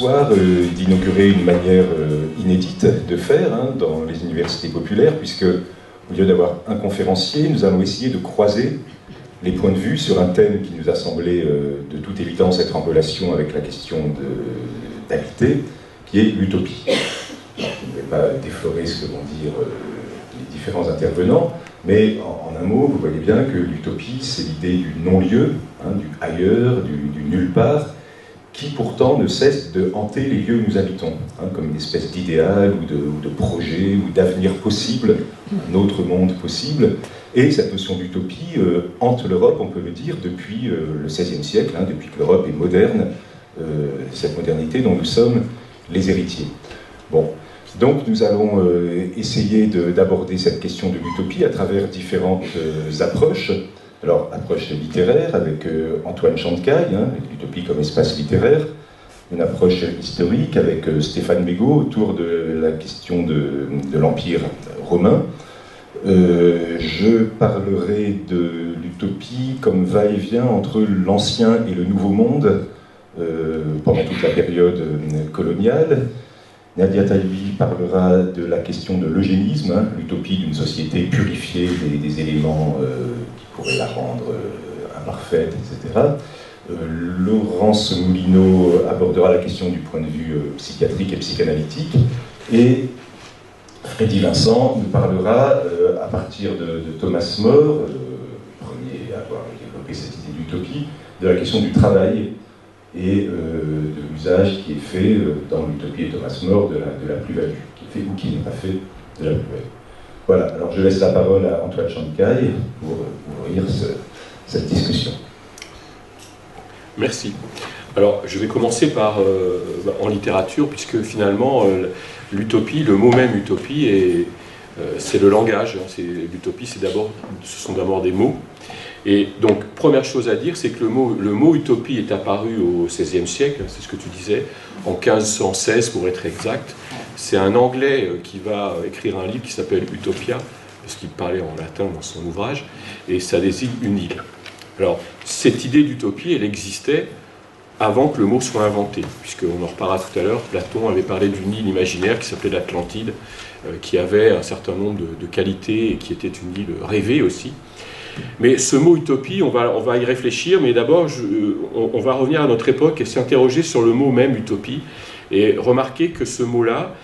soir d'inaugurer une manière inédite de faire hein, dans les universités populaires, puisque au lieu d'avoir un conférencier, nous allons essayer de croiser les points de vue sur un thème qui nous a semblé de toute évidence être en relation avec la question d'habiter, qui est l'utopie. Je ne vais pas déflorer ce que vont dire les différents intervenants, mais en un mot, vous voyez bien que l'utopie, c'est l'idée du non-lieu, hein, du ailleurs, du nulle part, qui pourtant ne cesse de hanter les lieux où nous habitons, hein, comme une espèce d'idéal ou de projet ou d'avenir possible, un autre monde possible. Et cette notion d'utopie hante l'Europe, on peut le dire, depuis le XVIe siècle, hein, depuis que l'Europe est moderne, cette modernité dont nous sommes les héritiers. Bon. Donc nous allons essayer d'aborder cette question de l'utopie à travers différentes approches. Alors, approche littéraire avec Antoine Chantecaille, hein, avec l'utopie comme espace littéraire, une approche historique avec Stéphane Bégaud autour de la question de l'Empire romain. Je parlerai de l'utopie comme va-et-vient entre l'ancien et le nouveau monde pendant toute la période coloniale. Nadia Taïbi parlera de la question de l'eugénisme, hein, l'utopie d'une société purifiée des éléments qui pourraient la rendre imparfaite, etc. Laurence Moulineau abordera la question du point de vue psychiatrique et psychanalytique. Et Freddy Vincent nous parlera, à partir de Thomas More, premier à avoir développé cette idée d'utopie, de la question du travail et de l'usage qui est fait dans l'utopie de Thomas More de la plus-value, qui est fait ou qui n'est pas fait de la plus-value. Voilà, alors je laisse la parole à Antoine Chantecaille pour ouvrir cette discussion. Merci. Alors, je vais commencer par, en littérature, puisque finalement, l'utopie, le mot même utopie, c'est le langage. Hein, l'utopie, ce sont d'abord des mots. Et donc, première chose à dire, c'est que le mot utopie est apparu au XVIe siècle, c'est ce que tu disais, en 1516 pour être exact. C'est un Anglais qui va écrire un livre qui s'appelle Utopia, parce qu'il parlait en latin dans son ouvrage, et ça désigne une île. Alors, cette idée d'utopie, elle existait avant que le mot soit inventé, puisqu'on en reparlera tout à l'heure, Platon avait parlé d'une île imaginaire qui s'appelait l'Atlantide, qui avait un certain nombre de qualités et qui était une île rêvée aussi. Mais ce mot utopie, on va y réfléchir, mais d'abord, on va revenir à notre époque et s'interroger sur le mot même utopie, et remarquer que ce mot-là,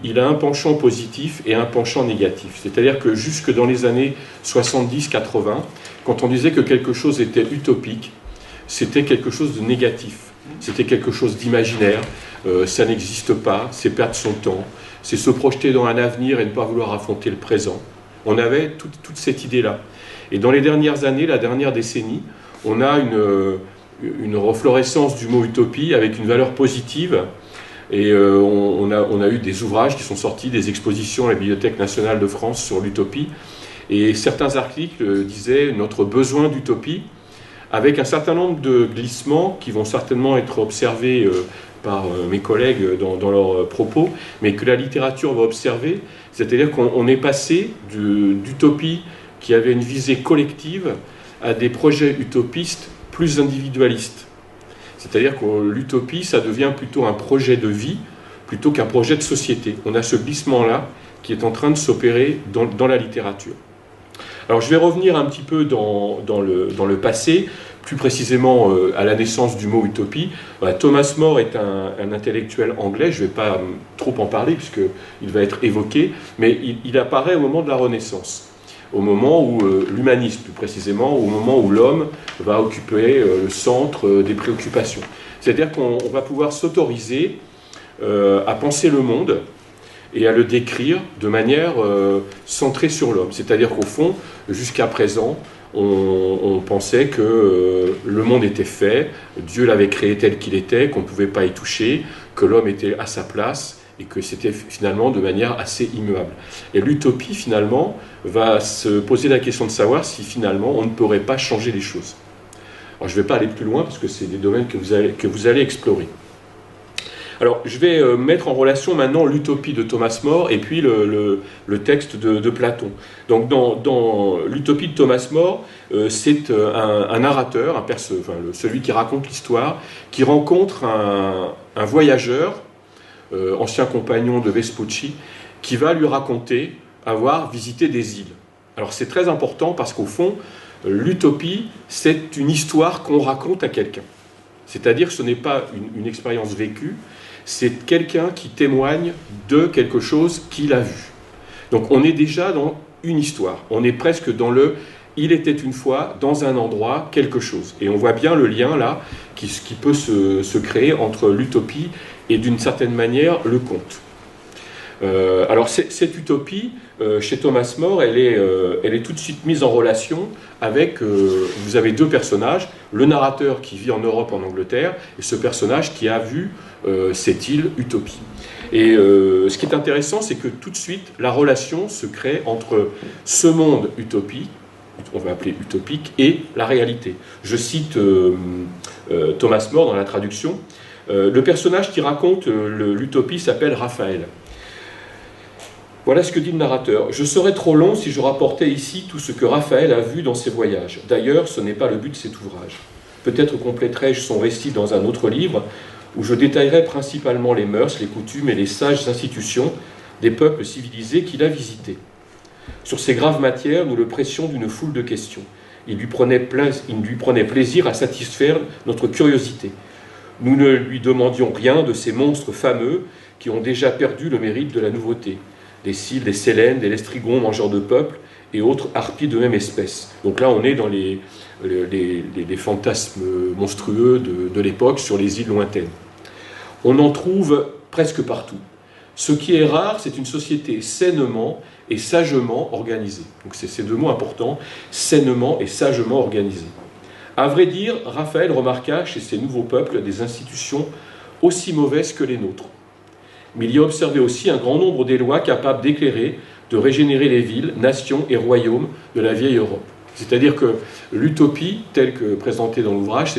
il a un penchant positif et un penchant négatif. C'est-à-dire que jusque dans les années 70-80, quand on disait que quelque chose était utopique, c'était quelque chose de négatif, c'était quelque chose d'imaginaire, ça n'existe pas, c'est perdre son temps, c'est se projeter dans un avenir et ne pas vouloir affronter le présent. On avait toute cette idée-là. Et dans les dernières années, la dernière décennie, on a une reflorescence du mot utopie avec une valeur positive. Et on a eu des ouvrages qui sont sortis, des expositions à la Bibliothèque nationale de France sur l'utopie. Et certains articles disaient notre besoin d'utopie, avec un certain nombre de glissements qui vont certainement être observés par mes collègues dans leurs propos, mais que la littérature va observer. C'est-à-dire qu'on est passé d'utopie qui avait une visée collective à des projets utopistes plus individualistes. C'est-à-dire que l'utopie, ça devient plutôt un projet de vie plutôt qu'un projet de société. On a ce glissement-là qui est en train de s'opérer dans la littérature. Alors je vais revenir un petit peu dans le passé, plus précisément à la naissance du mot utopie. Thomas More est un intellectuel anglais, je ne vais pas trop en parler puisqu'il va être évoqué, mais il apparaît au moment de la Renaissance. Au moment où l'humanisme, plus précisément, au moment où l'homme va occuper le centre des préoccupations. C'est-à-dire qu'on va pouvoir s'autoriser à penser le monde et à le décrire de manière centrée sur l'homme. C'est-à-dire qu'au fond, jusqu'à présent, on pensait que le monde était fait, Dieu l'avait créé tel qu'il était, qu'on ne pouvait pas y toucher, que l'homme était à sa place, et que c'était finalement de manière assez immuable. Et l'utopie, finalement, va se poser la question de savoir si finalement on ne pourrait pas changer les choses. Alors je ne vais pas aller plus loin parce que c'est des domaines que vous allez explorer. Alors, je vais mettre en relation maintenant l'utopie de Thomas More et puis le texte de Platon. Donc, dans l'utopie de Thomas More, c'est un narrateur, celui qui raconte l'histoire, qui rencontre un voyageur, ancien compagnon de Vespucci, qui va lui raconter avoir visité des îles. Alors, c'est très important parce qu'au fond, l'utopie, c'est une histoire qu'on raconte à quelqu'un. C'est-à-dire que ce n'est pas une expérience vécue, c'est quelqu'un qui témoigne de quelque chose qu'il a vu. Donc on est déjà dans une histoire, on est presque dans le « il était une fois, dans un endroit, quelque chose ». Et on voit bien le lien là qui peut se créer entre l'utopie et d'une certaine manière le conte. Alors cette utopie, chez Thomas More, elle est tout de suite mise en relation avec, vous avez deux personnages, le narrateur qui vit en Europe, en Angleterre, et ce personnage qui a vu cette île Utopie. Et ce qui est intéressant, c'est que tout de suite, la relation se crée entre ce monde utopique, on va appeler utopique, et la réalité. Je cite Thomas More dans la traduction. Le personnage qui raconte l'utopie s'appelle Raphaël. Voilà ce que dit le narrateur. « Je serais trop long si je rapportais ici tout ce que Raphaël a vu dans ses voyages. D'ailleurs, ce n'est pas le but de cet ouvrage. Peut-être compléterai-je son récit dans un autre livre, où je détaillerai principalement les mœurs, les coutumes et les sages institutions des peuples civilisés qu'il a visités. Sur ces graves matières, nous le pressions d'une foule de questions. Il lui prenait plaisir à satisfaire notre curiosité. Nous ne lui demandions rien de ces monstres fameux qui ont déjà perdu le mérite de la nouveauté. Des Scyles, des Sélènes, des Lestrigons, mangeurs de peuples, et autres harpies de même espèce. » Donc là, on est dans les fantasmes monstrueux de l'époque sur les îles lointaines. On en trouve presque partout. Ce qui est rare, c'est une société sainement et sagement organisée. Donc c'est ces deux mots importants, sainement et sagement organisée. À vrai dire, Raphaël remarqua chez ces nouveaux peuples des institutions aussi mauvaises que les nôtres. Mais il y a observé aussi un grand nombre des lois capables d'éclairer, de régénérer les villes, nations et royaumes de la vieille Europe. C'est-à-dire que l'utopie, telle que présentée dans l'ouvrage,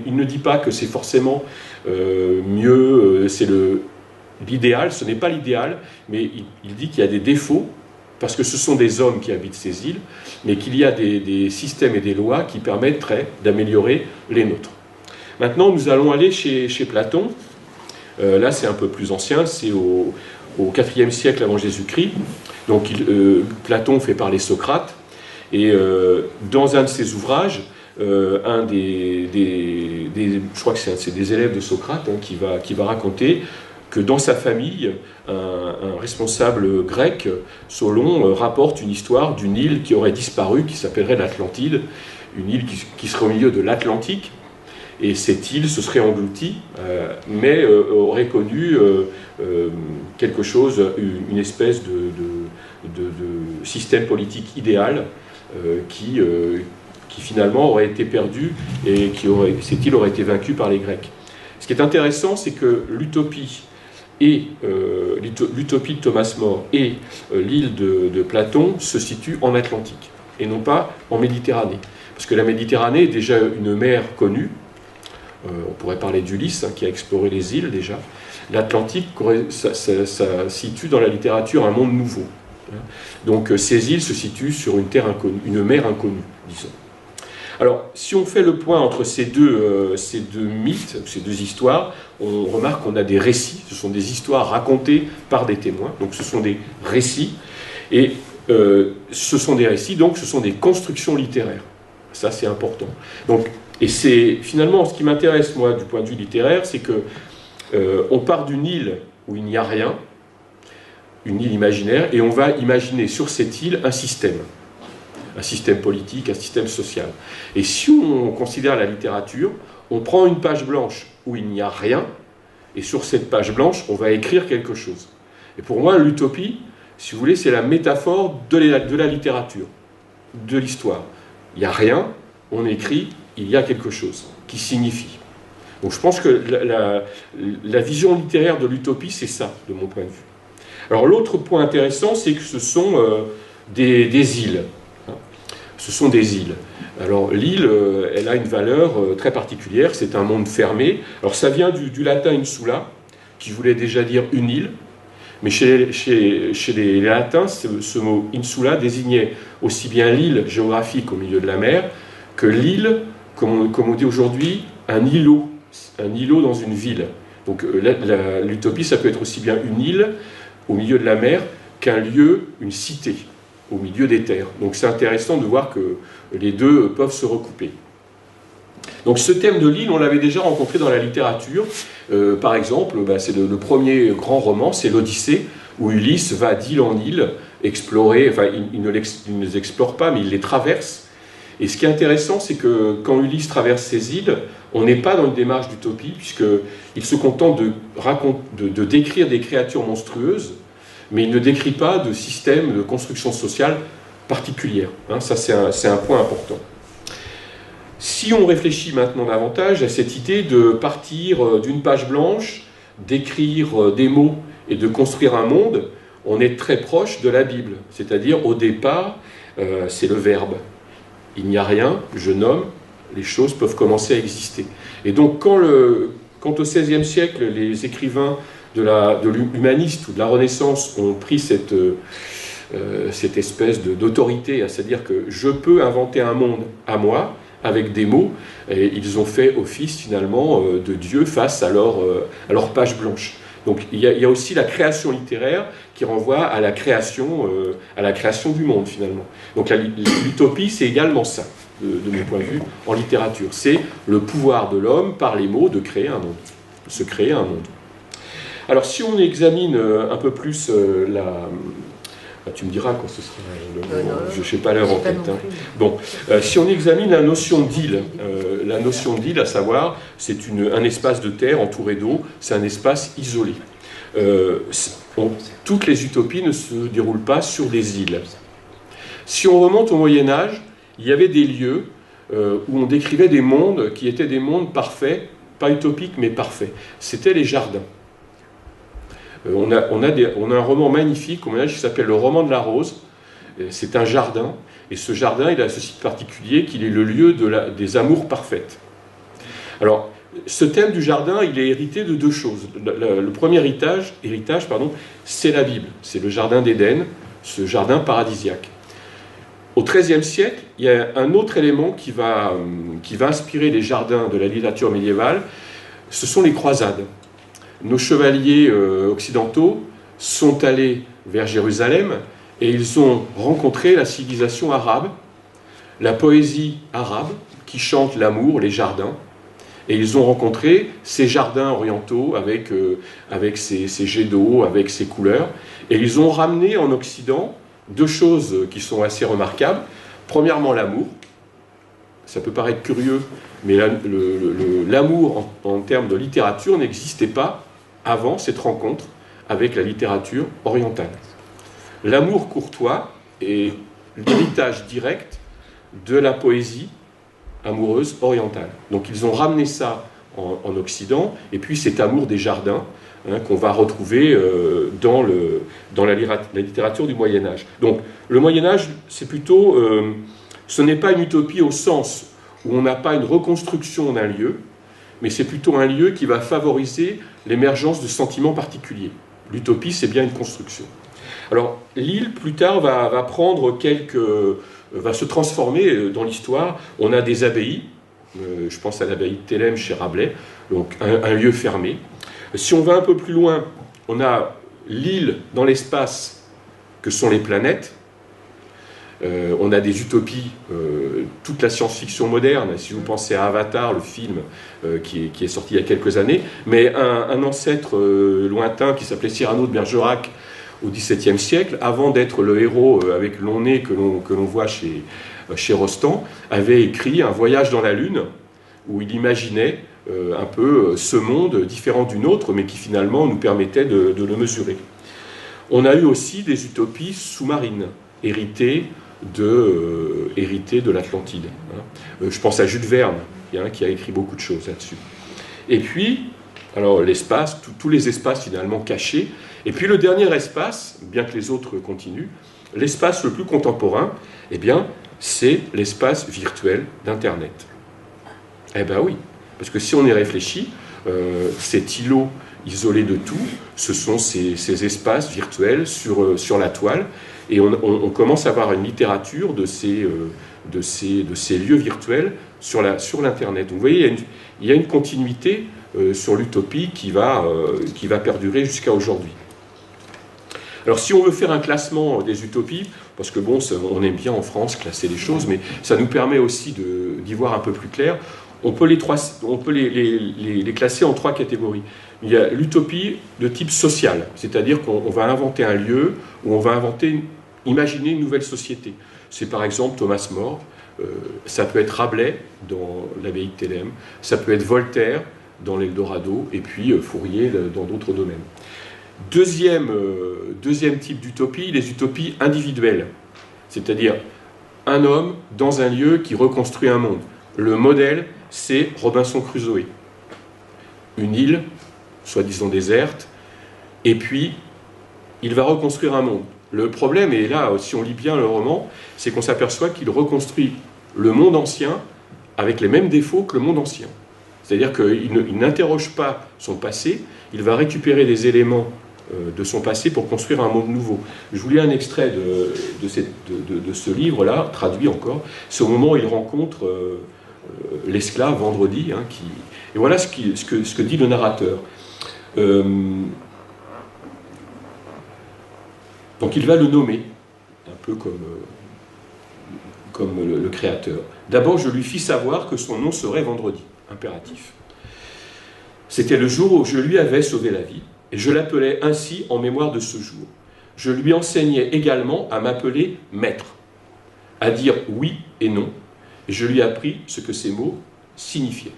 il ne dit pas que c'est forcément mieux, c'est l'idéal, ce n'est pas l'idéal, mais il dit qu'il y a des défauts, parce que ce sont des hommes qui habitent ces îles, mais qu'il y a des systèmes et des lois qui permettraient d'améliorer les nôtres. Maintenant, nous allons aller chez Platon. Là, c'est un peu plus ancien, c'est au IVe siècle avant Jésus-Christ. Donc, Platon fait parler Socrate. Et dans un de ses ouvrages, je crois que c'est des élèves de Socrate qui va raconter que dans sa famille, un responsable grec, Solon, rapporte une histoire d'une île qui aurait disparu, qui s'appellerait l'Atlantide, une île qui serait au milieu de l'Atlantique. Et cette île se serait engloutie, mais aurait connu quelque chose, une espèce de système politique idéal qui finalement aurait été perdu et cette île aurait été vaincue par les Grecs. Ce qui est intéressant, c'est que l'utopie de Thomas More et l'île de Platon se situent en Atlantique et non pas en Méditerranée. Parce que la Méditerranée est déjà une mer connue. On pourrait parler d'Ulysse, qui a exploré les îles déjà. L'Atlantique, ça situe dans la littérature un monde nouveau. Donc ces îles se situent sur une terre inconnue, une mer inconnue, disons. Alors, si on fait le point entre ces deux mythes, ces deux histoires, on remarque qu'on a des récits, ce sont des histoires racontées par des témoins, donc ce sont des récits, et ce sont des récits, donc ce sont des constructions littéraires. Ça, c'est important. Donc, et c'est finalement ce qui m'intéresse, moi, du point de vue littéraire, c'est que on part d'une île où il n'y a rien, une île imaginaire, et on va imaginer sur cette île un système politique, un système social. Et si on considère la littérature, on prend une page blanche où il n'y a rien, et sur cette page blanche, on va écrire quelque chose. Et pour moi, l'utopie, si vous voulez, c'est la métaphore de la littérature, de l'histoire. Il n'y a rien, on écrit, il y a quelque chose qui signifie. Donc je pense que la vision littéraire de l'utopie, c'est ça, de mon point de vue. Alors l'autre point intéressant, c'est que ce sont des îles. Ce sont des îles. Alors l'île, elle a une valeur très particulière, c'est un monde fermé. Alors ça vient du latin insula, qui voulait déjà dire une île, mais chez les Latins, ce mot insula désignait aussi bien l'île géographique au milieu de la mer que l'île, comme on dit aujourd'hui, un îlot dans une ville. Donc l'utopie, ça peut être aussi bien une île au milieu de la mer qu'un lieu, une cité, au milieu des terres. Donc c'est intéressant de voir que les deux peuvent se recouper. Donc ce thème de l'île, on l'avait déjà rencontré dans la littérature. Par exemple, c'est le premier grand roman, c'est l'Odyssée, où Ulysse va d'île en île explorer, enfin il ne les explore pas, mais il les traverse. Et ce qui est intéressant, c'est que quand Ulysse traverse ces îles, on n'est pas dans une démarche d'utopie, puisqu'il se contente de décrire des créatures monstrueuses, mais il ne décrit pas de système de construction sociale particulière. Hein, ça, c'est un point important. Si on réfléchit maintenant davantage à cette idée de partir d'une page blanche, d'écrire des mots et de construire un monde, on est très proche de la Bible. C'est-à-dire, au départ, c'est le verbe. Il n'y a rien, je nomme, les choses peuvent commencer à exister. Et donc, quand au XVIe siècle, les écrivains de l'humaniste ou de la Renaissance ont pris cette espèce d'autorité, c'est-à-dire que je peux inventer un monde à moi, avec des mots, et ils ont fait office finalement de Dieu face à leur page blanche. Donc il y a aussi la création littéraire qui renvoie à la création du monde finalement. Donc l'utopie, c'est également ça, de mon point de vue, en littérature. C'est le pouvoir de l'homme, par les mots, de créer un monde, de se créer un monde. Alors si on examine un peu plus tu me diras quand ce sera le moment, je ne sais pas l'heure en tête. Hein. Bon, si on examine la notion d'île, à savoir, c'est un espace de terre entouré d'eau, c'est un espace isolé. Toutes les utopies ne se déroulent pas sur des îles. Si on remonte au Moyen-Âge, il y avait des lieux où on décrivait des mondes qui étaient des mondes parfaits, pas utopiques mais parfaits. C'était les jardins. On a un roman magnifique au Moyen-Âge qui s'appelle Le Roman de la Rose. C'est un jardin, et ce jardin, il a ce site particulier qu'il est le lieu des amours parfaites. Alors, ce thème du jardin, il est hérité de deux choses. Le premier héritage, c'est la Bible. C'est le jardin d'Éden, ce jardin paradisiaque. Au XIIIe siècle, il y a un autre élément qui va inspirer les jardins de la littérature médiévale, ce sont les croisades. Nos chevaliers occidentaux sont allés vers Jérusalem et ils ont rencontré la civilisation arabe, la poésie arabe qui chante l'amour, les jardins, et ils ont rencontré ces jardins orientaux avec ces jets d'eau, avec ces couleurs, et ils ont ramené en Occident deux choses qui sont assez remarquables. Premièrement, l'amour. Ça peut paraître curieux, mais l'amour en termes de littérature n'existait pas avant cette rencontre avec la littérature orientale. L'amour courtois est l'héritage direct de la poésie amoureuse orientale. Donc ils ont ramené ça en Occident, et puis cet amour des jardins qu'on va retrouver dans la littérature du Moyen-Âge. Donc le Moyen-Âge, c'est plutôt... ce n'est pas une utopie au sens où on n'a pas une reconstruction d'un lieu, mais c'est plutôt un lieu qui va favoriser l'émergence de sentiments particuliers. L'utopie, c'est bien une construction. Alors, l'île, plus tard, va se transformer dans l'histoire. On a des abbayes, je pense à l'abbaye de Thélème chez Rabelais, donc un lieu fermé. Si on va un peu plus loin, on a l'île dans l'espace que sont les planètes. On a des utopies, toute la science-fiction moderne, si vous pensez à Avatar, le film qui est sorti il y a quelques années, mais un ancêtre lointain qui s'appelait Cyrano de Bergerac au XVIIe siècle, avant d'être le héros avec long nez que l'on voit chez Rostand, avait écrit Un voyage dans la Lune, où il imaginait un peu ce monde différent du nôtre, mais qui finalement nous permettait de le mesurer. On a eu aussi des utopies sous-marines, héritées de l'Atlantide. Je pense à Jules Verne, qui a écrit beaucoup de choses là-dessus. Et puis, alors l'espace, tous les espaces finalement cachés. Et puis le dernier espace, bien que les autres continuent, l'espace le plus contemporain, eh bien, c'est l'espace virtuel d'Internet. Eh bien oui, parce que si on y réfléchit, cet îlot isolés de tout, ce sont ces espaces virtuels sur la toile, et on commence à avoir une littérature de ces lieux virtuels sur l'Internet. Donc vous voyez, il y a une continuité sur l'utopie qui va perdurer jusqu'à aujourd'hui. Alors si on veut faire un classement des utopies, parce que bon, on aime bien en France classer les choses, mais ça nous permet aussi d'y voir un peu plus clair, on peut les classer en 3 catégories. Il y a l'utopie de type social, c'est-à-dire qu'on va inventer un lieu où on va imaginer une nouvelle société. C'est par exemple Thomas More, ça peut être Rabelais dans l'abbaye de Thélème, ça peut être Voltaire dans l'Eldorado, et puis Fourier dans d'autres domaines. Deuxième type d'utopie, les utopies individuelles, c'est-à-dire un homme dans un lieu qui reconstruit un monde. Le modèle, c'est Robinson Crusoe. Une île, soi-disant déserte, et puis il va reconstruire un monde. Le problème, et là, si on lit bien le roman, c'est qu'on s'aperçoit qu'il reconstruit le monde ancien avec les mêmes défauts que le monde ancien. C'est-à-dire qu'il n'interroge pas son passé, il va récupérer des éléments de son passé pour construire un monde nouveau. Je vous lis un extrait de ce livre-là, traduit encore. C'est au moment où il rencontre l'esclave Vendredi, hein, et voilà ce que dit le narrateur. Donc il va le nommer, un peu comme le créateur. D'abord, je lui fis savoir que son nom serait Vendredi, impératif. C'était le jour où je lui avais sauvé la vie, et je l'appelais ainsi en mémoire de ce jour. Je lui enseignais également à m'appeler maître, à dire oui et non, et je lui appris ce que ces mots signifiaient.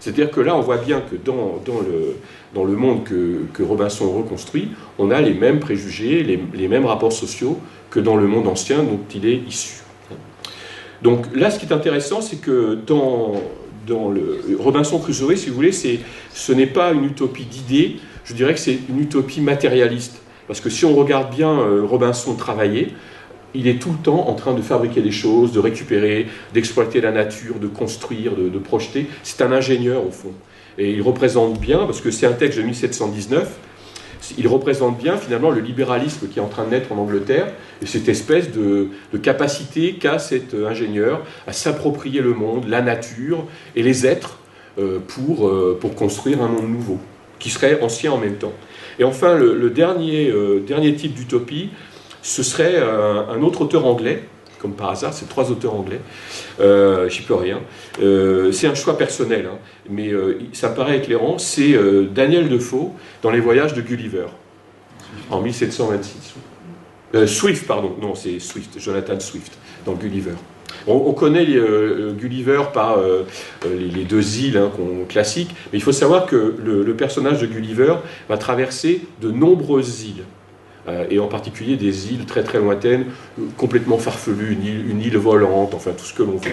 C'est-à-dire que là, on voit bien que dans le monde que Robinson reconstruit, on a les mêmes préjugés, les mêmes rapports sociaux que dans le monde ancien dont il est issu. Donc là, ce qui est intéressant, c'est que dans le Robinson Crusoe, si vous voulez, ce n'est pas une utopie d'idées, je dirais que c'est une utopie matérialiste. Parce que si on regarde bien Robinson travailler, il est tout le temps en train de fabriquer des choses, de récupérer, d'exploiter la nature, de construire, de projeter. C'est un ingénieur, au fond. Et il représente bien, parce que c'est un texte de 1719, il représente bien, finalement, le libéralisme qui est en train de naître en Angleterre, et cette espèce de capacité qu'a cet ingénieur à s'approprier le monde, la nature et les êtres pour construire un monde nouveau, qui serait ancien en même temps. Et enfin, le dernier type d'utopie, ce serait un autre auteur anglais, comme par hasard, c'est 3 auteurs anglais, j'y peux rien, c'est un choix personnel, hein, mais ça me paraît éclairant, c'est Daniel Defoe dans Les Voyages de Gulliver, en 1726. Swift, pardon, non, c'est Swift, Jonathan Swift, dans Gulliver. On connaît Gulliver par les 2 îles classiques, mais il faut savoir que le personnage de Gulliver va traverser de nombreuses îles. Et en particulier des îles très très lointaines, complètement farfelues, une île volante, enfin tout ce que l'on veut.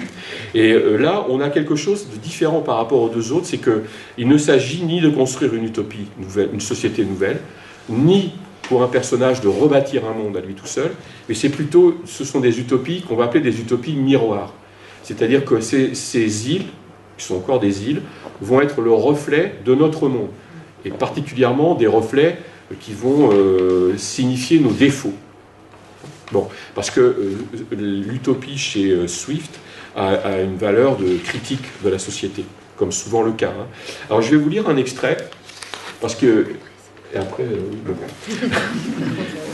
Et là, on a quelque chose de différent par rapport aux 2 autres, c'est qu'il ne s'agit ni de construire une utopie nouvelle, une société nouvelle, ni pour un personnage de rebâtir un monde à lui tout seul, mais ce sont des utopies qu'on va appeler des utopies miroirs. C'est-à-dire que ces îles, qui sont encore des îles, vont être le reflet de notre monde, et particulièrement des reflets qui vont signifier nos défauts. Bon, parce que l'utopie chez Swift a une valeur de critique de la société, comme souvent le cas. Hein. Alors je vais vous lire un extrait, parce que... Et après,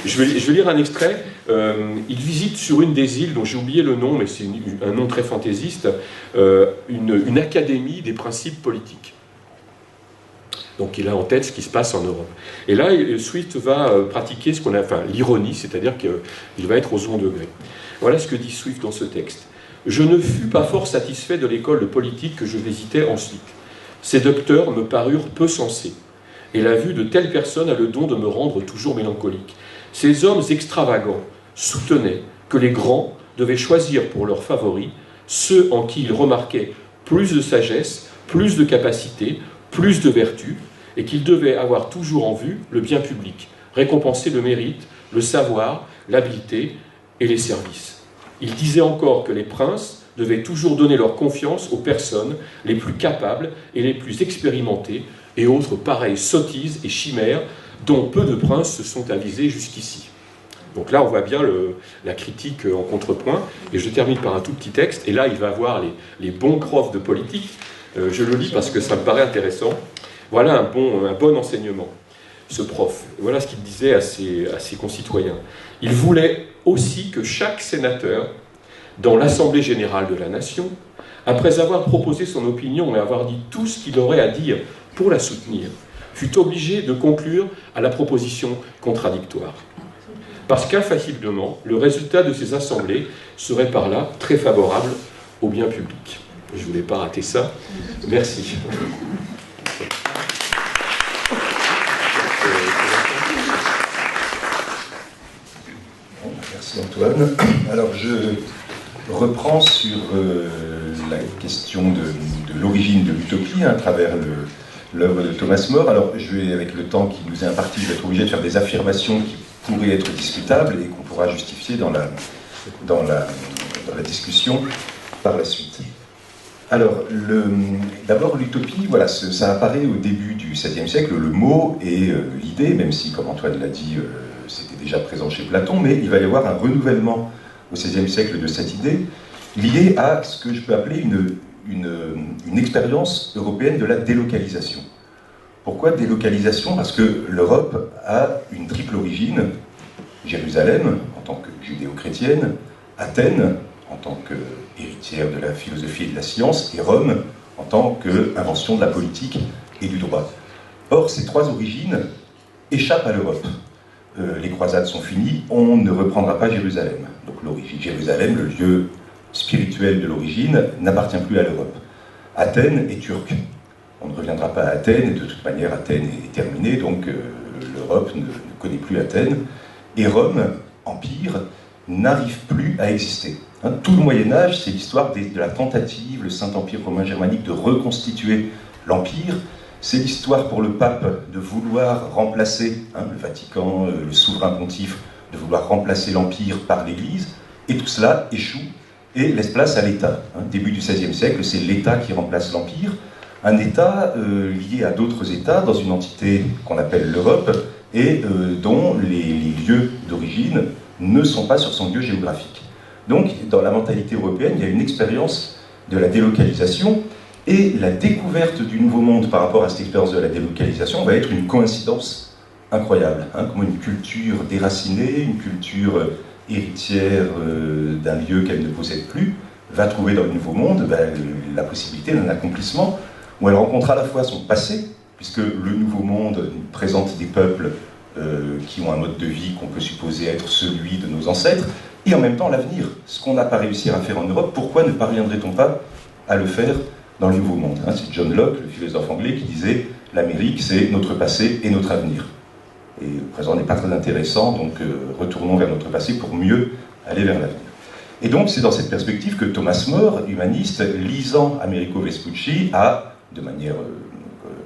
je vais lire un extrait. Il visite sur une des îles, dont j'ai oublié le nom, mais c'est un nom très fantaisiste, une académie des principes politiques. Donc il a en tête ce qui se passe en Europe. Et là, Swift va pratiquer ce qu'on appelle l'ironie, c'est-à-dire qu'il va être au second degré. Voilà ce que dit Swift dans ce texte. « Je ne fus pas fort satisfait de l'école de politique que je visitais ensuite. Ces docteurs me parurent peu sensés, et la vue de telles personnes a le don de me rendre toujours mélancolique. Ces hommes extravagants soutenaient que les grands devaient choisir pour leurs favoris ceux en qui ils remarquaient plus de sagesse, plus de capacité, plus de vertu, et qu'ils devaient avoir toujours en vue le bien public, récompenser le mérite, le savoir, l'habileté et les services. Ils disaient encore que les princes devaient toujours donner leur confiance aux personnes les plus capables et les plus expérimentées, et autres pareilles sottises et chimères dont peu de princes se sont avisés jusqu'ici. Donc là, on voit bien la critique en contrepoint, et je termine par un tout petit texte, et là, il va voir les bons profs de politique. Je le lis parce que ça me paraît intéressant. Voilà un bon enseignement, ce prof. Voilà ce qu'il disait à ses concitoyens. Il voulait aussi que chaque sénateur, dans l'Assemblée générale de la nation, après avoir proposé son opinion et avoir dit tout ce qu'il aurait à dire pour la soutenir, fut obligé de conclure à la proposition contradictoire. Parce qu'infailliblement, le résultat de ces assemblées serait par là très favorable au bien public. Je ne voulais pas rater ça. Merci. Merci Antoine. Alors je reprends sur la question de l'origine de l'utopie à travers l'œuvre de Thomas More. Alors je vais, avec le temps qui nous est imparti, je vais être obligé de faire des affirmations qui pourraient être discutables et qu'on pourra justifier dans la discussion par la suite. Alors, d'abord l'utopie, voilà, ça apparaît au début du XVIIe siècle, le mot et l'idée, même si, comme Antoine l'a dit, c'était déjà présent chez Platon, mais il va y avoir un renouvellement au XVIe siècle de cette idée, liée à ce que je peux appeler une expérience européenne de la délocalisation. Pourquoi délocalisation? Parce que l'Europe a une triple origine, Jérusalem, en tant que judéo-chrétienne, Athènes, en tant qu'héritière de la philosophie et de la science, et Rome, en tant qu'invention de la politique et du droit. Or, ces trois origines échappent à l'Europe. Les croisades sont finies, on ne reprendra pas Jérusalem. Donc l'origine, Jérusalem, le lieu spirituel de l'origine, n'appartient plus à l'Europe. Athènes est turque. On ne reviendra pas à Athènes, et de toute manière, Athènes est terminée, donc l'Europe ne connaît plus Athènes. Et Rome, empire, n'arrive plus à exister. Tout le Moyen-Âge, c'est l'histoire de la tentative, le Saint-Empire romain germanique, de reconstituer l'Empire. C'est l'histoire pour le pape de vouloir remplacer le Vatican, le souverain pontife, de vouloir remplacer l'Empire par l'Église. Et tout cela échoue et laisse place à l'État. Début du XVIe siècle, c'est l'État qui remplace l'Empire. Un État lié à d'autres États dans une entité qu'on appelle l'Europe et dont les lieux d'origine ne sont pas sur son lieu géographique. Donc, dans la mentalité européenne, il y a une expérience de la délocalisation, et la découverte du Nouveau Monde par rapport à cette expérience de la délocalisation va être une coïncidence incroyable. Comme une culture déracinée, une culture héritière d'un lieu qu'elle ne possède plus, va trouver dans le Nouveau Monde la possibilité d'un accomplissement où elle rencontre à la fois son passé, puisque le Nouveau Monde présente des peuples qui ont un mode de vie qu'on peut supposer être celui de nos ancêtres, et en même temps l'avenir. Ce qu'on n'a pas réussi à faire en Europe, pourquoi ne parviendrait-on pas à le faire dans le Nouveau Monde? C'est John Locke, le philosophe anglais, qui disait « l'Amérique, c'est notre passé et notre avenir ». Et le présent n'est pas très intéressant, donc retournons vers notre passé pour mieux aller vers l'avenir. Et donc c'est dans cette perspective que Thomas More, humaniste, lisant Amerigo Vespucci, a, de manière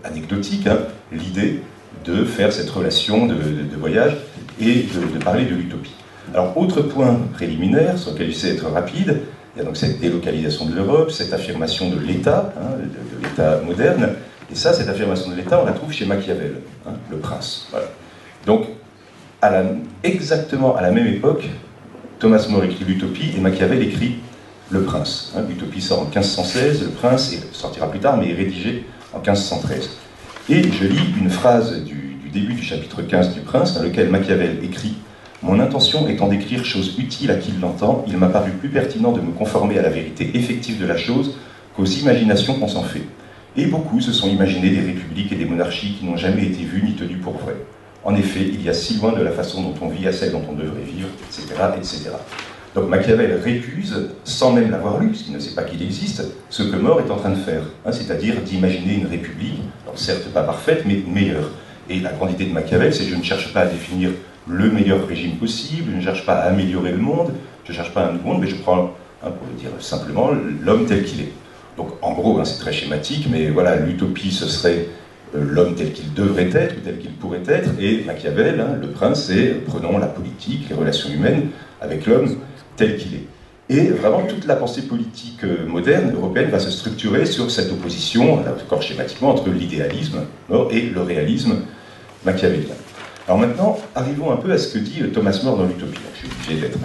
anecdotique, l'idée de faire cette relation de voyage et de parler de l'utopie. Alors, autre point préliminaire, sur lequel j'essaie d'être rapide, il y a donc cette délocalisation de l'Europe, cette affirmation de l'État, de l'État moderne, et ça, cette affirmation de l'État, on la trouve chez Machiavel, le prince. Voilà. Donc, exactement à la même époque, Thomas More écrit l'Utopie et Machiavel écrit Le Prince. L'Utopie sort en 1516, Le Prince sortira plus tard, mais est rédigé en 1513. Et je lis une phrase du début du chapitre 15 du Prince, dans lequel Machiavel écrit « Mon intention étant d'écrire chose utile à qui l'entend, il m'a paru plus pertinent de me conformer à la vérité effective de la chose qu'aux imaginations qu'on s'en fait. Et beaucoup se sont imaginés des républiques et des monarchies qui n'ont jamais été vues ni tenues pour vraies. En effet, il y a si loin de la façon dont on vit à celle dont on devrait vivre, etc. etc. » Donc Machiavel récuse, sans même l'avoir lu, puisqu'il ne sait pas qu'il existe, ce que More est en train de faire, c'est-à-dire d'imaginer une république, alors certes pas parfaite, mais meilleure. Et la grande idée de Machiavel, c'est que je ne cherche pas à définir le meilleur régime possible, je ne cherche pas à améliorer le monde, je ne cherche pas un nouveau monde, mais je prends, pour le dire simplement, l'homme tel qu'il est. Donc en gros, c'est très schématique, mais voilà, l'utopie, ce serait l'homme tel qu'il devrait être, ou tel qu'il pourrait être, et Machiavel, le prince, c'est prenons la politique, les relations humaines avec l'homme tel qu'il est. Et vraiment, toute la pensée politique moderne, européenne, va se structurer sur cette opposition, encore schématiquement, entre l'idéalisme et le réalisme machiavélien. Alors maintenant, arrivons un peu à ce que dit Thomas More dans l'Utopie. Je suis obligé d'être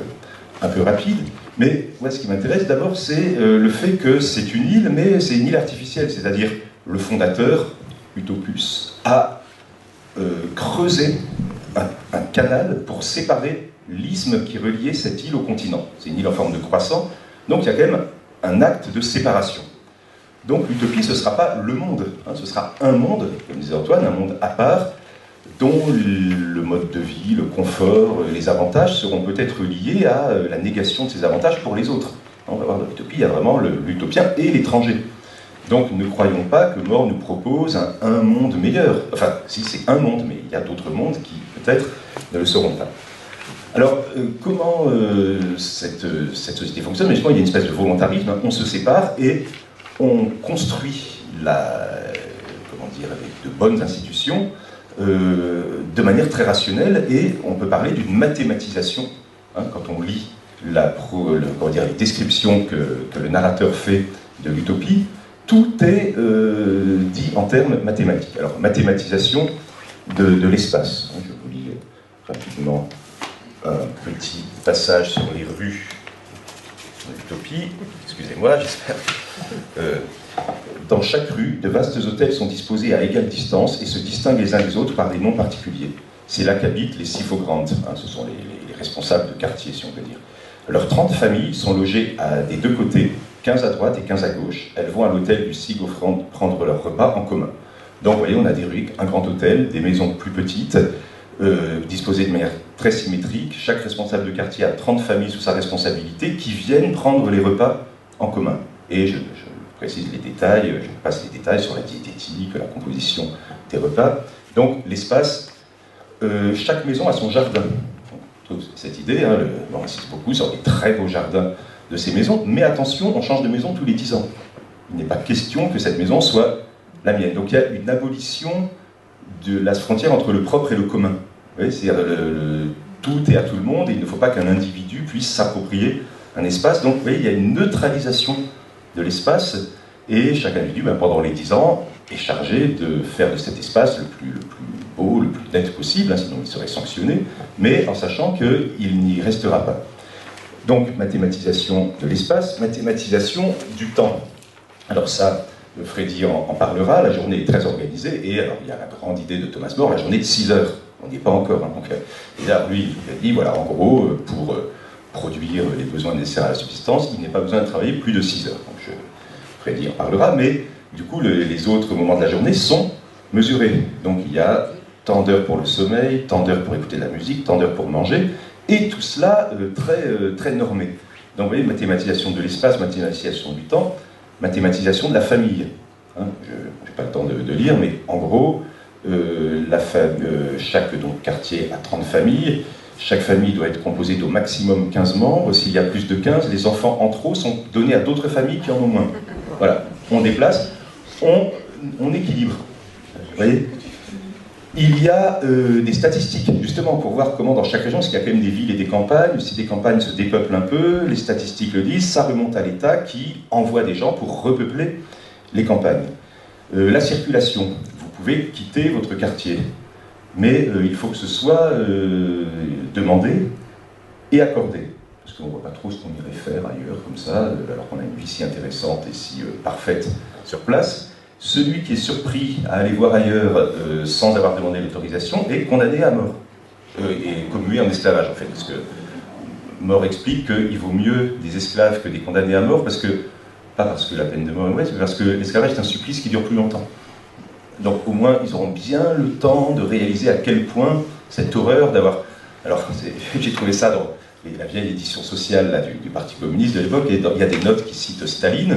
un peu rapide, mais moi, ce qui m'intéresse d'abord, c'est le fait que c'est une île, mais c'est une île artificielle, c'est-à-dire le fondateur, Utopus, a creusé un canal pour séparer l'isthme qui reliait cette île au continent. C'est une île en forme de croissant, donc il y a quand même un acte de séparation. Donc l'utopie, ce ne sera pas le monde, hein, ce sera un monde, comme disait Antoine, un monde à part, dont le mode de vie, le confort, les avantages seront peut-être liés à la négation de ces avantages pour les autres. On va voir dans l'utopie, il y a vraiment l'utopien et l'étranger. Donc ne croyons pas que More nous propose un monde meilleur. Enfin, si c'est un monde, mais il y a d'autres mondes qui peut-être ne le seront pas. Alors, comment cette société fonctionne? Mais je pense qu'il y a une espèce de volontarisme, hein. On se sépare et on construit avec de bonnes institutions de manière très rationnelle, et on peut parler d'une mathématisation, hein, quand on lit les descriptions que le narrateur fait de l'utopie. Tout est dit en termes mathématiques. Alors, mathématisation de l'espace. Je vous lis rapidement un petit passage sur les rues de l'utopie. Excusez-moi, j'espère. Dans chaque rue, de vastes hôtels sont disposés à égale distance et se distinguent les uns des autres par des noms particuliers. C'est là qu'habitent les Syphograntes, hein, ce sont les responsables de quartier, si on peut dire. Leurs 30 familles sont logées des deux côtés, 15 à droite et 15 à gauche. Elles vont à l'hôtel du Sigofrand prendre leur repas en commun. Donc, vous voyez, on a des rues, un grand hôtel, des maisons plus petites, disposées de manière très symétrique. Chaque responsable de quartier a 30 familles sous sa responsabilité qui viennent prendre les repas en commun. Et je précise les détails, je passe les détails sur la diététique, la composition des repas. Donc, l'espace, chaque maison a son jardin. Cette idée, hein, on insiste beaucoup sur les très beaux jardins de ces maisons, mais attention, on change de maison tous les 10 ans. Il n'est pas question que cette maison soit la mienne. Donc il y a une abolition de la frontière entre le propre et le commun. C'est-à-dire tout est à tout le monde, et il ne faut pas qu'un individu puisse s'approprier un espace. Donc vous voyez, il y a une neutralisation de l'espace, et chaque individu, pendant les 10 ans, est chargé de faire de cet espace le plus beau, le plus net possible, hein, sinon il serait sanctionné, mais en sachant qu'il n'y restera pas. Donc, mathématisation de l'espace, mathématisation du temps. Alors ça, Freddy en parlera, la journée est très organisée, et alors il y a la grande idée de Thomas More, la journée de 6 heures, on n'y est pas encore. Hein, donc, et là, lui, il a dit, voilà, en gros, pour produire les besoins nécessaires à la subsistance, il n'est pas besoin de travailler plus de 6 heures. Donc, Freddy en parlera, mais du coup, les autres moments de la journée sont mesurés. Donc, il y a tant d'heures pour le sommeil, tant d'heures pour écouter de la musique, tant d'heures pour manger, et tout cela très normé. Donc vous voyez, mathématisation de l'espace, mathématisation du temps, mathématisation de la famille. Hein, je n'ai pas le temps de lire, mais en gros, chaque quartier a 30 familles, chaque famille doit être composée d'au maximum 15 membres. S'il y a plus de 15, les enfants en trop sont donnés à d'autres familles qui en ont moins. Voilà, on déplace, on équilibre. Vous voyez ? Il y a des statistiques, justement, pour voir comment dans chaque région, parce qu'il y a quand même des villes et des campagnes, si des campagnes se dépeuplent un peu, les statistiques le disent, ça remonte à l'État qui envoie des gens pour repeupler les campagnes. La circulation, vous pouvez quitter votre quartier, mais il faut que ce soit demandé et accordé, parce qu'on ne voit pas trop ce qu'on irait faire ailleurs, comme ça, alors qu'on a une vie si intéressante et si parfaite sur place. Celui qui est surpris à aller voir ailleurs sans avoir demandé l'autorisation est condamné à mort, et commué en esclavage en fait, parce que More explique qu'il vaut mieux des esclaves que des condamnés à mort, pas parce que la peine de mort est mauvaise, mais parce que l'esclavage est un supplice qui dure plus longtemps. Donc au moins ils auront bien le temps de réaliser à quel point cette horreur d'avoir... Alors j'ai trouvé ça dans la vieille édition sociale là, du Parti communiste de l'époque, il y a des notes qui citent Staline.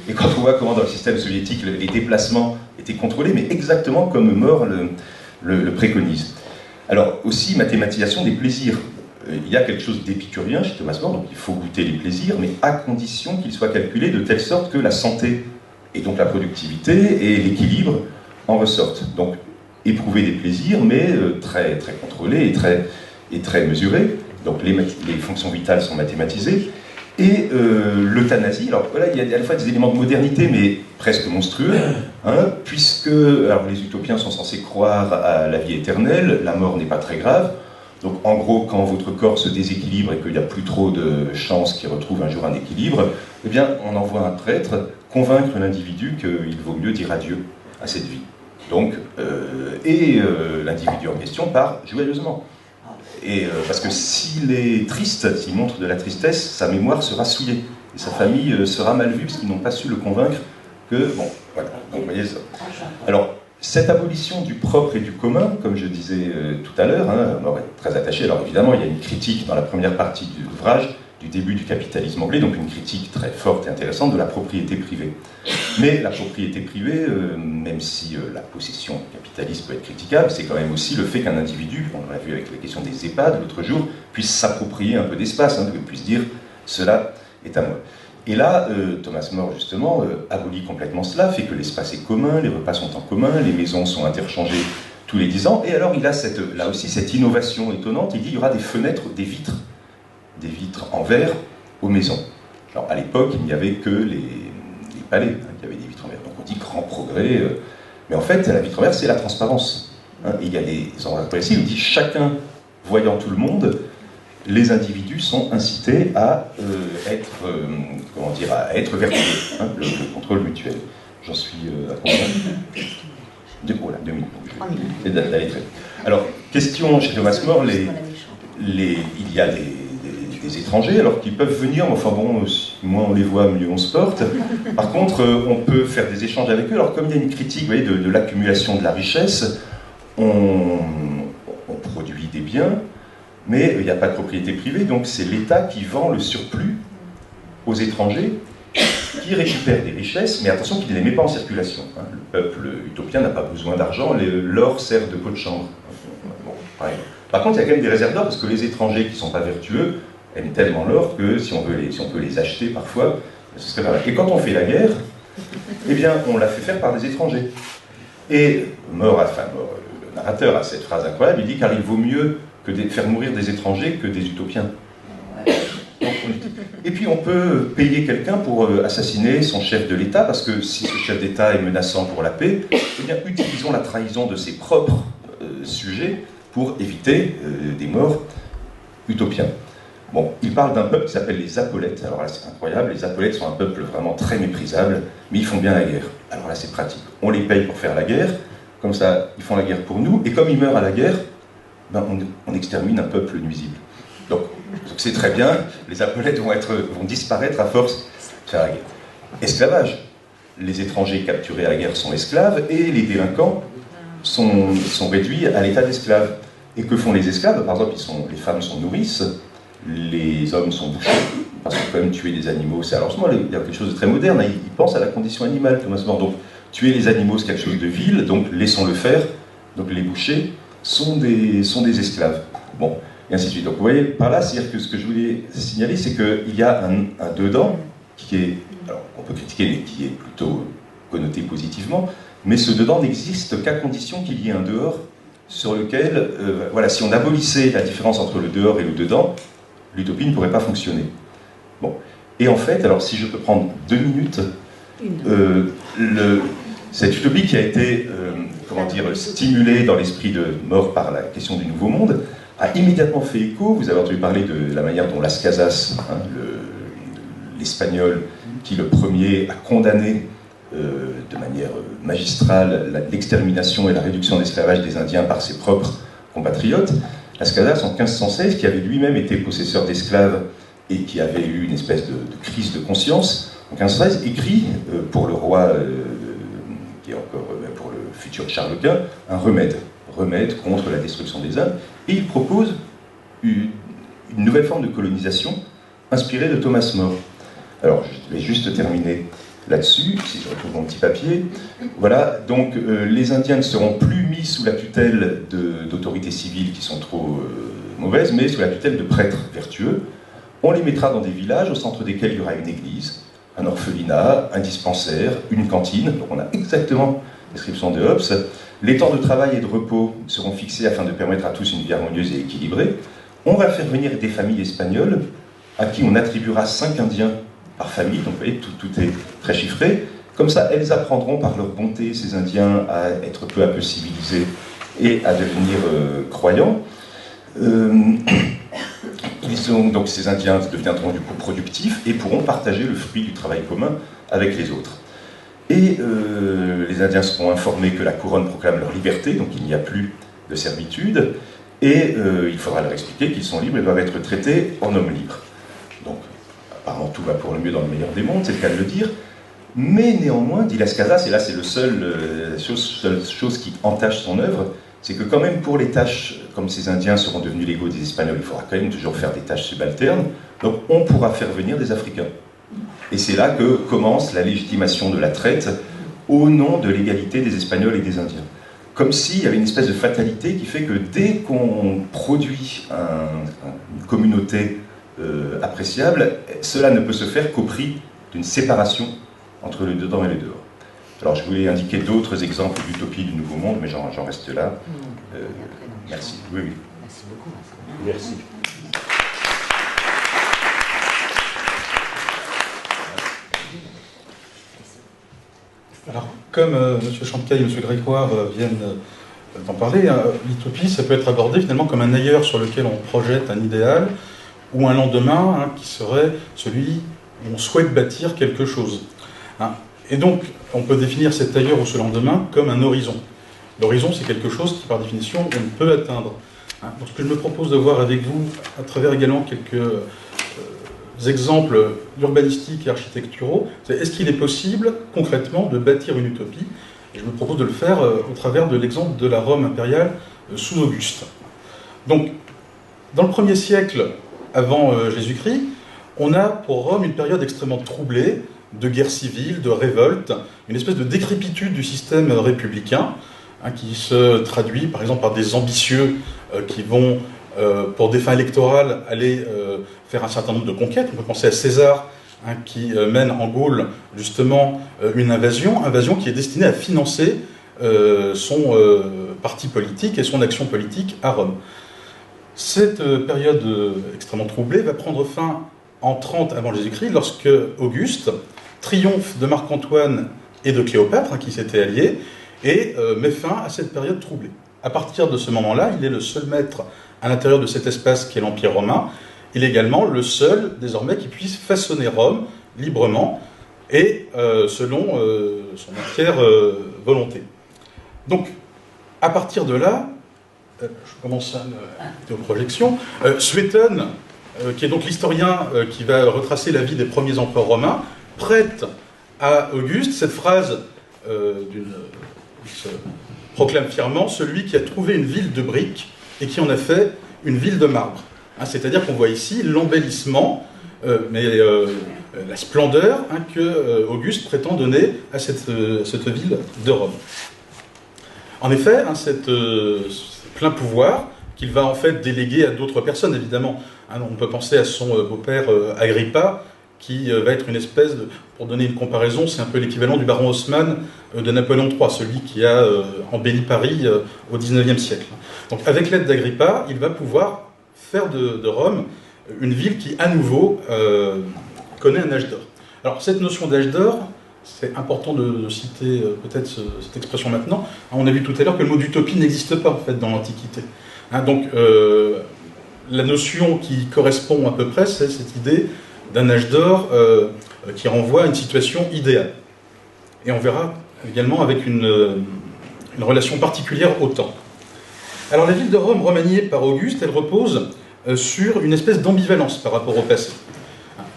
Et quand on voit comment dans le système soviétique les déplacements étaient contrôlés, mais exactement comme More le préconise. Alors aussi, mathématisation des plaisirs. Il y a quelque chose d'épicurien chez Thomas More, donc il faut goûter les plaisirs, mais à condition qu'ils soient calculés de telle sorte que la santé, et donc la productivité et l'équilibre en ressortent. Donc éprouver des plaisirs, mais très contrôlés et très mesurés. Donc les fonctions vitales sont mathématisées. Et l'euthanasie, alors voilà, il y a à la fois des éléments de modernité, mais presque monstrueux, hein, puisque alors, les utopiens sont censés croire à la vie éternelle, la mort n'est pas très grave. Donc en gros, quand votre corps se déséquilibre et qu'il n'y a plus trop de chances qu'il retrouve un jour un équilibre, eh bien on envoie un prêtre convaincre l'individu qu'il vaut mieux dire adieu à cette vie. Donc, l'individu en question part joyeusement. Et parce que s'il est triste, s'il montre de la tristesse, sa mémoire sera souillée. Et sa famille sera mal vue parce qu'ils n'ont pas su le convaincre que... Bon, voilà, donc vous voyez ça. Alors, cette abolition du propre et du commun, comme je disais tout à l'heure, hein, on est très attaché. Alors évidemment, il y a une critique dans la première partie de l'ouvrage du début du capitalisme anglais, donc une critique très forte et intéressante de la propriété privée. Mais la propriété privée, même si la possession capitaliste peut être critiquable, c'est quand même aussi le fait qu'un individu, on l'a vu avec la question des EHPAD l'autre jour, puisse s'approprier un peu d'espace, hein, puisse dire « cela est à moi ». Et là, Thomas More, justement, abolit complètement cela, fait que l'espace est commun, les repas sont en commun, les maisons sont interchangées tous les 10 ans, et alors il a là aussi cette innovation étonnante, il dit qu'il y aura des fenêtres, des vitres en verre aux maisons. Alors à l'époque, il n'y avait que les palais, hein, qui avaient des vitres en verre, donc on dit grand progrès, mais en fait, la vitre en verre, c'est la transparence. Hein, et il y a des endroits précis où il dit chacun voyant tout le monde, les individus sont incités à être vertueux, hein, le contrôle mutuel. J'en suis à combien voilà, 2 minutes. Je vais d'aller très vite. Alors, question chez Thomas More, il y a des étrangers, alors qu'ils peuvent venir, mais enfin bon, moins on les voit, mieux on se porte. Par contre, on peut faire des échanges avec eux. Alors, comme il y a une critique, vous voyez, de l'accumulation de la richesse, on produit des biens, mais il n'y a pas de propriété privée, donc c'est l'État qui vend le surplus aux étrangers, qui récupèrent des richesses, mais attention qu'il ne les met pas en circulation. Hein. Le peuple utopien n'a pas besoin d'argent, l'or sert de pot de chambre. Bon, pareil. Par contre, il y a quand même des réserves d'or, parce que les étrangers qui ne sont pas vertueux aiment tellement l'or que si on peut les acheter parfois, ce serait pas mal. Et quand on fait la guerre, eh bien, on la fait faire par des étrangers. Et le narrateur a cette phrase incroyable, il dit « car il vaut mieux faire mourir des étrangers que des utopiens ». Et puis on peut payer quelqu'un pour assassiner son chef de l'État, parce que si ce chef d'État est menaçant pour la paix, eh bien utilisons la trahison de ses propres sujets pour éviter des morts utopiens. Bon, il parle d'un peuple qui s'appelle les Apolètes. Alors là c'est incroyable, les Apolètes sont un peuple vraiment très méprisable, mais ils font bien la guerre. Alors là c'est pratique, on les paye pour faire la guerre, comme ça ils font la guerre pour nous, et comme ils meurent à la guerre, ben, on extermine un peuple nuisible. Donc c'est très bien, les Apolètes vont disparaître à force de faire la guerre. Esclavage. Les étrangers capturés à la guerre sont esclaves et les délinquants sont réduits à l'état d'esclaves. Et que font les esclaves? Par exemple, les femmes sont nourrices, les hommes sont bouchers, parce que quand même tuer des animaux, c'est alors moi, il y a quelque chose de très moderne, hein, il pense à la condition animale, Thomas More. Donc tuer les animaux c'est quelque chose de vil, donc laissons-le faire. Donc les bouchers sont des esclaves. Bon. Et ainsi de suite. Donc vous voyez, par là, c'est-à-dire que ce que je voulais signaler, c'est qu'il y a un dedans qui est, alors on peut critiquer, mais qui est plutôt connoté positivement, mais ce dedans n'existe qu'à condition qu'il y ait un dehors sur lequel, voilà, si on abolissait la différence entre le dehors et le dedans, l'utopie ne pourrait pas fonctionner. Bon. Et en fait, alors si je peux prendre 2 minutes, cette utopie qui a été, stimulée dans l'esprit de More par la question du Nouveau Monde, a immédiatement fait écho. Vous avez entendu parler de la manière dont Las Casas, hein, l'espagnol, qui le premier a condamné de manière magistrale l'extermination et la réduction de l'esclavage des Indiens par ses propres compatriotes. Las Casas, en 1516, qui avait lui-même été possesseur d'esclaves et qui avait eu une espèce de crise de conscience, en 1516, écrit pour le roi, qui est encore pour le futur Charles Quint, un remède contre la destruction des Indes, et il propose une nouvelle forme de colonisation inspirée de Thomas More. Alors, je vais juste terminer là-dessus, si je retrouve mon petit papier. Voilà, donc les Indiens ne seront plus mis sous la tutelle d'autorités civiles qui sont trop mauvaises, mais sous la tutelle de prêtres vertueux. On les mettra dans des villages au centre desquels il y aura une église, un orphelinat, un dispensaire, une cantine. Donc on a exactement la description de Hobbes. Les temps de travail et de repos seront fixés afin de permettre à tous une vie harmonieuse et équilibrée. On va faire venir des familles espagnoles à qui on attribuera 5 Indiens par famille, donc vous voyez, tout est très chiffré. Comme ça, elles apprendront par leur bonté, ces Indiens, à être peu à peu civilisés et à devenir croyants. Donc ces Indiens deviendront du coup productifs et pourront partager le fruit du travail commun avec les autres. Et les Indiens seront informés que la couronne proclame leur liberté, donc il n'y a plus de servitude, et il faudra leur expliquer qu'ils sont libres et doivent être traités en hommes libres. Donc, apparemment, tout va pour le mieux dans le meilleur des mondes, c'est le cas de le dire, mais néanmoins, dit Las Casas, et là c'est la seule chose qui entache son œuvre, c'est que quand même pour les tâches, comme ces Indiens seront devenus l'égaux des Espagnols, il faudra quand même toujours faire des tâches subalternes, donc on pourra faire venir des Africains. Et c'est là que commence la légitimation de la traite au nom de l'égalité des Espagnols et des Indiens. Comme s'il y avait une espèce de fatalité qui fait que dès qu'on produit une communauté appréciable, cela ne peut se faire qu'au prix d'une séparation entre le dedans et le dehors. Alors je voulais indiquer d'autres exemples d'utopie du Nouveau Monde, mais j'en reste là. Merci. Oui, oui. Merci beaucoup. Merci. Alors, comme M. Champcaille et M. Grégoire viennent d'en parler, l'utopie, ça peut être abordé finalement comme un ailleurs sur lequel on projette un idéal, ou un lendemain qui serait celui où on souhaite bâtir quelque chose. Et donc, on peut définir cet ailleurs ou ce lendemain comme un horizon. L'horizon, c'est quelque chose qui, par définition, on ne peut atteindre. Donc, ce que je me propose de voir avec vous, à travers également quelques exemples urbanistiques et architecturaux, c'est est-ce qu'il est possible, concrètement, de bâtir une utopie? Et je me propose de le faire au travers de l'exemple de la Rome impériale sous Auguste. Donc, dans le 1er siècle avant Jésus-Christ, on a pour Rome une période extrêmement troublée, de guerre civile, de révolte, une espèce de décrépitude du système républicain, qui se traduit par exemple par des ambitieux qui vont, pour des fins électorales, aller faire un certain nombre de conquêtes. On peut penser à César, qui mène en Gaule justement une invasion qui est destinée à financer son parti politique et son action politique à Rome. Cette période extrêmement troublée va prendre fin en 30 avant Jésus-Christ, lorsque Auguste triomphe de Marc-Antoine et de Cléopâtre, qui s'étaient alliés, et met fin à cette période troublée. À partir de ce moment-là, il est le seul maître à l'intérieur de cet espace qui est l'Empire romain. Il est également le seul, désormais, qui puisse façonner Rome librement et selon son entière volonté. Donc, à partir de là, je commence aux projections, Suétone, qui est donc l'historien qui va retracer la vie des premiers empereurs romains, prête à Auguste cette phrase il se proclame fièrement celui qui a trouvé une ville de briques et qui en a fait une ville de marbre. C'est-à-dire qu'on voit ici l'embellissement, mais la splendeur que Auguste prétend donner à cette ville de Rome. En effet, cet plein pouvoir qu'il va en fait déléguer à d'autres personnes, évidemment. On peut penser à son beau-père Agrippa, qui va être une espèce de, pour donner une comparaison, c'est un peu l'équivalent du baron Haussmann de Napoléon III, celui qui a embelli Paris au XIXe siècle. Donc avec l'aide d'Agrippa, il va pouvoir faire de Rome une ville qui, à nouveau, connaît un âge d'or. Alors cette notion d'âge d'or, c'est important de citer peut-être cette expression maintenant. On a vu tout à l'heure que le mot d'utopie n'existe pas en fait dans l'Antiquité. Donc la notion qui correspond à peu près, c'est cette idée d'un âge d'or qui renvoie à une situation idéale. Et on verra également avec une relation particulière au temps. Alors la ville de Rome remaniée par Auguste, elle repose sur une espèce d'ambivalence par rapport au passé.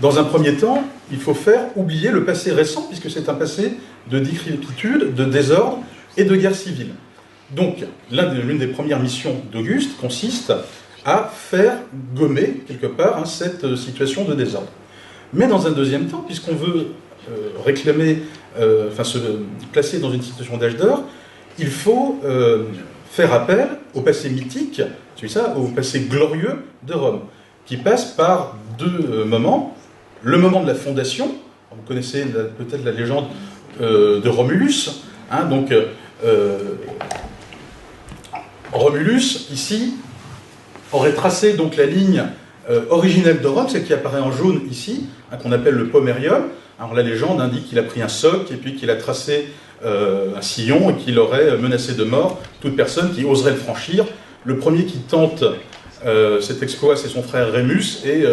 Dans un premier temps, il faut faire oublier le passé récent, puisque c'est un passé de décrépitude, de désordre et de guerre civile. Donc, l'une des premières missions d'Auguste consiste à faire gommer, quelque part, cette situation de désordre. Mais dans un deuxième temps, puisqu'on veut réclamer, se placer dans une situation d'âge d'or, il faut faire appel au passé mythique, au passé glorieux de Rome, qui passe par deux moments. Le moment de la fondation, vous connaissez peut-être la légende de Romulus, Romulus, ici, aurait tracé donc la ligne originelle de Rome, celle qui apparaît en jaune ici, hein, qu'on appelle le pomerium. Alors la légende indique qu'il a pris un soc et puis qu'il a tracé un sillon et qu'il aurait menacé de mort toute personne qui oserait le franchir. Le premier qui tente cet exploit, c'est son frère Rémus et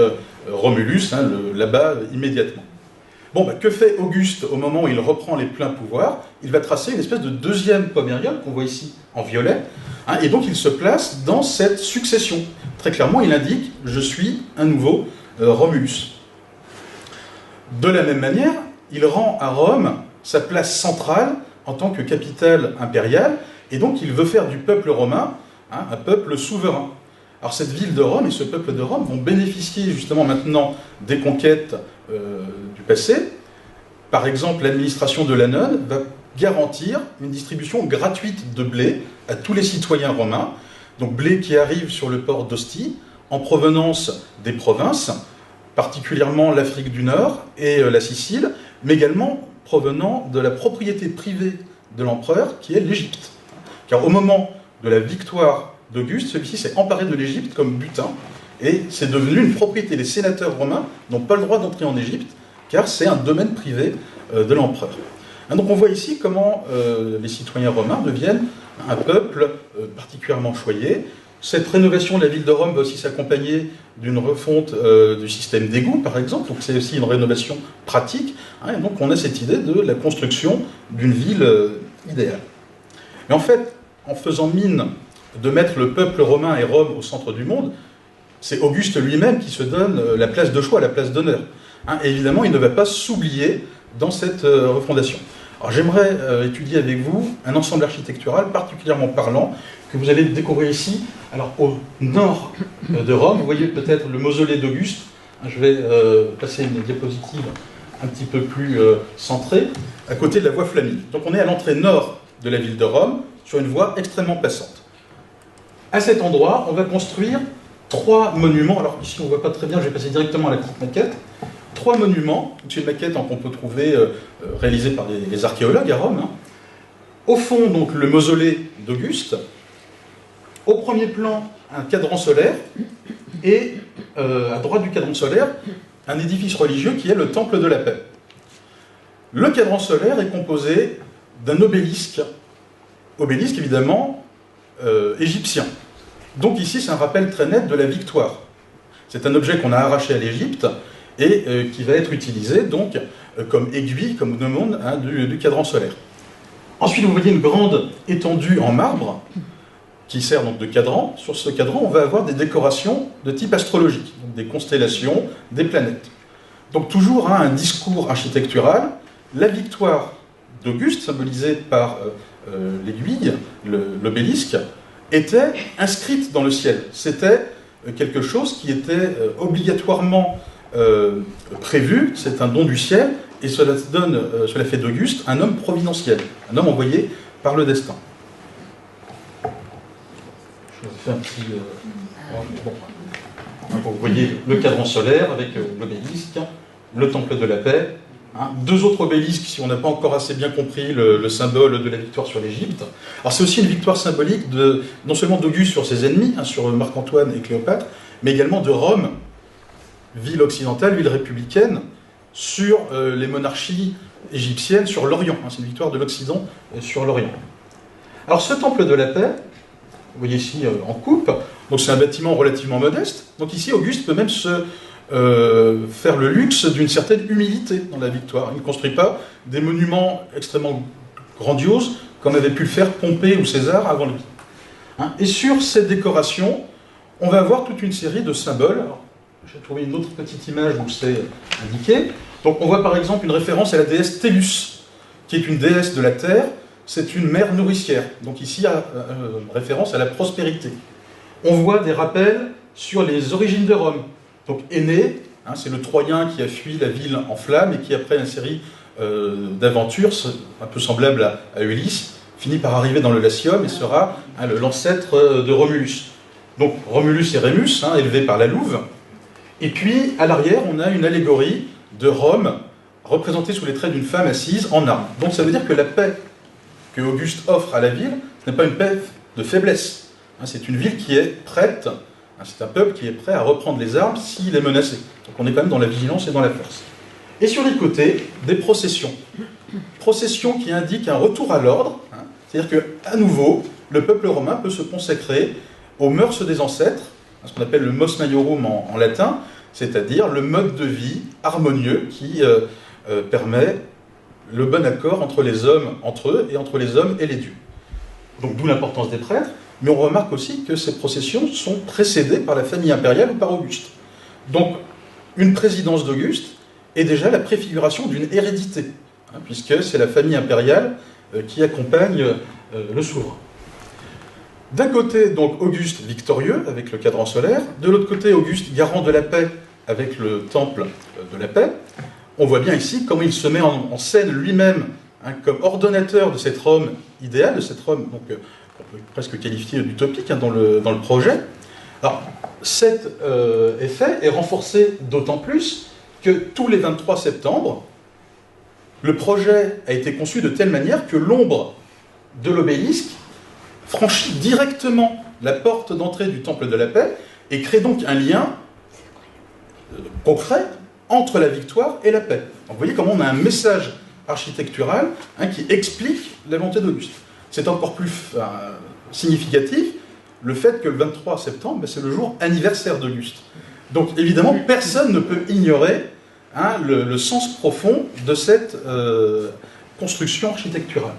Romulus, hein, là-bas immédiatement. Bon, que fait Auguste au moment où il reprend les pleins pouvoirs? Il va tracer une espèce de deuxième pomerium qu'on voit ici en violet, hein, et donc il se place dans cette succession. Très clairement, il indique « je suis un nouveau Romulus ». De la même manière, il rend à Rome sa place centrale en tant que capitale impériale, et donc il veut faire du peuple romain, hein, un peuple souverain. Alors cette ville de Rome et ce peuple de Rome vont bénéficier justement maintenant des conquêtes du passé. Par exemple, l'administration de Lanone va garantir une distribution gratuite de blé à tous les citoyens romains, donc blé qui arrive sur le port d'Ostie en provenance des provinces, particulièrement l'Afrique du Nord et la Sicile, mais également provenant de la propriété privée de l'empereur qui est l'Égypte. Car au moment de la victoire d'Auguste, celui-ci s'est emparé de l'Égypte comme butin, et c'est devenu une propriété. Les sénateurs romains n'ont pas le droit d'entrer en Égypte, car c'est un domaine privé de l'empereur. Donc on voit ici comment les citoyens romains deviennent un peuple particulièrement choyé. Cette rénovation de la ville de Rome va aussi s'accompagner d'une refonte du système d'égout, par exemple, donc c'est aussi une rénovation pratique, hein, et donc on a cette idée de la construction d'une ville idéale. Mais en fait, en faisant mine de mettre le peuple romain et Rome au centre du monde, c'est Auguste lui-même qui se donne la place de choix, la place d'honneur. Hein, et évidemment, il ne va pas s'oublier dans cette refondation. Alors j'aimerais étudier avec vous un ensemble architectural particulièrement parlant que vous allez découvrir ici. Alors au nord de Rome, vous voyez peut-être le mausolée d'Auguste. Je vais passer une diapositive un petit peu plus centrée, à côté de la voie Flamine. Donc on est à l'entrée nord de la ville de Rome, sur une voie extrêmement passante. À cet endroit, on va construire 3 monuments. Alors ici on ne voit pas très bien, je vais passer directement à la petite maquette. 3 monuments, c'est une maquette qu'on peut trouver réalisée par les archéologues à Rome. Hein. Au fond, donc, le mausolée d'Auguste. Au premier plan, un cadran solaire. Et à droite du cadran solaire, un édifice religieux qui est le Temple de la Paix. Le cadran solaire est composé d'un obélisque évidemment égyptien. Donc ici, c'est un rappel très net de la victoire. C'est un objet qu'on a arraché à l'Égypte et qui va être utilisé donc comme aiguille, comme demande, hein, du cadran solaire. Ensuite, vous voyez une grande étendue en marbre qui sert donc de cadran. Sur ce cadran, on va avoir des décorations de type astrologique, donc des constellations, des planètes. Donc toujours hein, un discours architectural, la victoire d'Auguste, symbolisée par l'aiguille, l'obélisque, était inscrite dans le ciel. C'était quelque chose qui était obligatoirement prévu, c'est un don du ciel, et cela fait d'Auguste un homme providentiel, un homme envoyé par le destin. Je vais faire un petit... Vous voyez le cadran solaire avec l'obélisque, le temple de la paix, hein, 2 autres obélisques si on n'a pas encore assez bien compris le symbole de la victoire sur l'Égypte. Alors c'est aussi une victoire symbolique non seulement d'Auguste sur ses ennemis, hein, sur Marc-Antoine et Cléopâtre, mais également de Rome, ville occidentale, ville républicaine, sur les monarchies égyptiennes, sur l'Orient. Hein, c'est une victoire de l'Occident sur l'Orient. Alors ce temple de la paix, vous voyez ici en coupe, donc c'est un bâtiment relativement modeste. Donc ici, Auguste peut même se faire le luxe d'une certaine humilité dans la victoire. Il ne construit pas des monuments extrêmement grandioses, comme avait pu le faire Pompée ou César avant lui. Hein, et sur cette décoration, on va avoir toute une série de symboles. Alors, j'ai trouvé une autre petite image où c'est indiqué. Donc on voit par exemple une référence à la déesse Tellus, qui est une déesse de la terre. C'est une mère nourricière. Donc ici, il y a référence à la prospérité. On voit des rappels sur les origines de Rome. Donc Énée, hein, c'est le Troyen qui a fui la ville en flammes et qui, après une série d'aventures, un peu semblable à Ulysse, finit par arriver dans le Latium et sera hein, l'ancêtre de Romulus. Donc Romulus et Rémus, hein, élevés par la louve. Et puis, à l'arrière, on a une allégorie de Rome, représentée sous les traits d'une femme assise en armes. Donc ça veut dire que la paix que Auguste offre à la ville, ce n'est pas une paix de faiblesse. Hein, c'est une ville qui est prête C'est un peuple qui est prêt à reprendre les armes s'il est menacé. Donc on est quand même dans la vigilance et dans la force. Et sur les côtés, des processions. Processions qui indiquent un retour à l'ordre, c'est-à-dire qu'à nouveau, le peuple romain peut se consacrer aux mœurs des ancêtres, ce qu'on appelle le mos maiorum en latin, c'est-à-dire le mode de vie harmonieux qui permet le bon accord entre les hommes entre eux et entre les hommes et les dieux. Donc d'où l'importance des prêtres, mais on remarque aussi que ces processions sont précédées par la famille impériale ou par Auguste. Donc une présidence d'Auguste est déjà la préfiguration d'une hérédité, puisque c'est la famille impériale qui accompagne le souverain. D'un côté, donc, Auguste victorieux, avec le cadran solaire. De l'autre côté, Auguste garant de la paix, avec le temple de la paix. On voit bien ici comment il se met en scène lui-même comme ordonnateur de cet Rome idéal, de cette Rome donc, qu'on peut presque qualifier d'utopique dans le projet. Alors, cet effet est renforcé d'autant plus que tous les 23 septembre, le projet a été conçu de telle manière que l'ombre de l'obélisque franchit directement la porte d'entrée du Temple de la Paix et crée donc un lien concret entre la victoire et la paix. Donc vous voyez comment on a un message architectural qui explique la volonté d'Auguste. C'est encore plus significatif le fait que le 23 septembre, c'est le jour anniversaire d'Auguste. Donc évidemment, personne ne peut ignorer le sens profond de cette construction architecturale.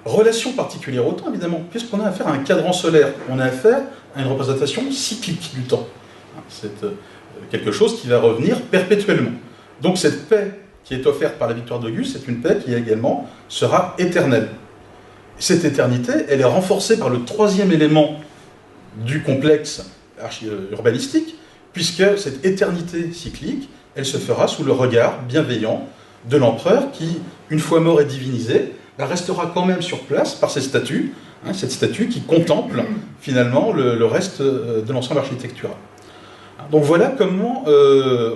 Relation particulière au temps, évidemment, puisqu'on a affaire à un cadran solaire, on a affaire à une représentation cyclique du temps. C'est quelque chose qui va revenir perpétuellement. Donc cette paix qui est offerte par la victoire d'Auguste, c'est une paix qui également sera éternelle. Cette éternité, elle est renforcée par le troisième élément du complexe urbanistique, puisque cette éternité cyclique, elle se fera sous le regard bienveillant de l'empereur qui, une fois mort et divinisé, restera quand même sur place par ses statues, cette statue qui contemple finalement le reste de l'ensemble architectural. Donc voilà comment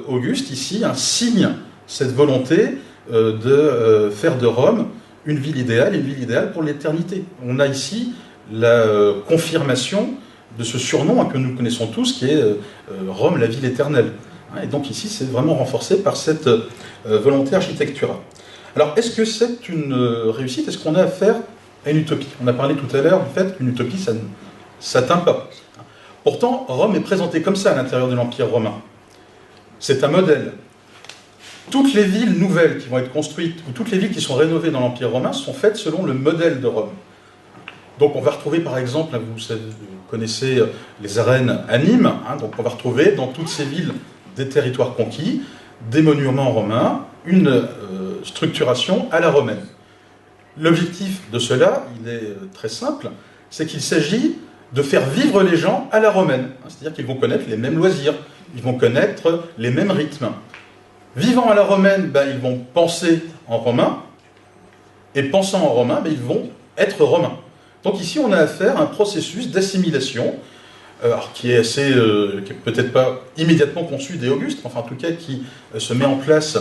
Auguste, ici, signe cette volonté de faire de Rome une ville idéale pour l'éternité. On a ici la confirmation de ce surnom que nous connaissons tous, qui est Rome, la ville éternelle. Et donc ici, c'est vraiment renforcé par cette volonté architecturale. Alors, est-ce que c'est une réussite? Est-ce qu'on a affaire à une utopie? On a parlé tout à l'heure du fait qu'une utopie, ça ne s'atteint pas. Pourtant, Rome est présentée comme ça à l'intérieur de l'Empire romain. C'est un modèle. Toutes les villes nouvelles qui vont être construites, ou toutes les villes qui sont rénovées dans l'Empire romain, sont faites selon le modèle de Rome. Donc on va retrouver par exemple, vous connaissez les arènes à Nîmes, donc on va retrouver dans toutes ces villes des territoires conquis, des monuments romains, une structuration à la romaine. L'objectif de cela, il est très simple, c'est qu'il s'agit de faire vivre les gens à la romaine. C'est-à-dire qu'ils vont connaître les mêmes loisirs, ils vont connaître les mêmes rythmes. Vivant à la romaine, ils vont penser en romain, et pensant en romain, ils vont être romains. Donc ici, on a affaire à un processus d'assimilation, qui est assez, qui n'est peut-être pas immédiatement conçu dès Auguste, enfin en tout cas qui se met en place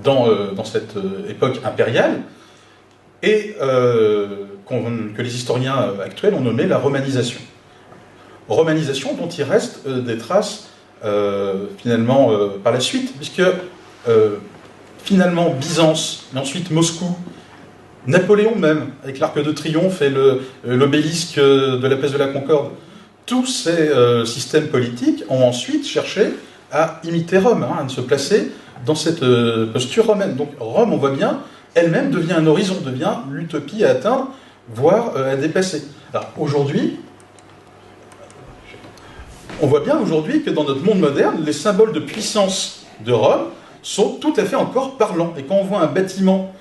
dans cette époque impériale, et que les historiens actuels ont nommé la romanisation. Romanisation dont il reste des traces finalement par la suite, puisque finalement Byzance, et ensuite Moscou, Napoléon même, avec l'Arc de Triomphe et l'obélisque de la place de la Concorde, tous ces systèmes politiques ont ensuite cherché à imiter Rome, à se placer dans cette posture romaine. Donc Rome, on voit bien, elle-même devient un horizon, devient l'utopie à atteindre, voire à dépasser. Alors aujourd'hui, on voit bien aujourd'hui que dans notre monde moderne, les symboles de puissance de Rome sont tout à fait encore parlants. Et quand on voit un bâtiment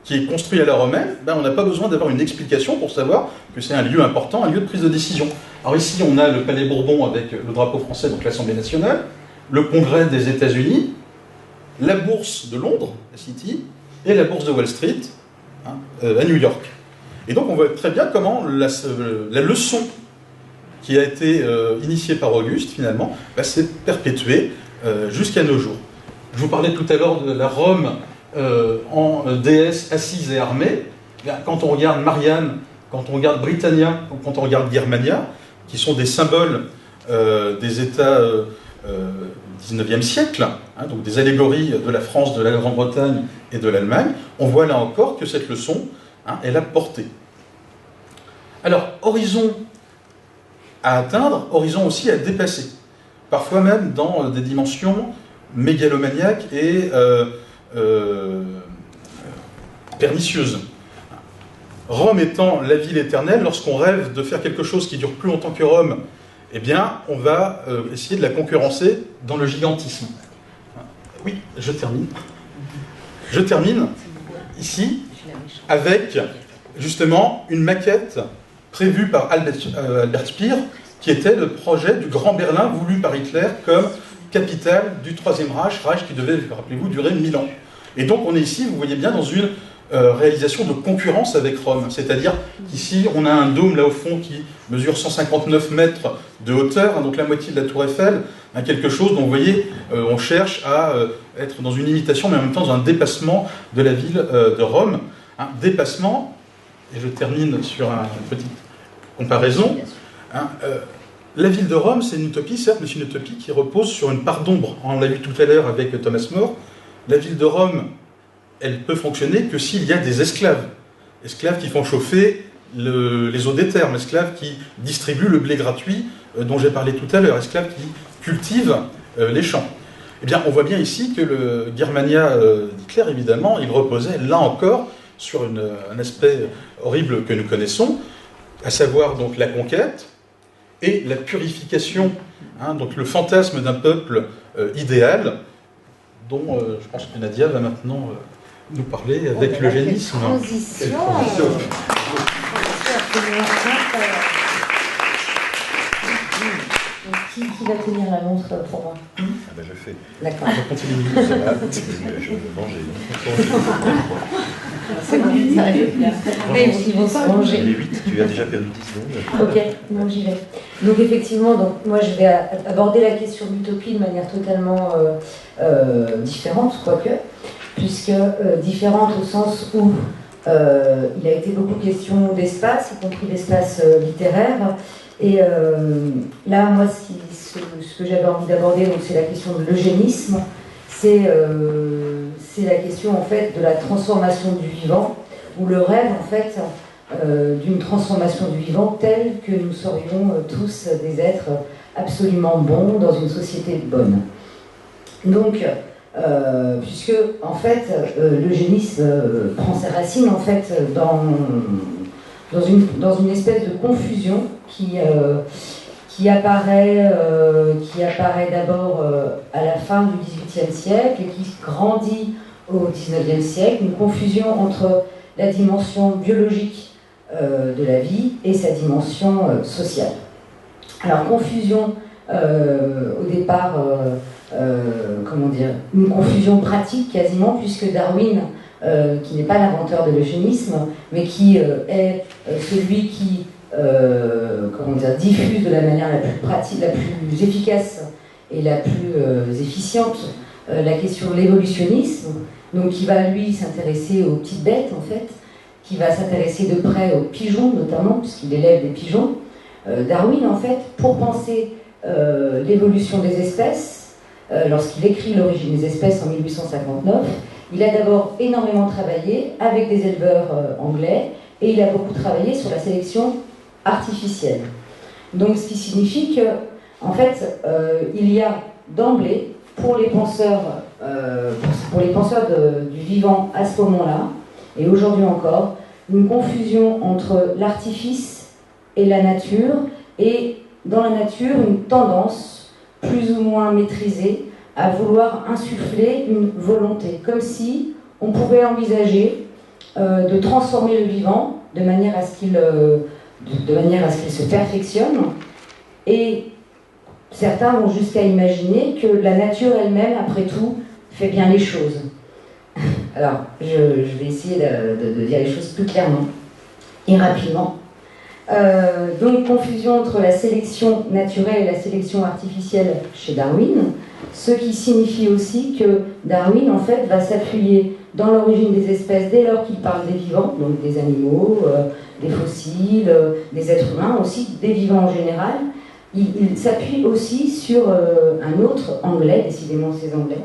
qui est construit à la romaine, on n'a pas besoin d'avoir une explication pour savoir que c'est un lieu important, un lieu de prise de décision. Alors ici, on a le Palais Bourbon avec le drapeau français, donc l'Assemblée nationale, le Congrès des États-Unis, la Bourse de Londres, la City, et la Bourse de Wall Street, à New York. Et donc on voit très bien comment la leçon qui a été initiée par Auguste, finalement, s'est perpétuée jusqu'à nos jours. Je vous parlais tout à l'heure de la Rome en déesse assise et armée. Quand on regarde Marianne quand on regarde Britannia ou quand on regarde Germania, qui sont des symboles des États 19e siècle, hein, donc des allégories de la France, de la Grande-Bretagne et de l'Allemagne, on voit là encore que cette leçon, hein, elle a porté. Alors, horizon à atteindre, horizon aussi à dépasser, parfois même dans des dimensions mégalomaniaques et pernicieuses. Rome étant la ville éternelle, lorsqu'on rêve de faire quelque chose qui dure plus longtemps que Rome, eh bien, on va essayer de la concurrencer dans le gigantisme. Oui, je termine. Je termine ici avec, justement, une maquette prévue par Albert Speer, qui était le projet du Grand Berlin voulu par Hitler comme capitale du Troisième Reich, qui devait, rappelez-vous, durer 1000 ans. Et donc, on est ici, vous voyez bien, dans une réalisation de concurrence avec Rome. C'est-à-dire qu'ici, on a un dôme là au fond qui mesure 159 mètres de hauteur, hein, donc la moitié de la tour Eiffel, hein, quelque chose dont vous voyez, on cherche à être dans une imitation, mais en même temps dans un dépassement de la ville de Rome. Hein, dépassement, et je termine sur une petite comparaison. Hein, la ville de Rome, c'est une utopie, certes, mais c'est une utopie qui repose sur une part d'ombre. On l'a vu tout à l'heure avec Thomas More. La ville de Rome, elle peut fonctionner que s'il y a des esclaves. Esclaves qui font chauffer les eaux des termes, esclaves qui distribuent le blé gratuit dont j'ai parlé tout à l'heure, esclaves qui cultivent les champs. Eh bien, on voit bien ici que le Germania d'Hitler, évidemment, il reposait là encore sur un aspect horrible que nous connaissons, à savoir donc la conquête et la purification, hein, donc le fantasme d'un peuple idéal, dont je pense que Nadia va maintenant nous parler avec l'eugénisme. Transition. Qui va tenir la montre pour moi? Ah ben je fais. D'accord. On continue. Ça va, je vais manger. C'est bon, ça arrive bien. Mais ils vont se manger. Les 8, tu as déjà perdu 10 secondes. Ok, bon, j'y vais. Donc effectivement, donc, moi je vais aborder la question d'utopie de manière totalement différente, quoique, puisque différente au sens où il a été beaucoup question d'espace, y compris l'espace littéraire. Et là, moi, ce que j'avais envie d'aborder, c'est la question de l'eugénisme. C'est la question, en fait, de la transformation du vivant, ou le rêve, en fait, d'une transformation du vivant telle que nous serions tous des êtres absolument bons dans une société bonne. Donc, puisque, en fait, l'eugénisme prend ses racines, en fait, dans une espèce de confusion qui apparaît d'abord à la fin du XVIIIe siècle et qui grandit au XIXe siècle, une confusion entre la dimension biologique de la vie et sa dimension sociale. Alors, confusion au départ, comment dire, une confusion pratique quasiment, puisque Darwin, qui n'est pas l'inventeur de l'eugénisme, mais qui est celui qui comment dire, diffuse de la manière la plus pratique, la plus efficace et la plus efficiente la question de l'évolutionnisme, donc qui va lui s'intéresser aux petites bêtes en fait, qui va s'intéresser de près aux pigeons notamment, puisqu'il élève des pigeons. Darwin en fait, pour penser l'évolution des espèces, lorsqu'il écrit l'origine des espèces en 1859, il a d'abord énormément travaillé avec des éleveurs anglais et il a beaucoup travaillé sur la sélection artificielle. Donc ce qui signifie que, en fait, il y a d'emblée, pour les penseurs, du vivant à ce moment-là, et aujourd'hui encore, une confusion entre l'artifice et la nature, et dans la nature, une tendance plus ou moins maîtrisée à vouloir insuffler une volonté, comme si on pouvait envisager de transformer le vivant de manière à ce qu'il se perfectionne. Et certains vont jusqu'à imaginer que la nature elle-même, après tout, fait bien les choses. Alors, je vais essayer de dire les choses plus clairement et rapidement. Donc, confusion entre la sélection naturelle et la sélection artificielle chez Darwin, ce qui signifie aussi que Darwin, en fait, va s'appuyer dans l'origine des espèces dès lors qu'il parle des vivants, donc des animaux, des fossiles, des êtres humains, aussi des vivants en général. Il s'appuie aussi sur un autre anglais, décidément ces anglais,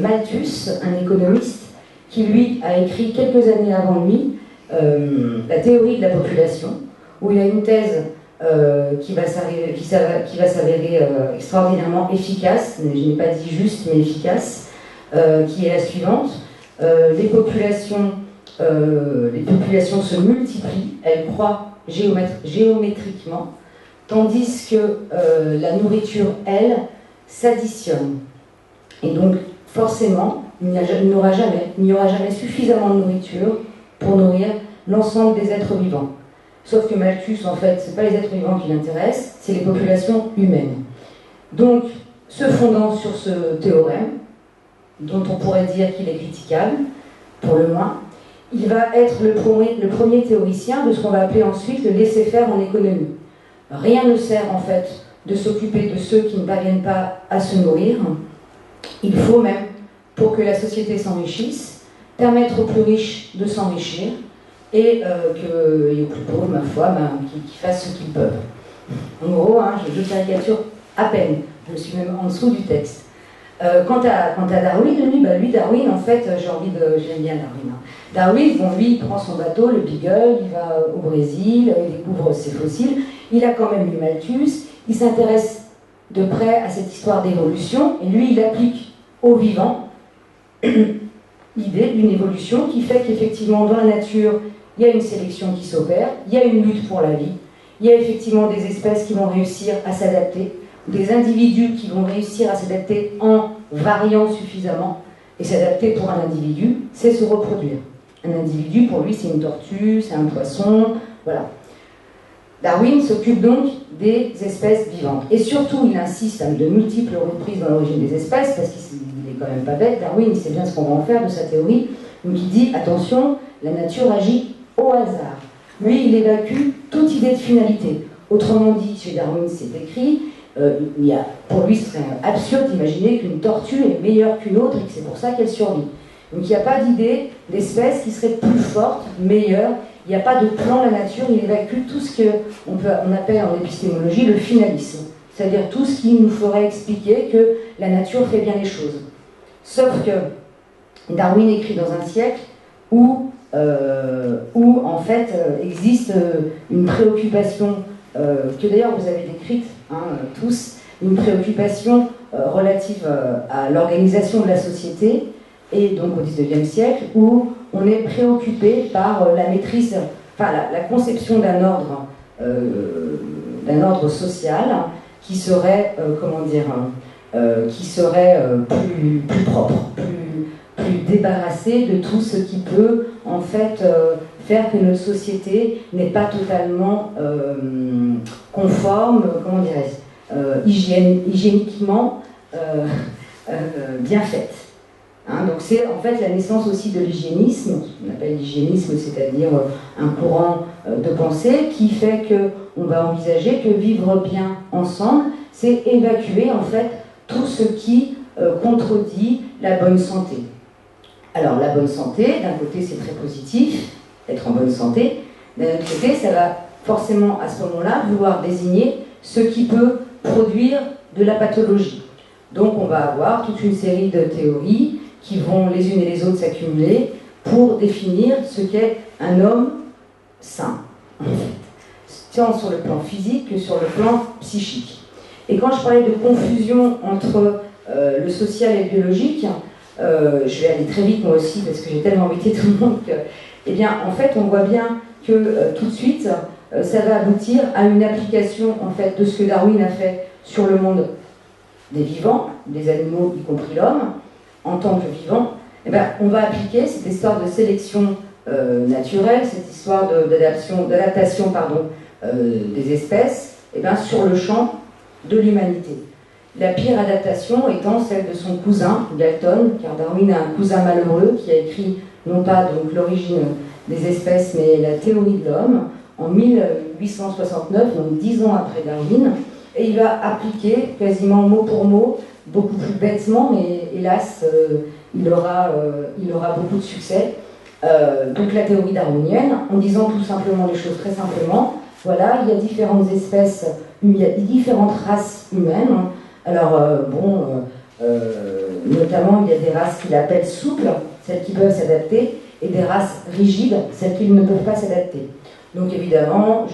Malthus, un économiste, qui lui a écrit quelques années avant lui la théorie de la population, où il a une thèse qui va s'avérer extraordinairement efficace, mais je n'ai pas dit juste mais efficace, qui est la suivante. Les populations se multiplient, elles croient géométriquement, tandis que la nourriture, elle, s'additionne. Et donc, forcément, il n'y aura jamais suffisamment de nourriture pour nourrir l'ensemble des êtres vivants. Sauf que Malthus, en fait, ce n'est pas les êtres vivants qui l'intéressent, c'est les populations humaines. Donc, se fondant sur ce théorème, dont on pourrait dire qu'il est critiquable, pour le moins, il va être le premier théoricien de ce qu'on va appeler ensuite le laisser-faire en économie. Rien ne sert, en fait, de s'occuper de ceux qui ne parviennent pas à se nourrir. Il faut même, pour que la société s'enrichisse, permettre aux plus riches de s'enrichir, et aux plus pauvres, ma foi, qui fassent ce qu'ils peuvent. En gros, je caricature à peine, je suis même en dessous du texte. Quant à Darwin, lui, Darwin, en fait, j'aime bien Darwin. Darwin, lui, il prend son bateau, le Beagle, il va au Brésil, il découvre ses fossiles, il a quand même lu Malthus, il s'intéresse de près à cette histoire d'évolution, et lui, il applique au vivant l'idée d'une évolution qui fait qu'effectivement, dans la nature, il y a une sélection qui s'opère, il y a une lutte pour la vie, il y a effectivement des espèces qui vont réussir à s'adapter, des individus qui vont réussir à s'adapter en variant suffisamment. Et s'adapter pour un individu, c'est se reproduire. Un individu, pour lui, c'est une tortue, c'est un poisson, voilà. Darwin s'occupe donc des espèces vivantes. Et surtout, il insiste à de multiples reprises dans l'origine des espèces, parce qu'il n'est quand même pas bête, Darwin, il sait bien ce qu'on va en faire de sa théorie. Donc il dit, attention, la nature agit au hasard. Lui, il évacue toute idée de finalité. Autrement dit, chez Darwin, c'est écrit, pour lui, ce serait absurde d'imaginer qu'une tortue est meilleure qu'une autre et que c'est pour ça qu'elle survit. Donc il n'y a pas d'idée d'espèce qui serait plus forte, meilleure. Il n'y a pas de plan de la nature, il évacue tout ce qu'on appelle en épistémologie le finalisme. C'est-à-dire tout ce qui nous ferait expliquer que la nature fait bien les choses. Sauf que Darwin écrit dans un siècle où en fait existe une préoccupation que d'ailleurs vous avez décrite tous, une préoccupation relative à l'organisation de la société, et donc au XIXe siècle, où on est préoccupé par la maîtrise, la conception d'un ordre social qui serait, plus propre, plus débarrassé de tout ce qui peut en fait faire que notre société n'est pas totalement conforme, hygiéniquement bien faite. Donc c'est en fait la naissance aussi de l'hygiénisme, on appelle l'hygiénisme, c'est-à-dire un courant de pensée qui fait qu'on va envisager que vivre bien ensemble, c'est évacuer en fait tout ce qui contredit la bonne santé. Alors la bonne santé, d'un côté c'est très positif, être en bonne santé, d'un autre côté ça va forcément à ce moment-là vouloir désigner ce qui peut produire de la pathologie. Donc on va avoir toute une série de théories qui vont les unes et les autres s'accumuler pour définir ce qu'est un homme sain, en fait, tant sur le plan physique que sur le plan psychique. Et quand je parlais de confusion entre le social et le biologique, je vais aller très vite moi aussi parce que j'ai tellement embêté tout le monde que, eh bien, en fait, on voit bien que tout de suite, ça va aboutir à une application en fait de ce que Darwin a fait sur le monde des vivants, des animaux, y compris l'homme, en tant que vivant. Eh bien, on va appliquer cette histoire de sélection naturelle, cette histoire d'adaptation des espèces, eh bien, sur le champ de l'humanité. La pire adaptation étant celle de son cousin, Galton, car Darwin a un cousin malheureux qui a écrit non pas donc l'origine des espèces, mais la théorie de l'homme, en 1869, donc 10 ans après Darwin, et il va appliquer quasiment mot pour mot, beaucoup plus bêtement, mais hélas, il aura beaucoup de succès. Donc la théorie darwinienne, en disant tout simplement les choses très simplement, voilà, il y a différentes espèces, il y a différentes races humaines. Alors, notamment, il y a des races qu'il appelle souples, celles qui peuvent s'adapter, et des races rigides, celles qui ne peuvent pas s'adapter. Donc évidemment,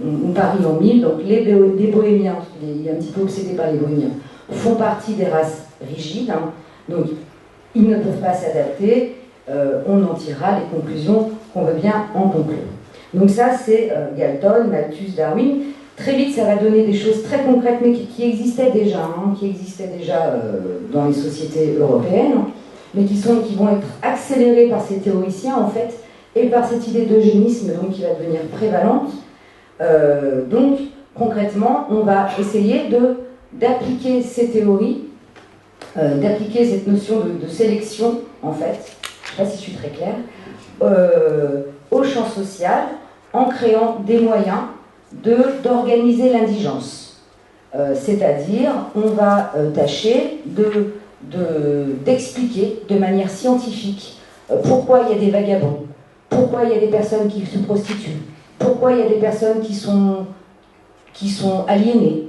on parie en mille, donc les bohémiens, il est un petit peu obsédé par les bohémiens, font partie des races rigides, hein, donc ils ne peuvent pas s'adapter, on en tirera les conclusions qu'on veut bien en conclure. Donc ça c'est Galton, Malthus, Darwin. Très vite ça va donner des choses très concrètes, mais qui existaient déjà, dans les sociétés européennes, mais qui vont être accélérées par ces théoriciens en fait, et par cette idée d'eugénisme donc, qui va devenir prévalente. Donc, concrètement, on va essayer d'appliquer ces théories, d'appliquer cette notion de sélection, en fait, je ne sais pas si je suis très claire, au champ social, en créant des moyens d'organiser l'indigence. C'est-à-dire, on va tâcher d'expliquer de manière scientifique pourquoi il y a des vagabonds, pourquoi il y a des personnes qui se prostituent, pourquoi il y a des personnes qui sont aliénées.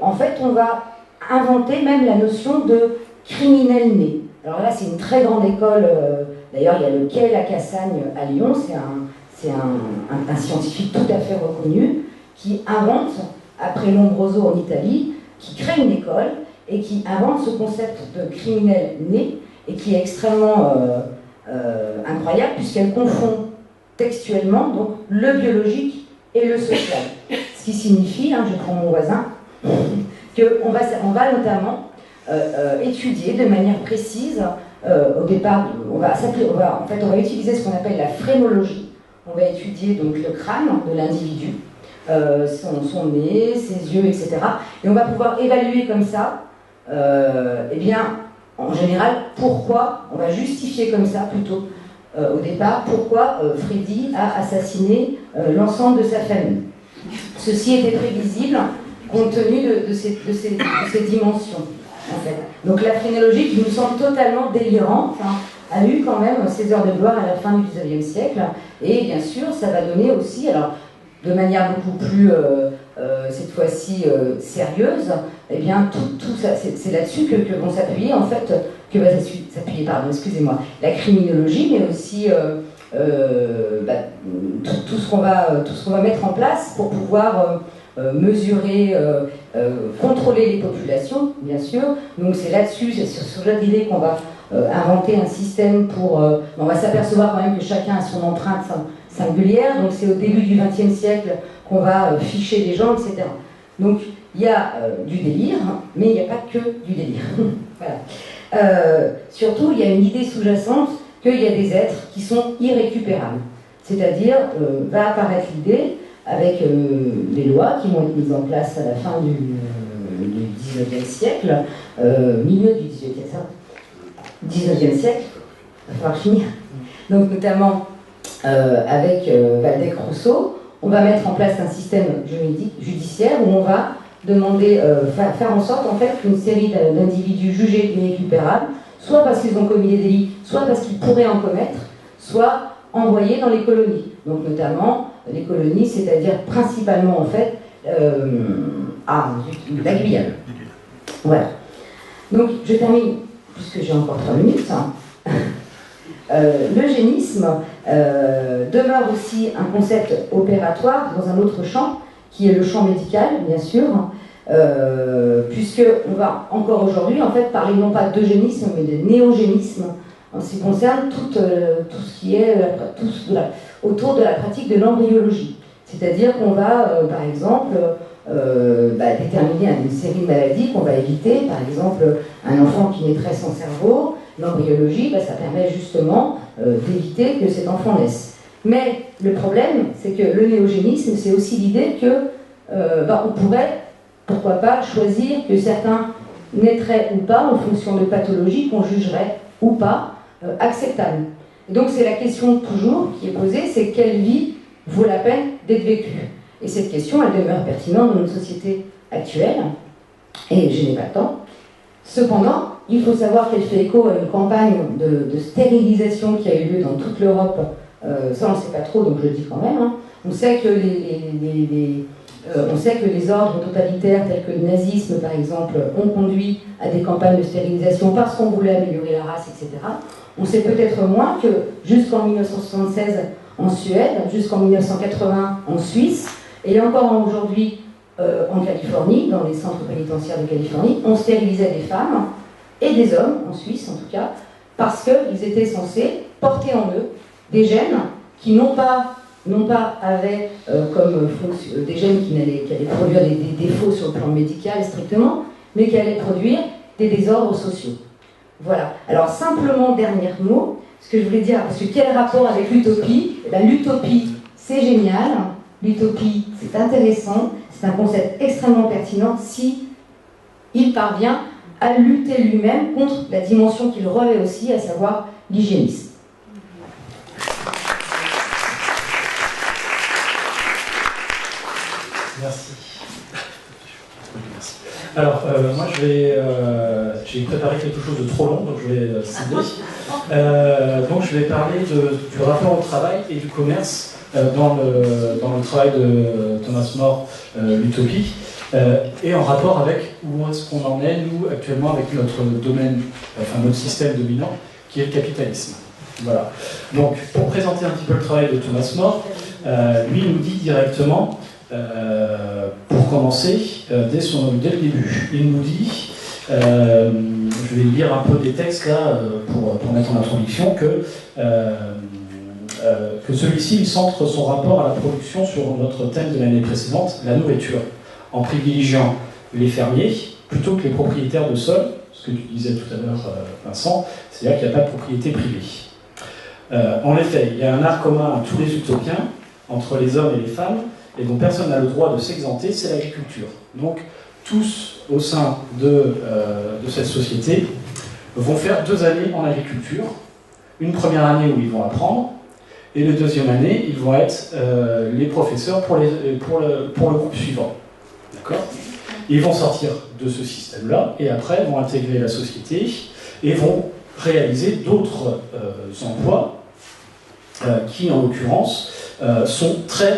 En fait, on va inventer même la notion de criminel né. Alors là, c'est une très grande école. D'ailleurs, il y a le Quai Lacassagne à Lyon. C'est un scientifique tout à fait reconnu qui invente, après Lombroso en Italie, qui crée une école et qui invente ce concept de criminel né et qui est extrêmement incroyable puisqu'elle confond textuellement donc, le biologique et le social. Ce qui signifie, je prends mon voisin, qu'on va notamment étudier de manière précise, au départ, on va utiliser ce qu'on appelle la phrénologie. On va étudier donc le crâne de l'individu, son nez, ses yeux, etc. Et on va pouvoir évaluer comme ça, en général, pourquoi, on va justifier comme ça plutôt, au départ, pourquoi Freddy a assassiné l'ensemble de sa famille. Ceci était prévisible compte tenu de ces dimensions, en fait. Donc la phrénologie, qui nous semble totalement délirante, a eu quand même ses heures de gloire à la fin du XIXe siècle, et bien sûr, ça va donner aussi, alors de manière beaucoup plus, cette fois-ci, sérieuse, eh bien, tout ça, c'est là-dessus que vont s'appuyer, en fait, la criminologie, mais aussi tout ce qu'on va mettre en place pour pouvoir mesurer, contrôler les populations, bien sûr. Donc c'est là-dessus, c'est sur cette idée qu'on va inventer un système pour... on va s'apercevoir quand même que chacun a son empreinte singulière, donc c'est au début du XXe siècle qu'on va ficher les gens, etc. Donc il y a du délire, mais il n'y a pas que du délire. Voilà. Surtout, il y a une idée sous-jacente qu'il y a des êtres qui sont irrécupérables. C'est-à-dire, va apparaître l'idée, avec les lois qui vont être mises en place à la fin du XIXe siècle, milieu du XIXe siècle, il va falloir finir. Donc notamment avec Waldeck-Rousseau, on va mettre en place un système judiciaire où on va demander, faire en sorte en fait qu'une série d'individus jugés irrécupérables, soit parce qu'ils ont commis des délits, soit parce qu'ils pourraient en commettre, soient envoyés dans les colonies. Donc notamment les colonies, c'est-à-dire principalement en fait la Guyane. Voilà. Donc je termine, puisque j'ai encore 3 minutes. L'eugénisme demeure aussi un concept opératoire dans un autre champ, qui est le champ médical, bien sûr, puisque on va encore aujourd'hui en fait parler non pas d'eugénisme mais de néogénisme en ce qui concerne tout ce qui est autour de la pratique de l'embryologie. C'est-à-dire qu'on va, par exemple, déterminer une série de maladies qu'on va éviter. Par exemple, un enfant qui naîtrait sans cerveau, l'embryologie, ça permet justement d'éviter que cet enfant naisse. Mais le problème, c'est que le néogénisme, c'est aussi l'idée que on pourrait, pourquoi pas, choisir que certains naîtraient ou pas en fonction de pathologies qu'on jugerait ou pas acceptables. Et donc c'est la question toujours qui est posée, c'est quelle vie vaut la peine d'être vécue. Et cette question, elle demeure pertinente dans notre société actuelle, et je n'ai pas le temps. Cependant, il faut savoir qu'elle fait écho à une campagne de stérilisation qui a eu lieu dans toute l'Europe. Ça, on ne sait pas trop, donc je le dis quand même. Hein. On sait que les ordres totalitaires tels que le nazisme, par exemple, ont conduit à des campagnes de stérilisation parce qu'on voulait améliorer la race, etc. On sait peut-être moins que jusqu'en 1976 en Suède, jusqu'en 1980 en Suisse, et encore aujourd'hui en Californie, dans les centres pénitentiaires de Californie, on stérilisait des femmes et des hommes, en Suisse en tout cas, parce qu'ils étaient censés porter en eux des gènes qui non pas avaient comme fonction, des gènes qui allaient produire des défauts sur le plan médical strictement, mais qui allaient produire des désordres sociaux. Voilà. Alors simplement, dernier mot, ce que je voulais dire, parce que quel rapport avec l'utopie? Eh bien, l'utopie, c'est génial, l'utopie, c'est intéressant, c'est un concept extrêmement pertinent si il parvient à lutter lui-même contre la dimension qu'il revêt aussi, à savoir l'hygiénisme. Merci. Alors, moi, j'ai préparé quelque chose de trop long, donc je vais cibler. Donc, je vais parler du rapport au travail et du commerce dans le travail de Thomas More, l'utopie, et en rapport avec où est-ce qu'on en est, nous, actuellement, avec notre domaine, enfin notre système dominant, qui est le capitalisme. Voilà. Donc, pour présenter un petit peu le travail de Thomas More, lui nous dit directement, pour commencer, dès le début, il nous dit, je vais lire un peu des textes là pour mettre en introduction, que celui-ci il centre son rapport à la production sur notre thème de l'année précédente, la nourriture, en privilégiant les fermiers plutôt que les propriétaires de sol, ce que tu disais tout à l'heure, Vincent, c'est-à-dire qu'il n'y a pas de propriété privée. En effet, il y a un art commun à tous les utopiens, entre les hommes et les femmes, et dont personne n'a le droit de s'exenter, c'est l'agriculture. Donc, tous au sein de cette société vont faire 2 années en agriculture. Une première année où ils vont apprendre, et la deuxième année, ils vont être les professeurs pour le groupe suivant. D'accord ? Ils vont sortir de ce système-là, et après vont intégrer la société, et vont réaliser d'autres emplois qui, en l'occurrence, sont très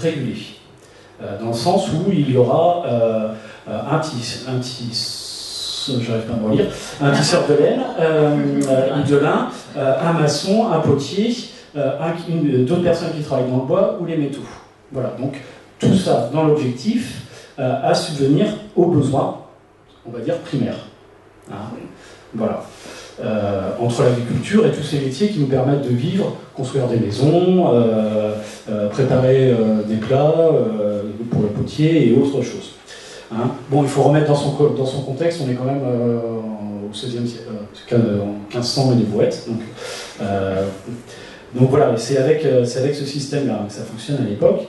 régulés, dans le sens où il y aura un tisseur de laine, de lin, un maçon, un potier, d'autres personnes qui travaillent dans le bois ou les métaux. Voilà, donc tout ça dans l'objectif à subvenir aux besoins, on va dire primaires. Hein, voilà. Entre l'agriculture et tous ces métiers qui nous permettent de vivre, construire des maisons, préparer des plats pour le potier et autres choses. Hein. Bon, il faut remettre dans son contexte, on est quand même au XVIe siècle, en 1500 et des brouettes. Donc voilà, c'est avec ce système-là que ça fonctionne à l'époque.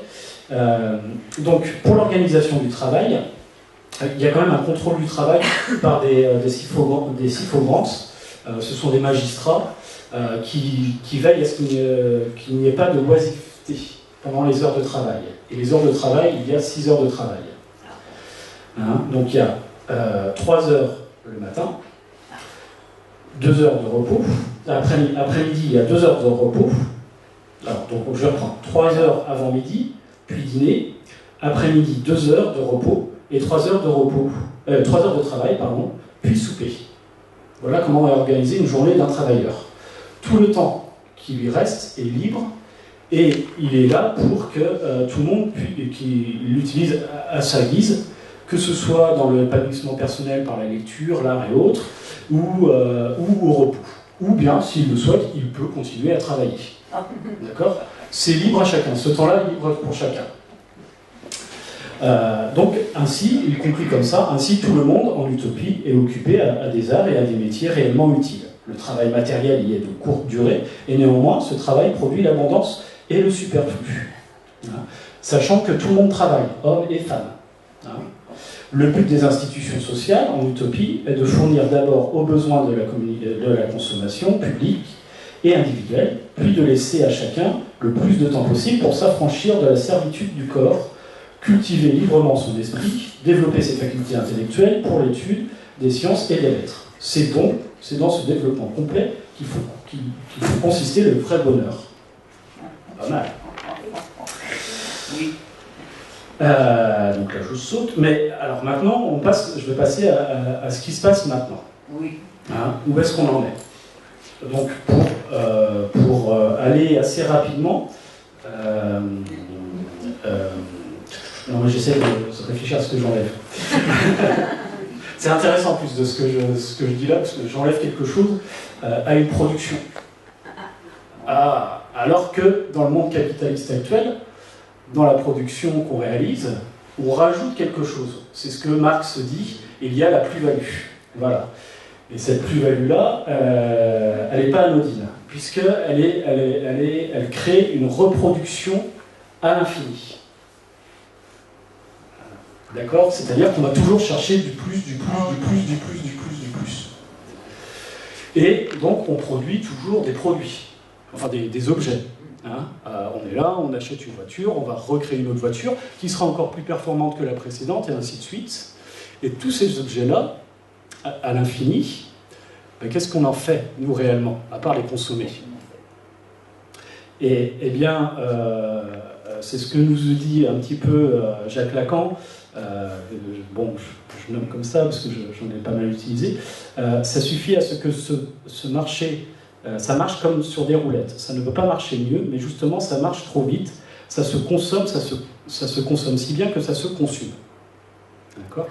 Donc pour l'organisation du travail, il y a quand même un contrôle du travail par des syphograntes. Ce sont des magistrats qui veillent à ce qu'il n'y ait pas de oisiveté pendant les heures de travail. Et les heures de travail, il y a 6 heures de travail. Hein, donc il y a 3 heures le matin, 2 heures de repos. Après-midi, il y a 2 heures de repos. Alors, donc je reprends 3 heures avant midi, puis dîner. Après-midi, 2 heures de repos et 3 heures de repos. 3 heures de travail, pardon, puis souper. Voilà comment on va organiser une journée d'un travailleur. Tout le temps qui lui reste est libre et il est là pour que tout le monde l'utilise à sa guise, que ce soit dans l'épanouissement personnel par la lecture, l'art et autres, ou au repos. Ou bien, s'il le souhaite, il peut continuer à travailler. D'accord ? C'est libre à chacun. Ce temps-là est libre pour chacun. Donc, ainsi, il conclut comme ça, ainsi tout le monde, en utopie, est occupé à des arts et à des métiers réellement utiles. Le travail matériel y est de courte durée, et néanmoins, ce travail produit l'abondance et le superflu. Hein, sachant que tout le monde travaille, hommes et femmes. Hein. Le but des institutions sociales, en utopie, est de fournir d'abord aux besoins de la consommation publique et individuelle, puis de laisser à chacun le plus de temps possible pour s'affranchir de la servitude du corps cultiver librement son esprit, développer ses facultés intellectuelles pour l'étude des sciences et des lettres. C'est dans ce développement complet qu'il faut consister le vrai bonheur. Pas mal. Oui. Donc là je saute, mais alors maintenant je vais passer à ce qui se passe maintenant. Oui. Hein, où est-ce qu'on en est? Donc pour aller assez rapidement, non mais j'essaie de réfléchir à ce que j'enlève. C'est intéressant en plus de ce que je dis là, parce que j'enlève quelque chose à une production. Alors que dans le monde capitaliste actuel, dans la production qu'on réalise, on rajoute quelque chose. C'est ce que Marx dit, il y a la plus-value. Voilà. Et cette plus-value-là, elle n'est pas anodine, puisqu'elle crée une reproduction à l'infini. D'accord? C'est-à-dire qu'on va toujours chercher du plus, du plus, du plus, du plus, du plus, du plus. Et donc on produit toujours des produits, enfin des objets. Hein, on est là, on achète une voiture, on va recréer une autre voiture qui sera encore plus performante que la précédente et ainsi de suite. Et tous ces objets-là, à l'infini, ben, qu'est-ce qu'on en fait, nous, réellement, à part les consommer? Et eh bien, c'est ce que nous dit un petit peu Jacques Lacan. Bon, je nomme comme ça parce que j'en ai pas mal utilisé. Ça suffit à ce que ce marché... ça marche comme sur des roulettes. Ça ne peut pas marcher mieux, mais justement, ça marche trop vite. Ça se consomme, ça se consomme si bien que ça se consume. D'accord?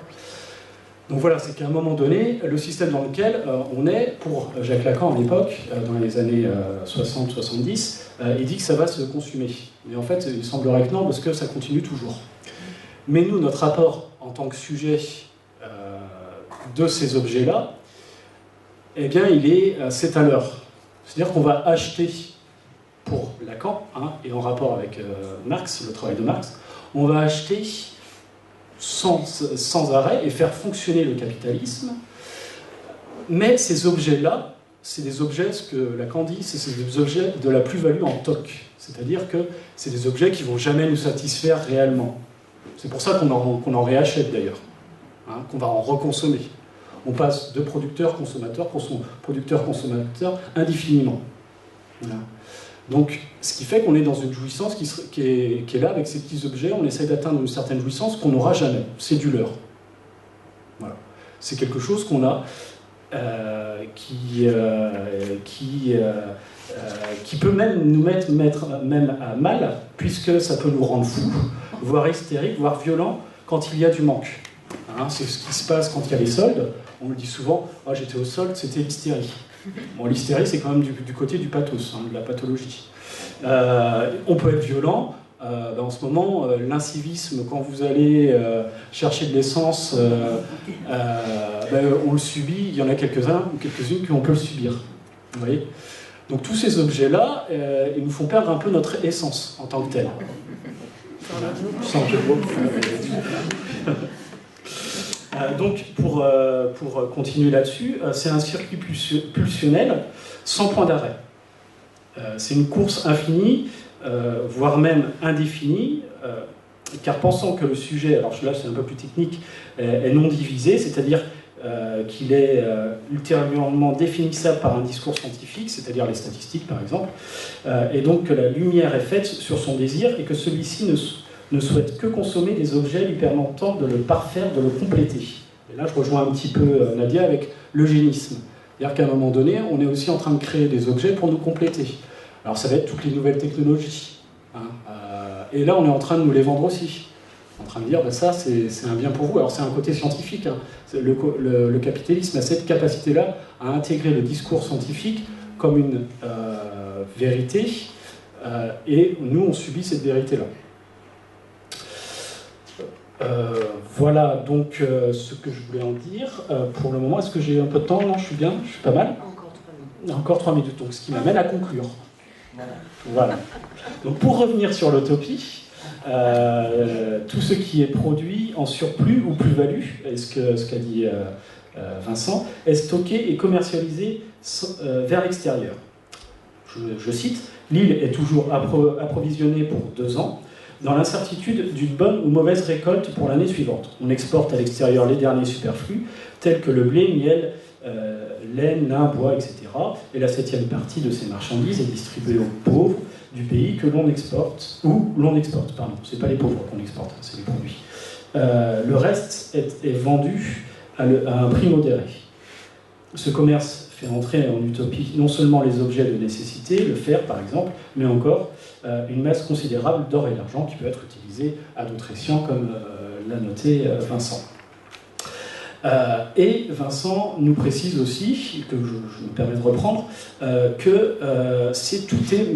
Donc voilà, c'est qu'à un moment donné, le système dans lequel on est, pour Jacques Lacan à l'époque, dans les années 60-70, il dit que ça va se consumer. Mais en fait, il semblerait que non, parce que ça continue toujours. Mais nous, notre rapport en tant que sujet de ces objets-là, eh bien, c'est à l'heure. C'est-à-dire qu'on va acheter, pour Lacan, hein, et en rapport avec Marx, le travail de Marx, on va acheter sans arrêt et faire fonctionner le capitalisme. Mais ces objets-là, c'est des objets, ce que Lacan dit, c'est des objets de la plus-value en toc. C'est-à-dire que c'est des objets qui ne vont jamais nous satisfaire réellement. C'est pour ça qu'on en réachète d'ailleurs, hein, qu'on va en reconsommer. On passe de producteur-consommateur pour son producteur-consommateur indéfiniment. Voilà. Donc, ce qui fait qu'on est dans une jouissance qui est là avec ces petits objets. On essaie d'atteindre une certaine jouissance qu'on n'aura jamais. C'est du leurre. Voilà. C'est quelque chose qu'on a qui peut même nous mettre même à mal, puisque ça peut nous rendre fous, voire hystériques, voire violents quand il y a du manque. Hein, c'est ce qui se passe quand il y a les soldes. On le dit souvent, oh, j'étais au solde, c'était l'hystérie. Bon, l'hystérie, c'est quand même du côté du pathos, hein, de la pathologie. On peut être violent. En ce moment, l'incivisme, quand vous allez chercher de l'essence, on le subit. Il y en a quelques-uns ou quelques-unes qui on peut le subir. Vous voyez? Donc tous ces objets-là, ils nous font perdre un peu notre essence en tant que tel. Sans jeu de mots. Donc, pour continuer là-dessus, c'est un circuit pulsionnel sans point d'arrêt. C'est une course infinie, voire même indéfinie, car pensant que le sujet, alors là c'est un peu plus technique, est non divisé, c'est-à-dire qu'il est ultérieurement définissable par un discours scientifique, c'est-à-dire les statistiques par exemple, et donc que la lumière est faite sur son désir et que celui-ci ne souhaite que consommer des objets lui permettant de le parfaire, de le compléter. Et là, je rejoins un petit peu Nadia avec l'eugénisme. C'est-à-dire qu'à un moment donné, on est aussi en train de créer des objets pour nous compléter. Alors ça va être toutes les nouvelles technologies. Hein. Et là, on est en train de nous les vendre aussi. En train de dire, ben ça, c'est un bien pour vous. Alors c'est un côté scientifique. Hein. Le capitalisme a cette capacité-là à intégrer le discours scientifique comme une vérité. Et nous, on subit cette vérité-là. Voilà donc ce que je voulais en dire. Pour le moment, est-ce que j'ai un peu de temps? Non, je suis bien, je suis pas mal. Encore 3 minutes, donc ce qui m'amène à conclure. Voilà. Donc pour revenir sur l'utopie, tout ce qui est produit en surplus ou plus-value, ce qu'a dit Vincent, est stocké et commercialisé vers l'extérieur. Je cite, l'île est toujours approvisionnée pour 2 ans. dans l'incertitude d'une bonne ou mauvaise récolte pour l'année suivante. On exporte à l'extérieur les derniers superflus, tels que le blé, miel, laine, lin, bois, etc. Et la 7e partie de ces marchandises est distribuée aux pauvres du pays que l'on exporte, ou l'on exporte, pardon. C'est pas les pauvres qu'on exporte, c'est les produits. Le reste est vendu à un prix modéré. Ce commerce fait entrer en utopie non seulement les objets de nécessité, le fer par exemple, mais encore une masse considérable d'or et d'argent qui peut être utilisée à d'autres escients, comme l'a noté Vincent. Et Vincent nous précise aussi, que je me permets de reprendre, que tout est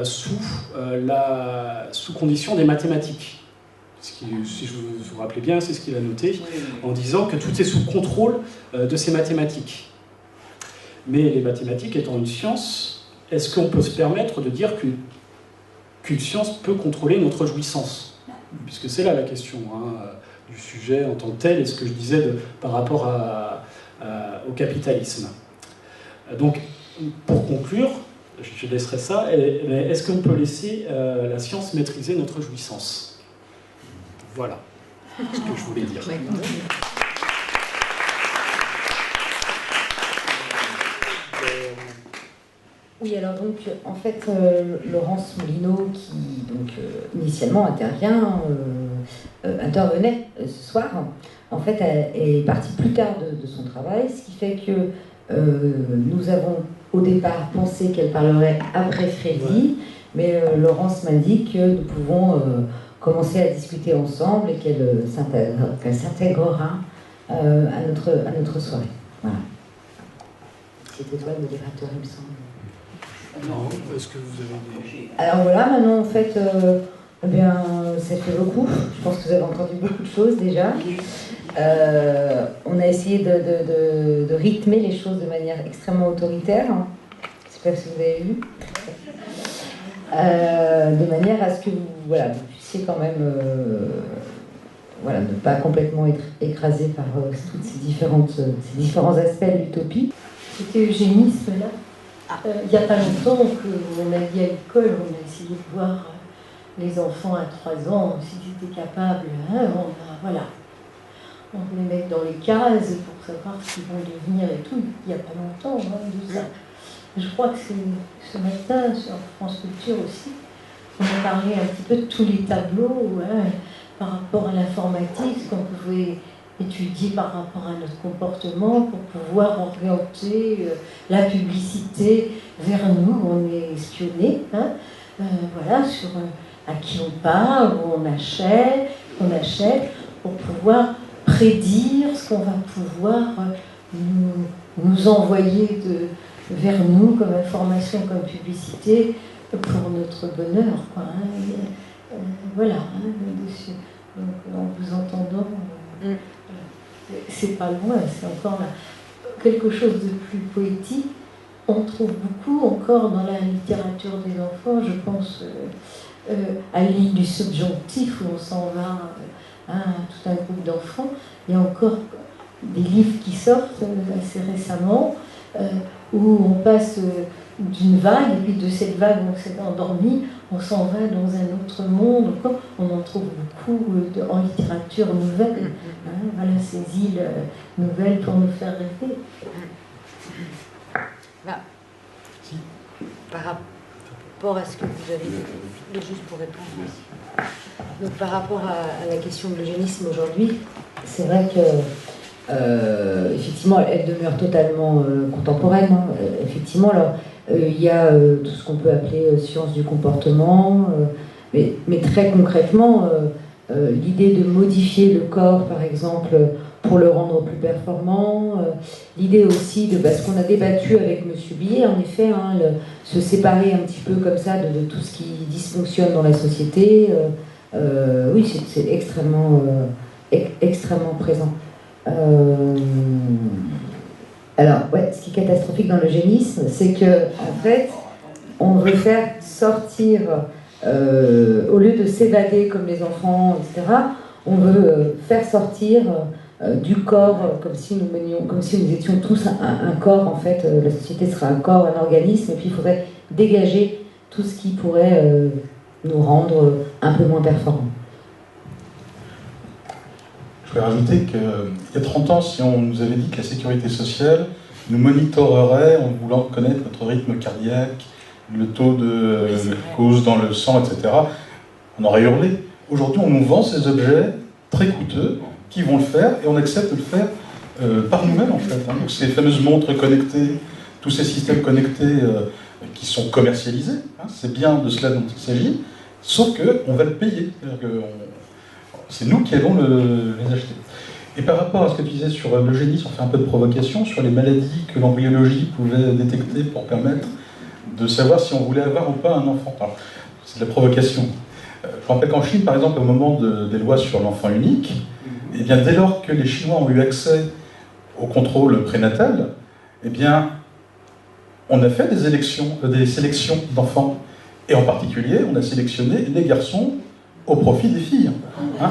sous condition des mathématiques. Si je vous rappelez bien, c'est ce qu'il a noté, en disant que tout est sous contrôle de ces mathématiques. Mais les mathématiques étant une science, est-ce qu'on peut se permettre de dire qu'une science peut contrôler notre jouissance? Puisque c'est là la question du sujet en tant que tel, et ce que je disais par rapport au capitalisme. Donc, pour conclure, je laisserai ça, mais est-ce qu'on peut laisser la science maîtriser notre jouissance? Voilà ce que je voulais dire. Oui, alors donc, en fait, Laurence Moulineau, qui donc initialement intervenait ce soir, en fait, elle est partie plus tard de son travail, ce qui fait que nous avons au départ pensé qu'elle parlerait après Freddy, mais Laurence m'a dit que nous pouvons commencer à discuter ensemble et qu'elle s'intégrera à notre soirée. Voilà. C'était toi le modérateur, il me semble. Non, est-ce que vous avez des... Alors voilà, maintenant en fait, eh bien, ça fait beaucoup. Je pense que vous avez entendu beaucoup de choses déjà. On a essayé de rythmer les choses de manière extrêmement autoritaire. J'espère que vous avez vu. De manière à ce que vous puissiez quand même ne pas complètement être écrasé par tous ces différents aspects de l'utopie. C'était eugénisme là. Il n'y a pas longtemps qu'on a dit à l'école, on a essayé de voir les enfants à 3 ans, s'ils étaient capables, on les met dans les cases pour savoir ce qu'ils vont devenir et tout. Il n'y a pas longtemps de ça. Je crois que c'est ce matin sur France Culture aussi, on a parlé un petit peu de tous les tableaux par rapport à l'informatique, ce qu'on pouvait étudier par rapport à notre comportement pour pouvoir orienter la publicité vers nous. On est espionné, sur à qui on parle, où on achète pour pouvoir prédire ce qu'on va pouvoir nous envoyer vers nous comme information, comme publicité pour notre bonheur. Donc, en vous entendant, c'est pas loin, c'est encore là. Quelque chose de plus poétique. On trouve beaucoup encore dans la littérature des enfants, je pense à l'île du subjonctif où on s'en va, tout un groupe d'enfants. Il y a encore des livres qui sortent assez récemment où on passe d'une vague, et puis de cette vague on s'est endormi, on s'en va dans un autre monde. On en trouve beaucoup en littérature nouvelle. Ces îles nouvelles pour nous faire rêver. Par rapport à ce que vous avez dit, juste pour répondre. Donc par rapport à la question de l'eugénisme aujourd'hui, c'est vrai que effectivement elle demeure totalement contemporaine. Effectivement, alors il y a tout ce qu'on peut appeler science du comportement, mais très concrètement, l'idée de modifier le corps, par exemple, pour le rendre plus performant, l'idée aussi de ce qu'on a débattu avec M. Billet, en effet, se séparer un petit peu comme ça de tout ce qui dysfonctionne dans la société, oui, c'est extrêmement présent. Alors, ce qui est catastrophique dans l'eugénisme, c'est que, en fait, on veut faire sortir, au lieu de s'évader comme les enfants, etc., on veut faire sortir du corps, comme si nous étions tous un corps, en fait. La société sera un corps, un organisme, et puis il faudrait dégager tout ce qui pourrait nous rendre un peu moins performants. Je voudrais rajouter qu'il y a 30 ans, si on nous avait dit que la sécurité sociale nous monitorerait en voulant connaître notre rythme cardiaque, le taux de glucose dans le sang, etc., on aurait hurlé. Aujourd'hui, on nous vend ces objets très coûteux qui vont le faire et on accepte de le faire par nous-mêmes, en fait. Donc, ces fameuses montres connectées, tous ces systèmes connectés qui sont commercialisés, c'est bien de cela dont il s'agit, sauf qu'on va le payer. C'est nous qui allons les acheter. Et par rapport à ce que tu disais sur l'eugénisme, on fait un peu de provocation, sur les maladies que l'embryologie pouvait détecter pour permettre de savoir si on voulait avoir ou pas un enfant. C'est de la provocation. Je me rappelle qu'en Chine, par exemple, au moment des lois sur l'enfant unique, eh bien, dès lors que les Chinois ont eu accès au contrôle prénatal, eh bien, on a fait des sélections d'enfants. Et en particulier, on a sélectionné les garçons au profit des filles.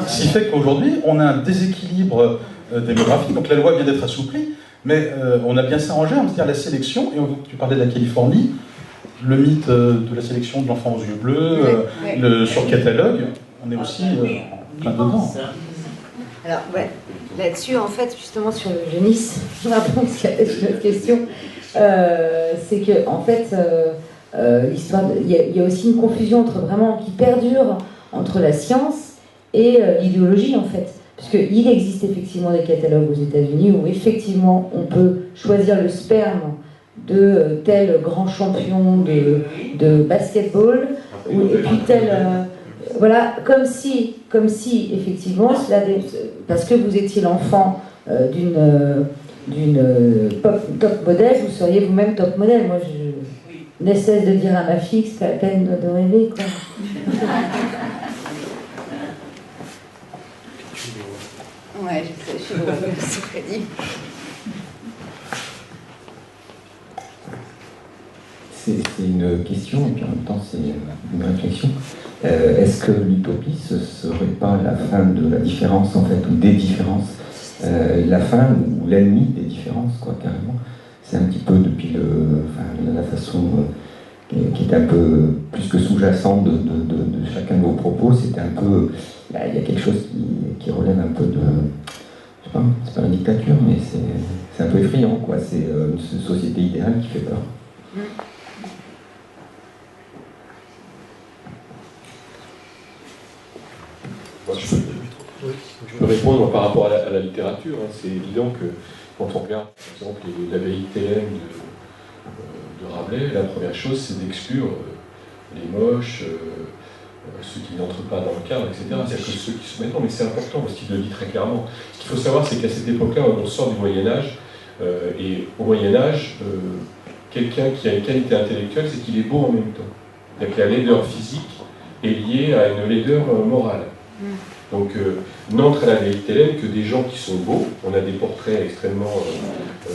Ce qui fait qu'aujourd'hui, on a un déséquilibre démographique. Donc la loi vient d'être assouplie, mais on a bien s'arrangé, c'est-à-dire la sélection, et tu parlais de la Californie, le mythe de la sélection de l'enfant aux yeux bleus, sur catalogue, on est aussi plein dedans. Alors, ouais, là-dessus, en fait, justement, sur l'eugénisme, je réponds à une autre question, c'est que, en fait, l'histoire, il y a aussi une confusion qui perdure entre la science et l'idéologie, en fait. Parce qu'il existe effectivement des catalogues aux États-Unis où, effectivement, on peut choisir le sperme de tel grand champion de basketball, et puis tel... voilà, comme si effectivement, parce que vous étiez l'enfant d'une top modèle, vous seriez vous-même top modèle. Moi, je n'cesse de dire à ma fille que c'est pas la peine de rêver, quoi. Ouais, je suis drôle, c'est Freddy. C'est une question et puis en même temps c'est une réflexion. Est-ce que l'utopie ce serait pas la fin de la différence en fait, ou des différences, la fin ou l'ennemi des différences quoi carrément. C'est un petit peu depuis la façon qui est un peu plus que sous-jacente de chacun de vos propos, c'était un peu, il y a quelque chose qui relève un peu de, je sais pas, c'est pas la dictature mais c'est un peu effrayant quoi. C'est une société idéale qui fait peur. Je peux répondre par rapport à la littérature. C'est évident que quand on regarde, par exemple, la BITM de Rabelais, la première chose, c'est d'exclure les moches, ceux qui n'entrent pas dans le cadre, etc. C'est-à-dire que ceux qui se mettent... Non, mais c'est important, parce qu'il le dit très clairement. Ce qu'il faut savoir, c'est qu'à cette époque-là, on sort du Moyen-Âge, et au Moyen-Âge, quelqu'un qui a une qualité intellectuelle, c'est qu'il est beau en même temps. C'est-à-dire que la laideur physique est liée à une laideur morale. Donc, n'entre à la BITM que des gens qui sont beaux. On a des portraits extrêmement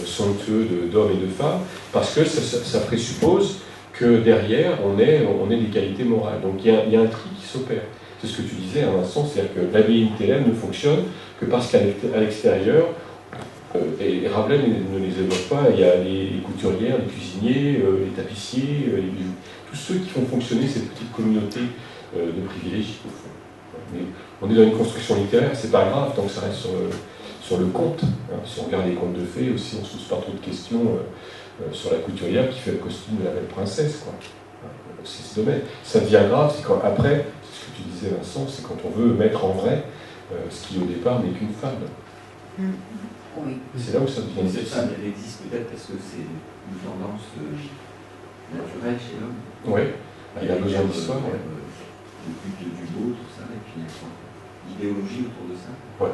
somptueux d'hommes et de femmes, parce que ça présuppose que derrière, on ait des qualités morales. Donc, il y a un tri qui s'opère. C'est ce que tu disais à l'instant, c'est-à-dire que la BITM ne fonctionne que parce qu'à l'extérieur, et Rabelais ne les évoque pas, il y a les couturières, les cuisiniers, les tapissiers, tous ceux qui font fonctionner cette petite communauté de privilégiés, au fond. Mais on est dans une construction littéraire, c'est pas grave tant que ça reste sur le conte. Si on regarde les contes de fées aussi, on se pose pas trop de questions sur la couturière qui fait le costume de la belle princesse. C'est ce domaine. Ça devient grave, c'est quand après, c'est ce que tu disais Vincent, c'est quand on veut mettre en vrai ce qui au départ n'est qu'une fable. Oui. C'est là où ça devient difficile. Cette femme, elle existe peut-être parce que c'est une tendance naturelle chez l'homme. Oui, il a besoin d'histoire. Le culte du beau, tout ça, et puis l'idéologie autour de ça. Ouais.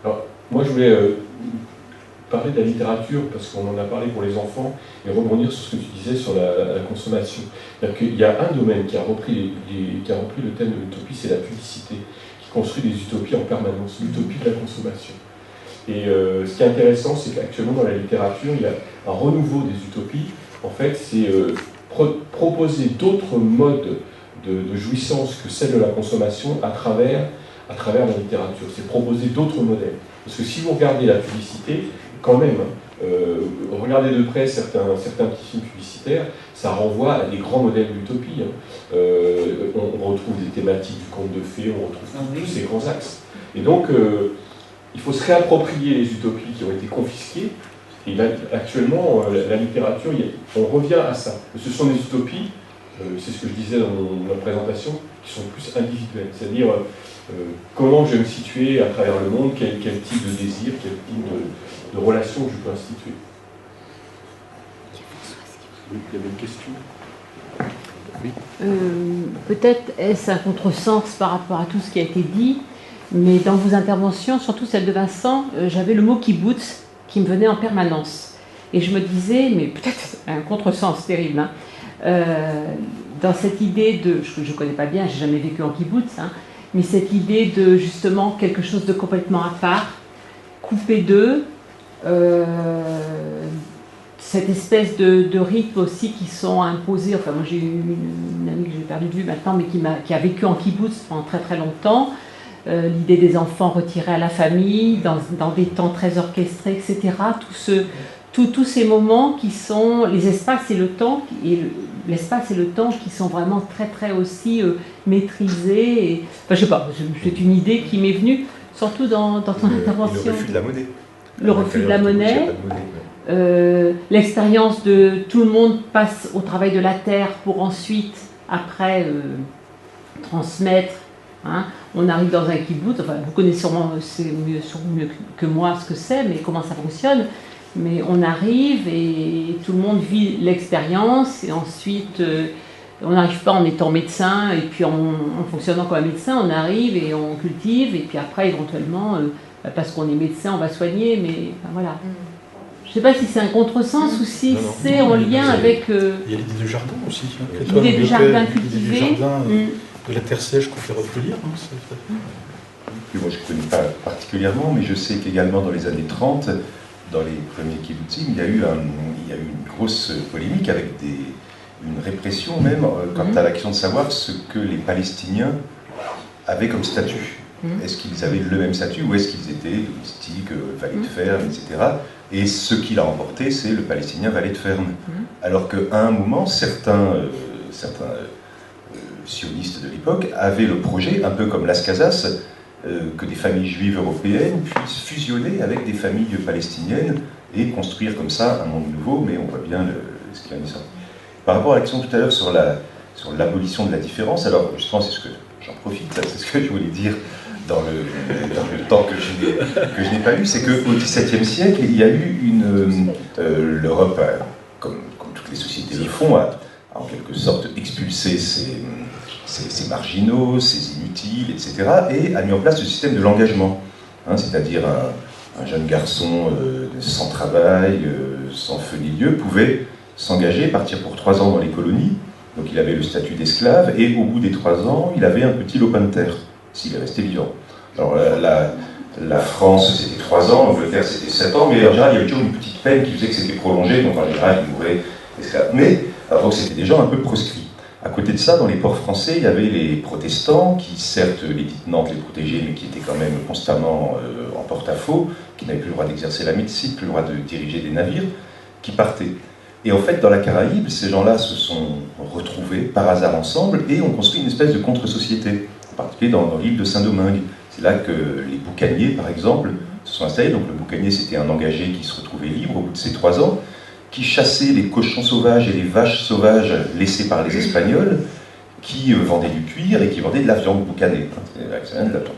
Alors, moi je voulais parler de la littérature, parce qu'on en a parlé pour les enfants, et rebondir sur ce que tu disais sur la consommation. C'est-à-dire qu'il y a un domaine qui a repris le thème de l'utopie, c'est la publicité, qui construit des utopies en permanence, l'utopie de la consommation. Et ce qui est intéressant, c'est qu'actuellement dans la littérature, il y a un renouveau des utopies. En fait, c'est proposer d'autres modes de jouissance que celle de la consommation à travers à travers la littérature, c'est proposer d'autres modèles. Parce que si vous regardez la publicité, quand même, regardez de près certains petits films publicitaires, ça renvoie à des grands modèles d'utopie. On retrouve des thématiques du conte de fées, on retrouve tous ces grands axes. Et donc, il faut se réapproprier les utopies qui ont été confisquées. Et là, actuellement, la littérature, on revient à ça. Ce sont des utopies, c'est ce que je disais dans ma présentation, qui sont plus individuelles. C'est-à-dire, comment je vais me situer à travers le monde, quel type de désir, quel type de relation que je peux instituer. Oui, il y avait une question. Oui. Peut-être est-ce un contresens par rapport à tout ce qui a été dit, mais dans vos interventions, surtout celle de Vincent, j'avais le mot kibbutz qui me venait en permanence. Et je me disais, mais peut-être un contresens terrible, hein, dans cette idée de, je ne connais pas bien, j'ai jamais vécu en kibbutz, hein, mais cette idée de justement quelque chose de complètement à part, coupé d'eux, cette espèce de rythme aussi qui sont imposés. Enfin, moi j'ai eu une amie que j'ai perdu de vue maintenant, mais qui a vécu en kibbutz pendant très très longtemps. L'idée des enfants retirés à la famille, dans des temps très orchestrés, etc. Tous ces moments qui sont les espaces et le temps, l'espace et le temps qui sont vraiment très très aussi maîtrisés. Et, enfin, je sais pas, c'est une idée qui m'est venue, surtout dans ton intervention. Le refus de la monnaie. Le refus de la monnaie. L'expérience de tout le monde passe au travail de la terre pour ensuite, après, transmettre. Hein. On arrive dans un kibbutz, enfin, vous connaissez sûrement mieux que moi ce que c'est, mais comment ça fonctionne. Mais on arrive et tout le monde vit l'expérience et ensuite on n'arrive pas en étant médecin et puis en fonctionnant comme un médecin, on arrive et on cultive et puis après éventuellement, parce qu'on est médecin, on va soigner, mais enfin, voilà. Je ne sais pas si c'est un contresens ou si c'est en lien avec... Il y a l'idée du jardin aussi. L'idée du jardin cultivé. De la terre sèche qu'on fait recueillir. Moi, je ne connais pas particulièrement, mais je sais qu'également dans les années 30, dans les premiers kibbutzim, il y a eu une grosse polémique avec une répression même quant à la question de savoir ce que les Palestiniens avaient comme statut. Est-ce qu'ils avaient le même statut ou est-ce qu'ils étaient domestiques, valets de ferme, etc. Et ce qui l'a emporté, c'est le Palestinien valet de ferme. Alors qu'à un moment, certains sionistes de l'époque avaient le projet, un peu comme Las Casas, que des familles juives européennes puissent fusionner avec des familles palestiniennes et construire comme ça un monde nouveau, mais on voit bien ce qu'il en est sorti. Par rapport à la question tout à l'heure sur l'abolition de la différence, alors justement, c'est ce que j'en profite, c'est ce que je voulais dire dans le temps que je n'ai pas eu, c'est qu'au XVIIe siècle, il y a eu l'Europe, comme toutes les sociétés le font, a en quelque sorte expulsé ces marginaux, ces inutiles, etc., et a mis en place le système de l'engagement, c'est-à-dire un jeune garçon sans travail, sans feu ni lieu, pouvait s'engager, partir pour 3 ans dans les colonies, donc il avait le statut d'esclave, et au bout des 3 ans, il avait un petit lopin de terre, s'il est resté vivant. Alors la France, c'était 3 ans, l'Angleterre, c'était 7 ans, mais en général, il y avait toujours une petite peine qui faisait que c'était prolongé, donc en général, il mourait esclave. Mais, alors c'était des gens un peu proscrits. À côté de ça, dans les ports français, il y avait les protestants, qui certes, l'édit de Nantes les protégeaient, mais qui étaient quand même constamment en porte-à-faux, qui n'avaient plus le droit d'exercer la médecine, plus le droit de diriger des navires, qui partaient. Et en fait, dans la Caraïbe, ces gens-là se sont retrouvés par hasard ensemble et ont construit une espèce de contre-société, en particulier dans l'île de Saint-Domingue. C'est là que les boucaniers, par exemple, se sont installés. Donc le boucanier, c'était un engagé qui se retrouvait libre au bout de ses 3 ans, qui chassait les cochons sauvages et les vaches sauvages laissées par les Espagnols, qui vendaient du cuir et qui vendaient de la viande boucanée.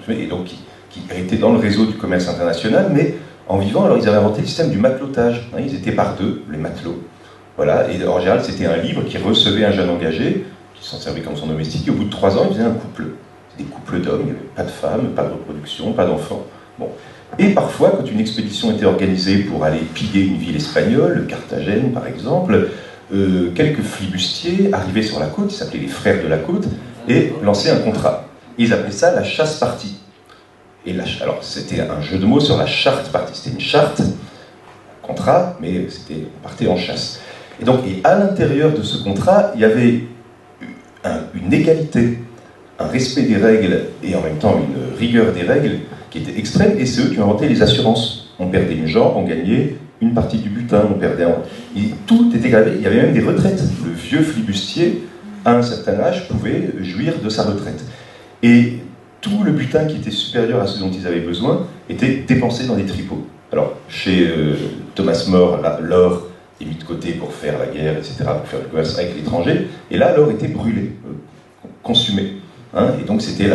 Et donc qui étaient dans le réseau du commerce international, mais en vivant, alors ils avaient inventé le système du matelotage. Ils étaient par 2, les matelots. Voilà, et en général, c'était un libre qui recevait un jeune engagé, qui s'en servait comme son domestique, et au bout de 3 ans, il faisait un couple. Des couples d'hommes, il n'y avait pas de femmes, pas de reproduction, pas d'enfants. Bon. Et parfois, quand une expédition était organisée pour aller piller une ville espagnole, Carthagène par exemple, quelques flibustiers arrivaient sur la côte, ils s'appelaient les frères de la côte, et lançaient un contrat. Ils appelaient ça la chasse-partie. Alors, c'était un jeu de mots sur la charte-partie. C'était une charte, un contrat, mais on partait en chasse. Et donc, à l'intérieur de ce contrat, il y avait une égalité, un respect des règles et en même temps une rigueur des règles qui était extrême, et c'est eux qui ont inventé les assurances. On perdait une jambe, on gagnait une partie du butin, on perdait et tout était gravé. Il y avait même des retraites. Le vieux flibustier, à un certain âge, pouvait jouir de sa retraite. Et tout le butin qui était supérieur à ce dont ils avaient besoin était dépensé dans des tripots. Alors, chez Thomas More, l'or est mis de côté pour faire la guerre, etc., pour faire le commerce avec l'étranger, et là, l'or était brûlé, consumé. Hein, et donc, c'était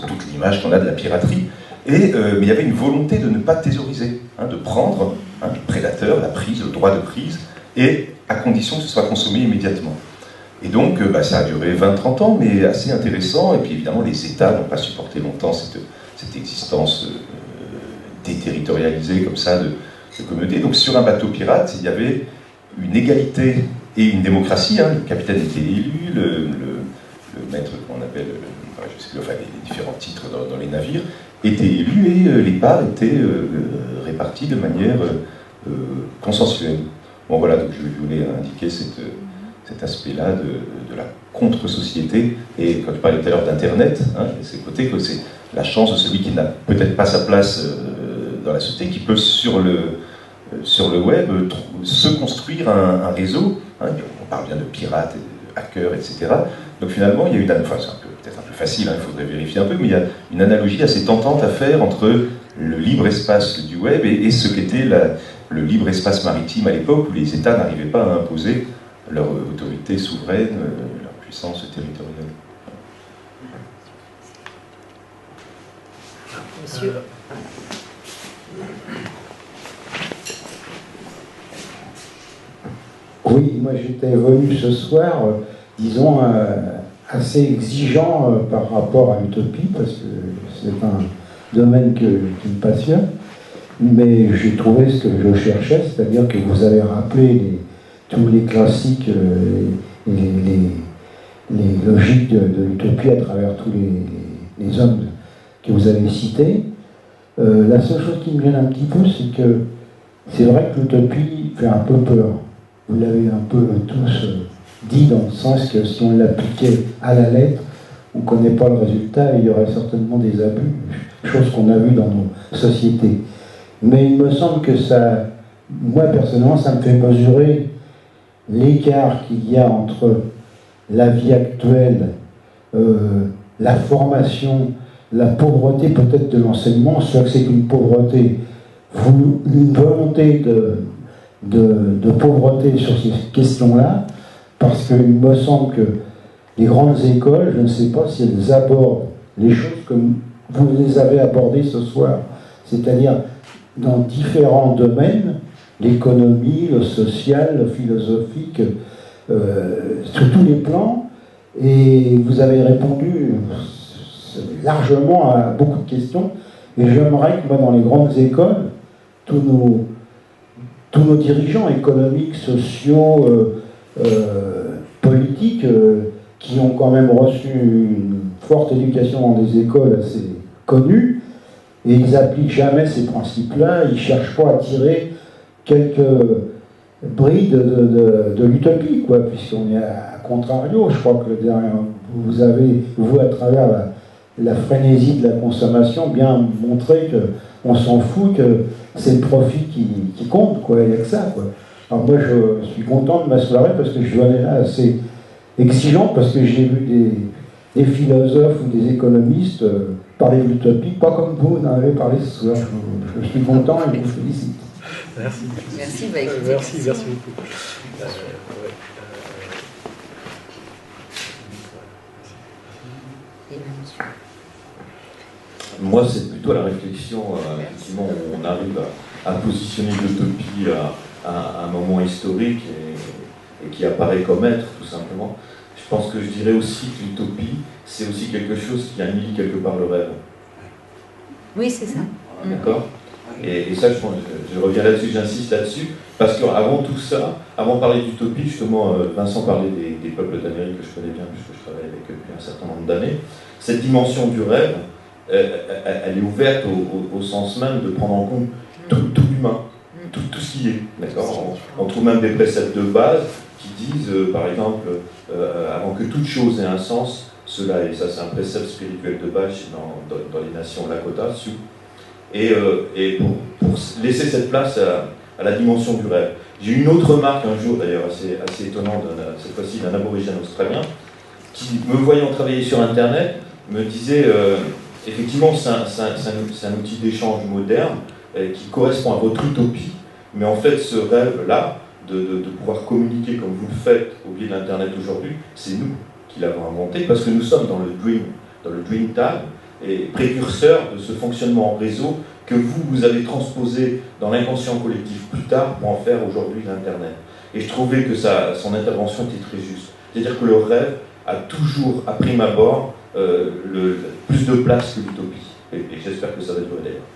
toute l'image qu'on a de la piraterie. Mais il y avait une volonté de ne pas thésauriser, hein, de prendre le prédateur, la prise, le droit de prise, et à condition que ce soit consommé immédiatement. Et donc, ça a duré 20-30 ans, mais assez intéressant. Et puis évidemment, les États n'ont pas supporté longtemps cette existence déterritorialisée comme ça de communauté. Donc sur un bateau pirate, il y avait une égalité et une démocratie. Hein. Le capitaine était élu, le maître qu'on appelle, je sais plus, enfin les différents titres dans les navires, étaient élus et les parts étaient réparties de manière consensuelle. Bon voilà, donc je voulais indiquer cet aspect-là de la contre-société. Et quand je parlais tout à l'heure d'Internet, hein, c'est le côté que c'est la chance de celui qui n'a peut-être pas sa place dans la société, qui peut sur le web se construire un réseau. Hein, on parle bien de pirates, de hackers, etc. Donc finalement, il y a une... Enfin, c'est peut-être un peu facile, hein, il faudrait vérifier un peu, mais il y a une analogie assez tentante à faire entre le libre espace du web et ce qu'était le libre espace maritime à l'époque, où les États n'arrivaient pas à imposer leur autorité souveraine, leur puissance territoriale. Monsieur. Oui, moi j'étais venu ce soir, disons, assez exigeant par rapport à l'utopie, parce que c'est un domaine qui me passionne, mais j'ai trouvé ce que je cherchais, c'est-à-dire que vous avez rappelé tous les classiques, les logiques de l'utopie à travers tous les hommes que vous avez cités. La seule chose qui me gêne un petit peu, c'est que c'est vrai que l'utopie fait un peu peur. Vous l'avez un peu tous dit, dans le sens que si on l'appliquait à la lettre, on ne connaît pas le résultat et il y aurait certainement des abus, chose qu'on a vu dans nos sociétés. Mais il me semble que ça, moi personnellement, ça me fait mesurer l'écart qu'il y a entre la vie actuelle, la formation, la pauvreté peut-être de l'enseignement, soit que c'est une pauvreté, une volonté de pauvreté sur ces questions-là, parce qu'il me semble que les grandes écoles, je ne sais pas si elles abordent les choses comme vous les avez abordées ce soir, c'est-à-dire dans différents domaines, l'économie, le social, le philosophique, sur tous les plans, et vous avez répondu largement à beaucoup de questions, et j'aimerais que moi, dans les grandes écoles, tous nos dirigeants économiques, sociaux, politiques, qui ont quand même reçu une forte éducation dans des écoles assez connues, et ils n'appliquent jamais ces principes-là, ils ne cherchent pas à tirer quelques brides de l'utopie, quoi, puisqu'on est à contrario. Je crois que vous avez, à travers la frénésie de la consommation, bien montré qu'on s'en fout, que c'est le profit qui compte, quoi, il n'y a que ça, quoi. Alors moi, je suis content de ma soirée parce que je suis allé là assez exigeant, parce que j'ai vu des philosophes ou des économistes parler de l'utopie, pas comme vous en avez parlé ce soir. Je suis content et je vous félicite. Merci. Merci, merci beaucoup. Moi, c'est plutôt la réflexion, effectivement, où on arrive à positionner l'utopie à un moment historique et qui apparaît comme être, tout simplement. Je pense que je dirais aussi que l'utopie, c'est aussi quelque chose qui annihile quelque part le rêve. Oui, c'est ça. D'accord ? Et ça, je reviens là-dessus, j'insiste là-dessus, parce qu'avant tout ça, avant de parler d'utopie, justement, Vincent parlait des peuples d'Amérique que je connais bien, puisque je travaille avec eux depuis un certain nombre d'années. Cette dimension du rêve, elle est ouverte au sens même de prendre en compte tout l'humain, tout ce qui est. D'accord ? On trouve même des préceptes de base qui disent, par exemple, avant que toute chose ait un sens, cela, et ça c'est un précepte spirituel de base dans les nations Lakota, Sioux, et pour laisser cette place à la dimension du rêve. J'ai eu une autre remarque un jour, d'ailleurs assez étonnante, cette fois-ci d'un aborigène australien, qui, me voyant travailler sur Internet, me disait effectivement c'est un outil d'échange moderne qui correspond à votre utopie, mais en fait ce rêve-là, de pouvoir communiquer comme vous le faites au biais de l'Internet aujourd'hui, c'est nous qui l'avons inventé, parce que nous sommes dans le Dream Time, et précurseur de ce fonctionnement en réseau que vous avez transposé dans l'inconscient collectif plus tard pour en faire aujourd'hui l'Internet. Et je trouvais que son intervention était très juste. C'est-à-dire que le rêve a toujours, à prime abord, plus de place que l'utopie. Et j'espère que ça va être vrai d'ailleurs.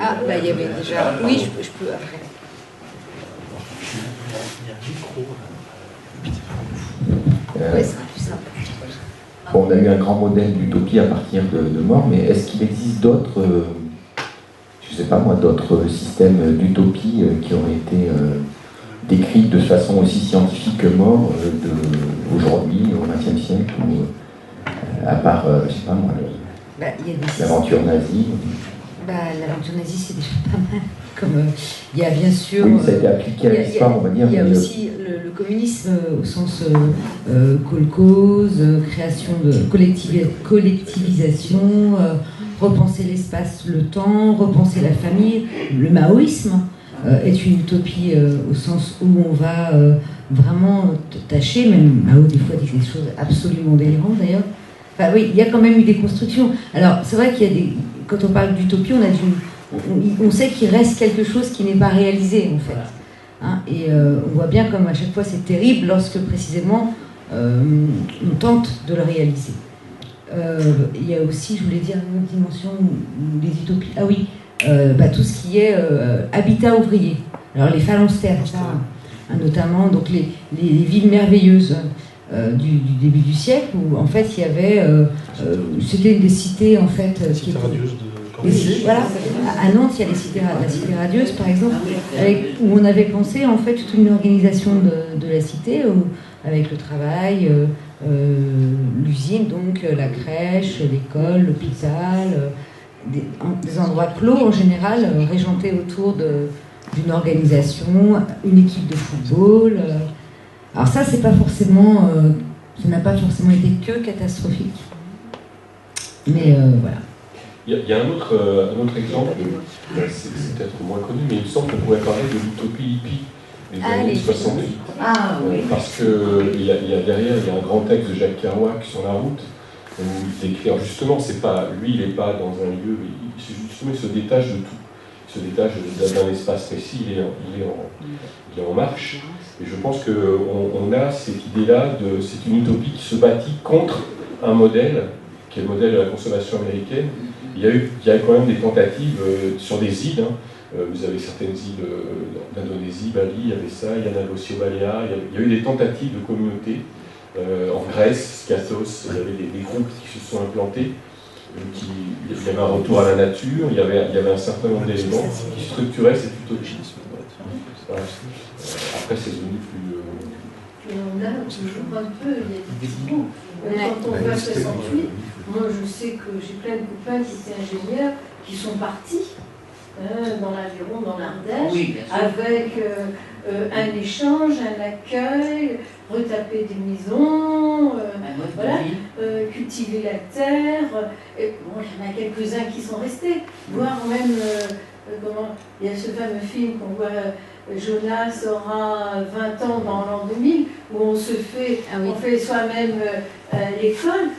Ah, là, il y avait déjà... Oui, je peux après. Ouais, c'est plus simple. Bon, on a eu un grand modèle d'utopie à partir de mort, mais est-ce qu'il existe d'autres, je sais pas moi, d'autres systèmes d'utopie qui auraient été décrits de façon aussi scientifique que mort aujourd'hui, au XXe siècle, ou à part, je sais pas moi, l'aventure nazie? L'aventure nazie, c'est déjà pas mal. Comme il y a bien sûr. Oui, ça a été appliqué à l'histoire, on va dire. Il y a aussi le communisme au sens kolkhoz, création de collectivisation, repenser l'espace, le temps, repenser la famille. Le maoïsme est une utopie au sens où on va vraiment tâcher, même Mao des fois dit des choses absolument délirantes d'ailleurs. Enfin oui, il y a quand même eu des constructions. Alors c'est vrai qu'il y a des. Quand on parle d'utopie, on sait qu'il reste quelque chose qui n'est pas réalisé en fait. Hein, et on voit bien comme à chaque fois c'est terrible lorsque précisément on tente de le réaliser. Il y a aussi, je voulais dire, une autre dimension des utopies. Ah oui, tout ce qui est habitat ouvrier. Alors les phalanstères, notamment donc les villes merveilleuses du début du siècle où en fait il y avait c'était des cités en fait qui étaient voilà, à Nantes il y a la cité radieuse par exemple où on avait pensé en fait toute une organisation de la cité avec le travail, l'usine donc la crèche, l'école, l'hôpital, des endroits clos en général régentés autour d'une organisation, une équipe de football. Alors ça, c'est pas forcément, ça n'a pas forcément été que catastrophique. Mais voilà. Il y a un autre exemple, c'est peut-être moins connu, mais il me semble qu'on pourrait parler de l'utopie hippie des années 68. Ah oui. Parce que derrière, il y a un grand texte de Jacques Kerouac sur la route, où il décrit, alors justement, lui, il n'est pas dans un lieu, il se détache de tout. Il se détache d'un espace précis, il est en marche. Et je pense qu'on a cette idée-là, c'est une utopie qui se bâtit contre un modèle, qui est le modèle de la consommation américaine. Il y a quand même des tentatives sur des îles. Vous avez certaines îles d'Indonésie, Bali, il y avait ça, il y en a aussi au Baléares. Il y a eu des tentatives de communautés. En Grèce, Skiathos, il y avait des groupes qui se sont implantés. Il y avait un retour à la nature, il y avait un certain nombre d'éléments qui structuraient cette utopie. Voilà. Après, c'est devenu plus... On a toujours un peu, il y a des petits bouts. Quand on va à 68, moi je sais que j'ai plein de copains qui étaient ingénieurs, qui sont partis dans l'Aveyron, dans l'Ardèche, avec un échange, un accueil, retaper des maisons, cultiver la terre. Et, bon, il y en a quelques-uns qui sont restés, voire même, il y a ce fameux film qu'on voit, Jonas aura 20 ans dans l'an 2000, où on fait soi-même l'école.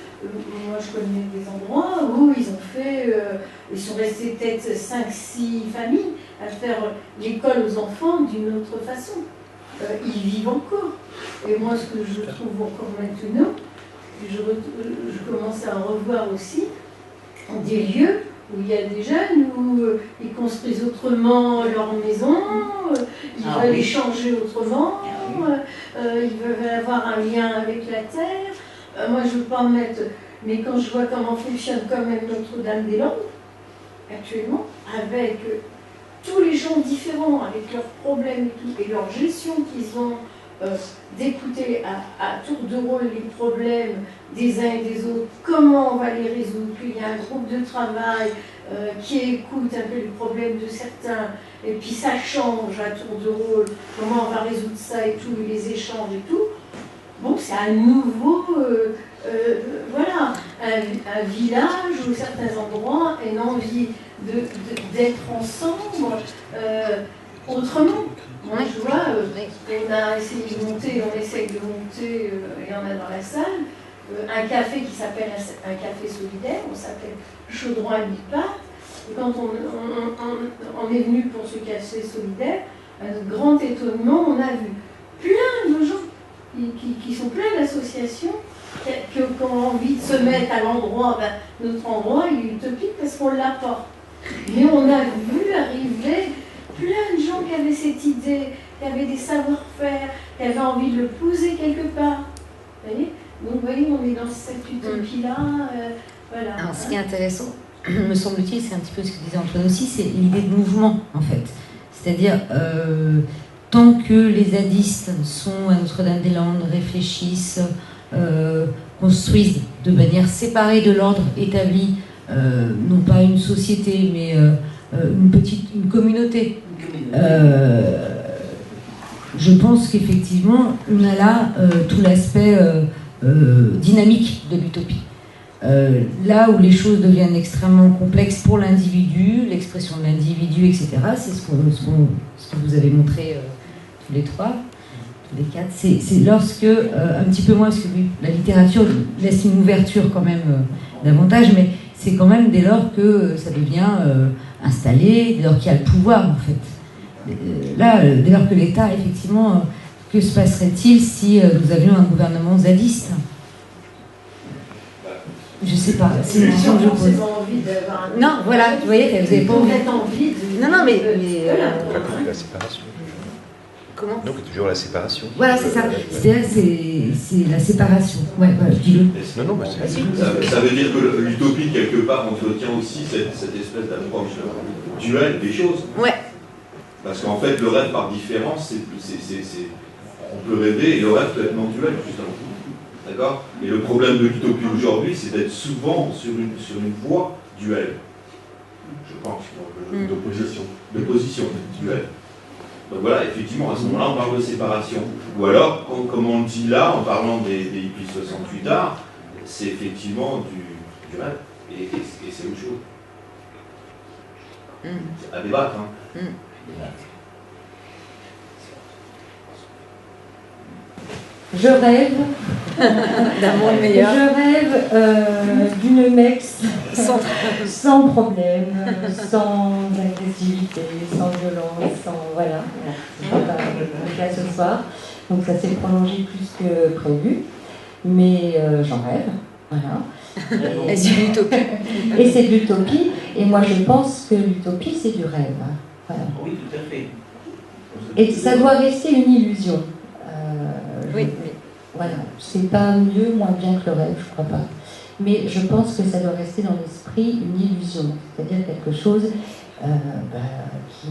Moi, je connais des endroits où ils sont restés peut-être 5-6 familles à faire l'école aux enfants d'une autre façon. Ils vivent encore. Et moi, ce que je trouve encore maintenant, je commence à revoir aussi des lieux où il y a des jeunes, où ils construisent autrement leur maison, ils veulent échanger autrement, ils veulent avoir un lien avec la terre. Moi, je ne veux pas en mettre, mais quand je vois comment fonctionne quand même Notre-Dame-des-Landes, actuellement, avec tous les gens différents, avec leurs problèmes et tout, et leur gestion qu'ils ont d'écouter à tour de rôle les problèmes des uns et des autres, comment on va les résoudre, qu'il y a un groupe de travail qui écoute un peu les problèmes de certains, et puis ça change à tour de rôle, comment on va résoudre ça et tout, les échanges et tout. Bon, c'est un nouveau, voilà, un village où certains endroits ont une envie d'être ensemble autrement. Moi, je vois, on a essayé de monter, on essaye de monter, il y en a dans la salle, un café qui s'appelle un café solidaire, on s'appelle Chaudron à Mille-Pattes. Et quand on est venu pour ce café solidaire, à notre grand étonnement, on a vu plein de gens qui sont plein d'associations qui ont envie de se mettre à l'endroit, notre endroit il est utopique parce qu'on l'a pas. Mais on a vu arriver plein de gens qui avaient cette idée, qui avaient des savoir-faire, qui avaient envie de le poser quelque part. Vous voyez? Donc, vous voyez, on est dans cette utopie-là. Voilà. Alors, ce qui est intéressant, me semble-t-il, c'est un petit peu ce que disait Antoine aussi, c'est l'idée de mouvement, en fait. C'est-à-dire, tant que les zadistes sont à Notre-Dame-des-Landes, réfléchissent, construisent de manière séparée de l'ordre établi, non pas une société, mais une communauté. Je pense qu'effectivement, on a là tout l'aspect dynamique de l'utopie. Là où les choses deviennent extrêmement complexes pour l'individu, l'expression de l'individu, etc., c'est ce que vous avez montré tous les trois, tous les quatre, c'est lorsque, un petit peu moins, parce que la littérature laisse une ouverture quand même davantage, mais c'est quand même dès lors que ça devient installé, dès lors qu'il y a le pouvoir, en fait. Là, dès lors que l'État, effectivement, que se passerait-il si nous avions un gouvernement zadiste ? Je sais pas, c'est une question que je pose. Non, voilà, vous voyez, vous n'avez pas envie de... Non, mais la séparation. Comment ? Donc, toujours la séparation. Voilà, c'est ça. C'est la séparation. Ouais, voilà, dis-le. Non, bah, ça veut dire que l'utopie, quelque part, entretient aussi cette espèce d'approche duelle des choses. Ouais. Parce qu'en fait, le rêve par différence, on peut rêver et le rêve peut être non duel, justement. D'accord ? Et le problème de l'utopie aujourd'hui, c'est d'être souvent sur une voie duelle. Je pense, d'opposition duelle. Donc voilà, effectivement, à ce moment-là, on parle de séparation. Ou alors, comme on le dit là, en parlant des hippies 68 arts, c'est effectivement du rêve. Et c'est autre chose. C'est à débattre, hein. Je rêve d'un monde meilleur. Je rêve d'une Mex sans problème, sans agressivité, sans violence, sans voilà. C'est pas le cas ce soir. Donc ça s'est prolongé plus que prévu, mais j'en rêve. Voilà. Et c'est l'utopie. Et c'est de l'utopie. Et moi je pense que l'utopie c'est du rêve. Voilà. Oui, tout à fait. Et ça doit rester une illusion. Oui. Voilà, c'est pas mieux, moins bien que le rêve, je crois pas. Mais je pense que ça doit rester dans l'esprit une illusion, c'est-à-dire quelque chose qui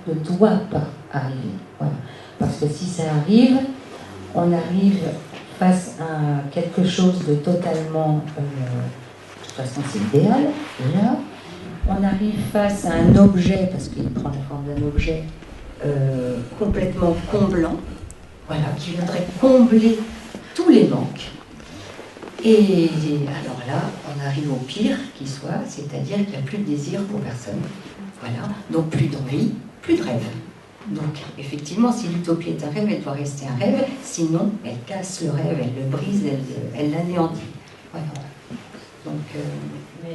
ne doit pas arriver. Voilà. Parce que si ça arrive, on arrive face à quelque chose de totalement, de toute façon c'est idéal, là, on arrive face à un objet, parce qu'il prend la forme d'un objet complètement comblant, voilà, qui viendrait combler tous les manques. Et alors là, on arrive au pire qui soit, c'est-à-dire qu'il n'y a plus de désir pour personne. Voilà, donc plus d'envie, plus de rêve. Donc effectivement, si l'utopie est un rêve, elle doit rester un rêve, sinon elle casse le rêve, elle le brise, elle l'anéantit. Voilà. Donc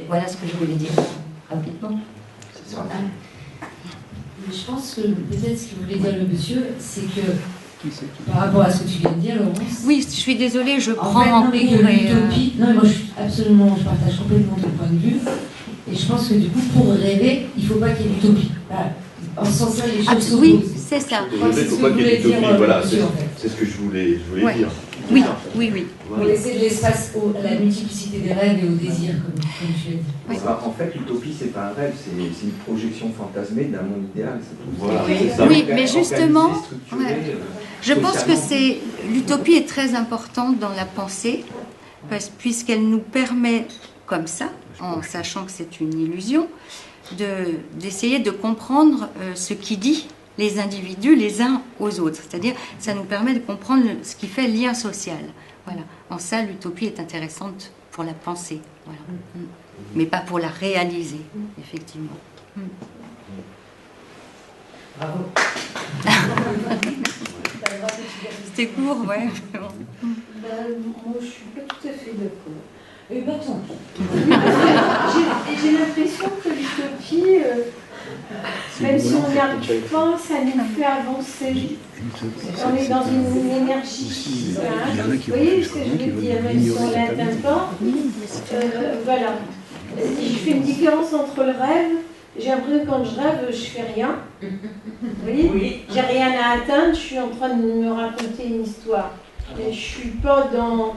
voilà ce que je voulais dire rapidement. Je pense que peut-être ce que voulait dire le monsieur, c'est que par rapport à ce que tu viens de dire, Laurence. Oui, je suis désolée, je prends en en fait, cours. L'utopie. Non, mais moi, je partage complètement ton point de vue. Et je pense que du coup, pour rêver, il ne faut pas qu'il y ait d'utopie. Voilà. En ce sens-là, les choses Oui, c'est ça. Il ne faut pas qu'il y ait d'utopie, voilà, c'est ce que je voulais dire. Oui, oui, oui. Pour laisser de l'espace à la multiplicité des rêves et au désir, comme tu l'as dit. Oui. En fait, l'utopie, c'est pas un rêve, c'est une projection fantasmée d'un monde idéal. Voilà. Oui, mais justement, je pense que l'utopie est très importante dans la pensée, puisqu'elle nous permet, comme ça, en sachant que c'est une illusion, d'essayer de comprendre ce qui lie les individus les uns aux autres. C'est-à-dire, ça nous permet de comprendre ce qui fait lien social. Voilà. En ça, l'utopie est intéressante pour la pensée. Voilà. Mais pas pour la réaliser, effectivement. Bravo. C'était court, ouais. Moi, je suis pas tout à fait d'accord. Eh bien, tant pis. J'ai l'impression que l'utopie, même si on n'y arrive pas, ça nous fait avancer. On est dans une énergie. Vous voyez ce que je veux dire, même si on ne l'atteint pas. Voilà. Si je fais une différence entre le rêve, j'ai l'impression que quand je rêve, je fais rien. Vous voyez, oui. J'ai rien à atteindre, je suis en train de me raconter une histoire. Et je suis pas dans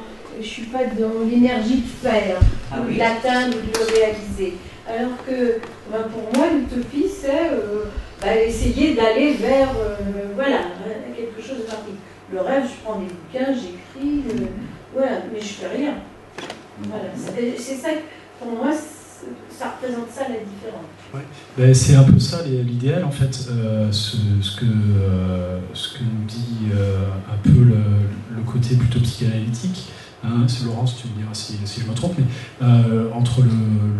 l'énergie de faire, ou de l'atteindre, ou de le réaliser. Alors que, pour moi, l'utopie, c'est essayer d'aller vers, quelque chose de rapide. Le rêve, je prends des bouquins, j'écris, voilà, mais je fais rien. Voilà, c'est ça, pour moi, ça représente ça la différence. Ouais. Ben, c'est un peu ça l'idéal en fait, ce que nous dit un peu le côté plutôt psychanalytique. Hein, Laurence, tu me diras si je me trompe, mais entre le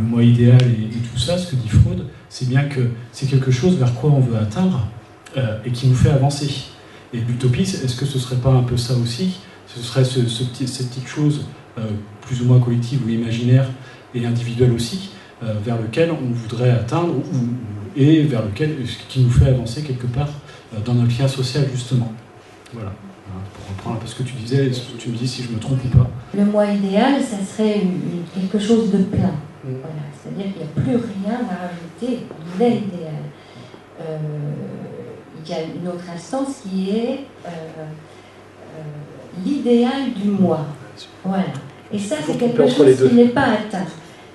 moi idéal et tout ça, ce que dit Freud, c'est bien que c'est quelque chose vers quoi on veut atteindre et qui nous fait avancer. Et l'utopie, est-ce que ce serait pas un peu ça aussi? Ce serait cette petite chose plus ou moins collective ou imaginaire et individuelle aussi, vers lequel on voudrait atteindre et vers lequel qui nous fait avancer quelque part dans notre lien social justement. Voilà. Pour reprendre un peu ce que tu disais, tu me dis si je me trompe ou pas. Le moi idéal, ça serait quelque chose de plein. Voilà. C'est-à-dire qu'il n'y a plus rien à rajouter. Il est idéal. Il y a une autre instance qui est l'idéal du moi. Voilà. Et ça, c'est quelque chose qui n'est pas atteint.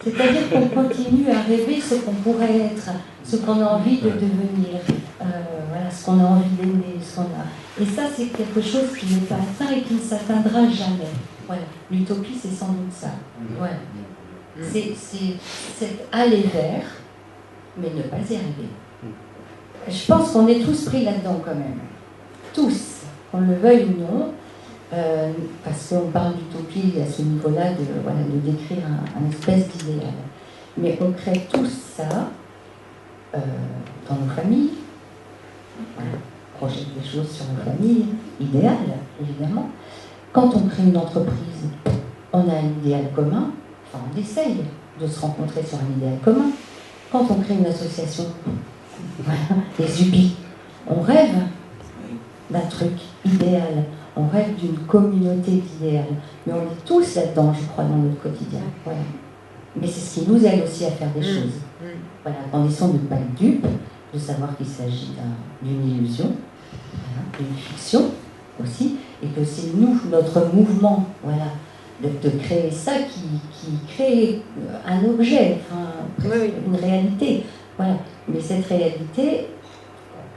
C'est-à-dire qu'on continue à rêver ce qu'on pourrait être, ce qu'on a envie de devenir, voilà, ce qu'on a envie d'aimer, ce qu'on a. Et ça, c'est quelque chose qui n'est pas atteint et qui ne s'atteindra jamais. Voilà. L'utopie, c'est sans doute ça. Voilà. C'est aller vers, mais ne pas y arriver. Je pense qu'on est tous pris là-dedans quand même. Tous, qu'on le veuille ou non. Parce qu'on parle d'utopie à ce niveau-là, de décrire un espèce d'idéal. Mais on crée tout ça dans nos familles. Voilà. On projette des choses sur nos familles, idéales, évidemment. Quand on crée une entreprise, on a un idéal commun, enfin on essaye de se rencontrer sur un idéal commun. Quand on crée une association, voilà, les UBI, on rêve d'un truc idéal. On rêve d'une communauté d'idéal. Mais on est tous là-dedans, je crois, dans notre quotidien. Voilà. Mais c'est ce qui nous aide aussi à faire des choses. Voilà, à condition de ne pas être dupe, de savoir qu'il s'agit d'une illusion, voilà, d'une fiction aussi, et que c'est nous, notre mouvement, voilà, de créer ça qui crée un objet, enfin, une réalité. Voilà. Mais cette réalité,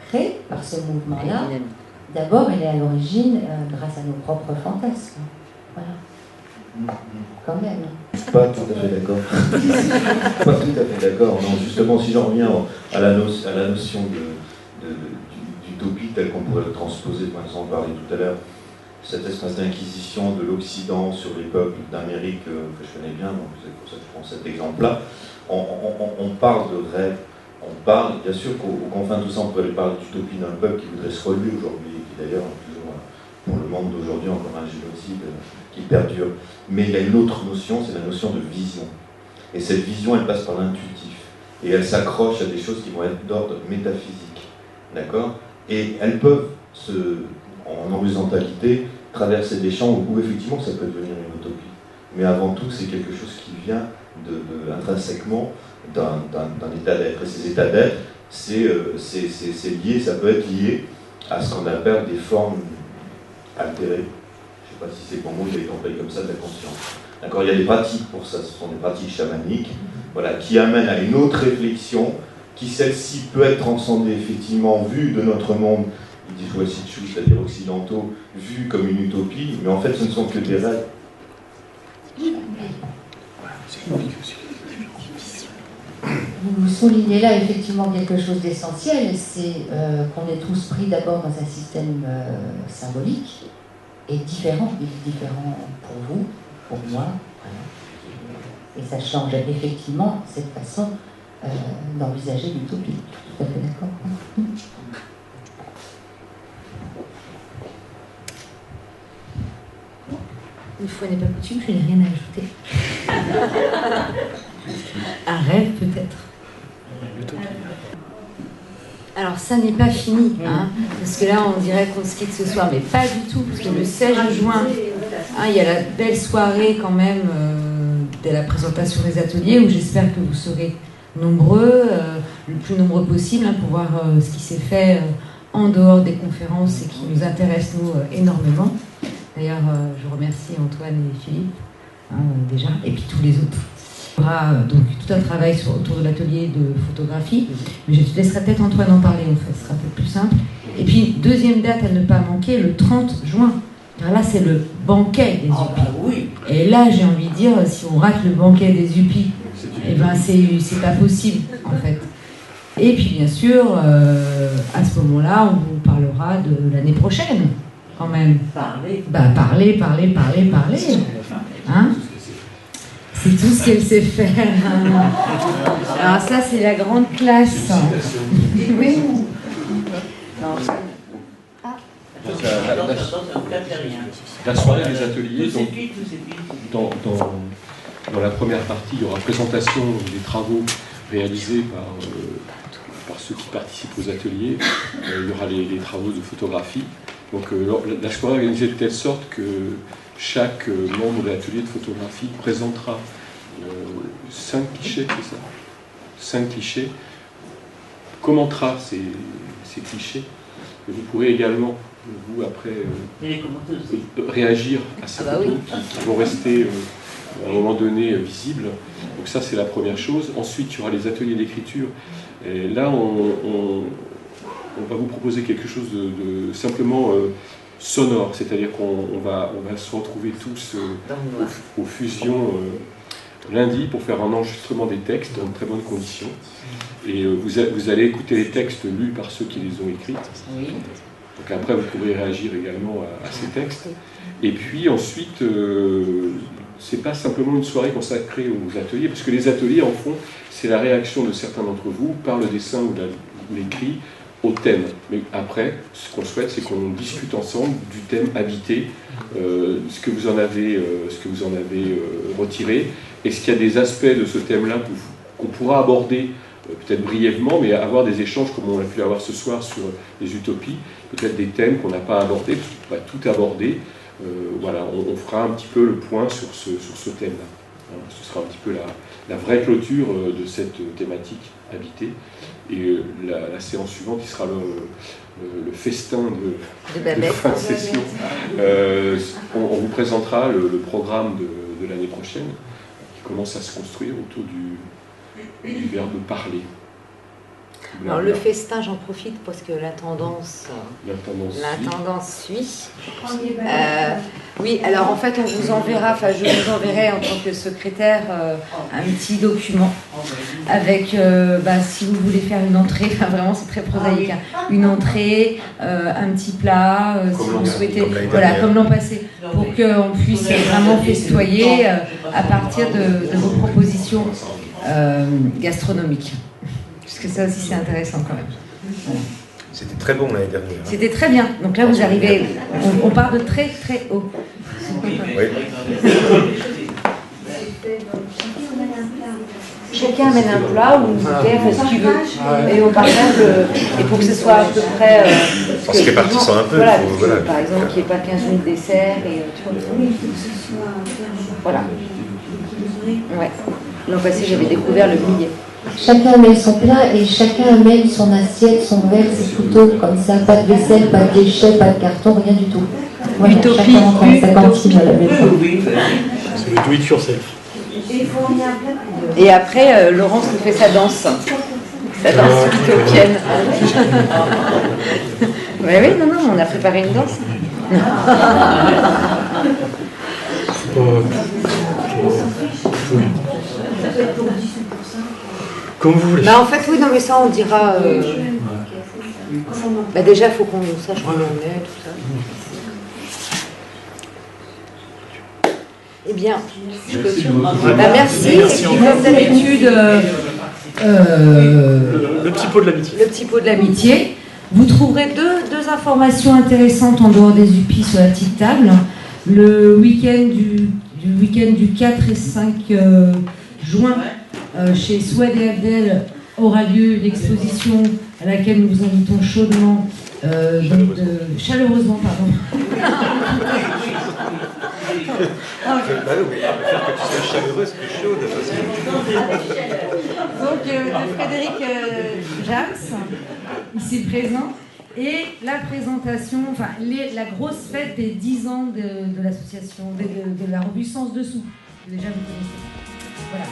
créée par ce mouvement-là, d'abord, elle est à l'origine grâce à nos propres fantasmes. Voilà. Quand même. Pas tout à fait d'accord. Pas tout à fait d'accord. Non, justement, si j'en reviens à la notion d'utopie telle qu'on pourrait le transposer, par exemple, on parlait tout à l'heure, cette espèce d'inquisition de l'Occident sur les peuples d'Amérique que je connais bien, donc c'est pour ça que je prends cet exemple-là. On parle de rêve. On parle, bien sûr qu'au confin de tout ça, on pourrait parler d'utopie d'un peuple qui voudrait se relever aujourd'hui, et qui d'ailleurs, toujours pour le monde d'aujourd'hui, encore un génocide qui perdure. Mais il y a une autre notion, c'est la notion de vision. Et cette vision, elle passe par l'intuitif. Et elle s'accroche à des choses qui vont être d'ordre métaphysique. D'accord? Et elles peuvent, en horizontalité, traverser des champs où effectivement ça peut devenir une utopie. Mais avant tout, c'est quelque chose qui vient intrinsèquement d'un état d'être. Et ces états d'être, c'est lié, ça peut être lié à ce qu'on appelle des formes altérées. je ne sais pas si c'est pour moi, il emploie comme ça de la conscience. D'accord, il y a des pratiques pour ça, ce sont des pratiques chamaniques, voilà, qui amènent à une autre réflexion, qui celle-ci peut être transcendée effectivement, vue de notre monde, il dit Joachim, c'est-à-dire occidentaux, vue comme une utopie, mais en fait ce ne sont que des rêves. Vous soulignez là effectivement quelque chose d'essentiel, c'est qu'on est tous pris d'abord dans un système symbolique et différent. Il est différent pour vous, pour moi. Voilà. Et ça change effectivement cette façon d'envisager l'utopie. Tout à fait d'accord. Une fois n'est pas coutume, je n'ai rien à ajouter. Un rêve peut-être. Alors ça n'est pas fini, hein, parce que là on dirait qu'on se quitte ce soir, mais pas du tout, parce que le 16 juin, hein, il y a la belle soirée quand même de la présentation des ateliers, où j'espère que vous serez nombreux, le plus nombreux possible, hein, pour voir ce qui s'est fait en dehors des conférences et qui nous intéresse nous énormément. D'ailleurs, je remercie Antoine et Philippe, hein, déjà, et puis tous les autres. Il y aura donc tout un travail autour de l'atelier de photographie, mais je te laisserai peut-être Antoine en parler, en fait, ce sera un peu plus simple. Et puis, deuxième date à ne pas manquer, le 30 juin. Alors là, c'est le banquet des UPI. Oui. Et là, j'ai envie de dire, si on rate le banquet des UPI, eh ben, c'est pas possible, en fait. Et puis, bien sûr, à ce moment-là, on vous parlera de l'année prochaine, quand même. Parler. Bah, parler. Hein ? C'est tout ce qu'elle sait faire. Alors ça, c'est la grande classe. Oui. La soirée des ateliers, donc, dans la première partie, il y aura présentation des travaux réalisés par ceux qui participent aux ateliers. Il y aura les travaux de photographie. Donc la soirée est organisée de telle sorte que chaque membre de l'atelier de photographie présentera 5 clichés, c'est ça ? 5 clichés, commentera ces clichés. Et vous pourrez également, vous, après, réagir à ces photos qui vont rester à un moment donné visibles. Donc ça, c'est la première chose. Ensuite, il y aura les ateliers d'écriture. Et là, on va vous proposer quelque chose de simplement sonore, c'est-à-dire qu'on va se retrouver tous aux fusions lundi pour faire un enregistrement des textes dans de très bonnes conditions. Et vous allez écouter les textes lus par ceux qui les ont écrits. Oui. Donc après, vous pourrez réagir également à ces textes. Et puis ensuite, c'est pas simplement une soirée consacrée aux ateliers, parce que les ateliers, en fond, c'est la réaction de certains d'entre vous par le dessin ou l'écrit au thème. Mais après, ce qu'on souhaite, c'est qu'on discute ensemble du thème habité, ce que vous en avez retiré. Est-ce qu'il y a des aspects de ce thème-là qu'on pourra aborder peut-être brièvement, mais avoir des échanges comme on a pu avoir ce soir sur les utopies, peut-être des thèmes qu'on n'a pas abordés, parce qu'on ne peut pas tout aborder. Voilà, on fera un petit peu le point sur ce thème-là. Ce sera un petit peu la vraie clôture de cette thématique habitée. Et la séance suivante, qui sera le festin de fin de session. On vous présentera le programme de l'année prochaine, qui commence à se construire autour du verbe parler. Alors le festin, j'en profite parce que la tendance suit. Oui, alors en fait on vous enverra, enfin je vous enverrai en tant que secrétaire un petit document avec, si vous voulez faire une entrée, enfin vraiment c'est très prosaïque, hein, une entrée, un petit plat, si vous souhaitez, voilà, comme l'an passé, pour qu'on puisse vraiment festoyer à partir de vos propositions gastronomiques. Parce que ça aussi c'est intéressant quand même. Voilà. C'était très bon l'année dernière. C'était très bien. Donc là vous arrivez, on part de très très haut. Oui. Chacun amène un plat ou fait ce qu'il veut. Et on partage, et pour que ce soit à peu près... parce que répartissant un peu. Voilà, par exemple, qu'il n'y ait pas 15 000 desserts. Et, voilà. Ouais. L'an passé j'avais découvert le millet. Chacun amène son plat et chacun amène son assiette, son verre, ses couteaux, comme ça, pas de vaisselle, pas de déchets, pas de carton, rien du tout. Voilà, Utopie, chacun prend sa cantine à la maison. C'est le do it yourself. Et après, Laurence nous fait sa danse. Sa danse utopienne. Oui, oui, non, non, on a préparé une danse. Comme vous voulez. Bah en fait, oui, non, mais ça, on dira. Bah déjà, il faut qu'on sache où on est, tout ça. Eh bien, je peux... merci. Et puis, comme d'habitude, le petit pot de l'amitié. Le petit pot de l'amitié. Vous trouverez deux informations intéressantes en dehors des UPI sur la petite table. Le week-end du 4 et 5 juin, chez Soued et Abdel, aura lieu l'exposition à laquelle nous vous invitons chaudement, chaleureusement, pardon. Bah oui, mais faire que tu sois chaleureuse que chaude. Donc, de Frédéric Jams, ici présent, et la présentation, enfin, la grosse fête des 10 ans de l'association, de la revue Sens Dessous. Déjà, vous connaissez. Voilà.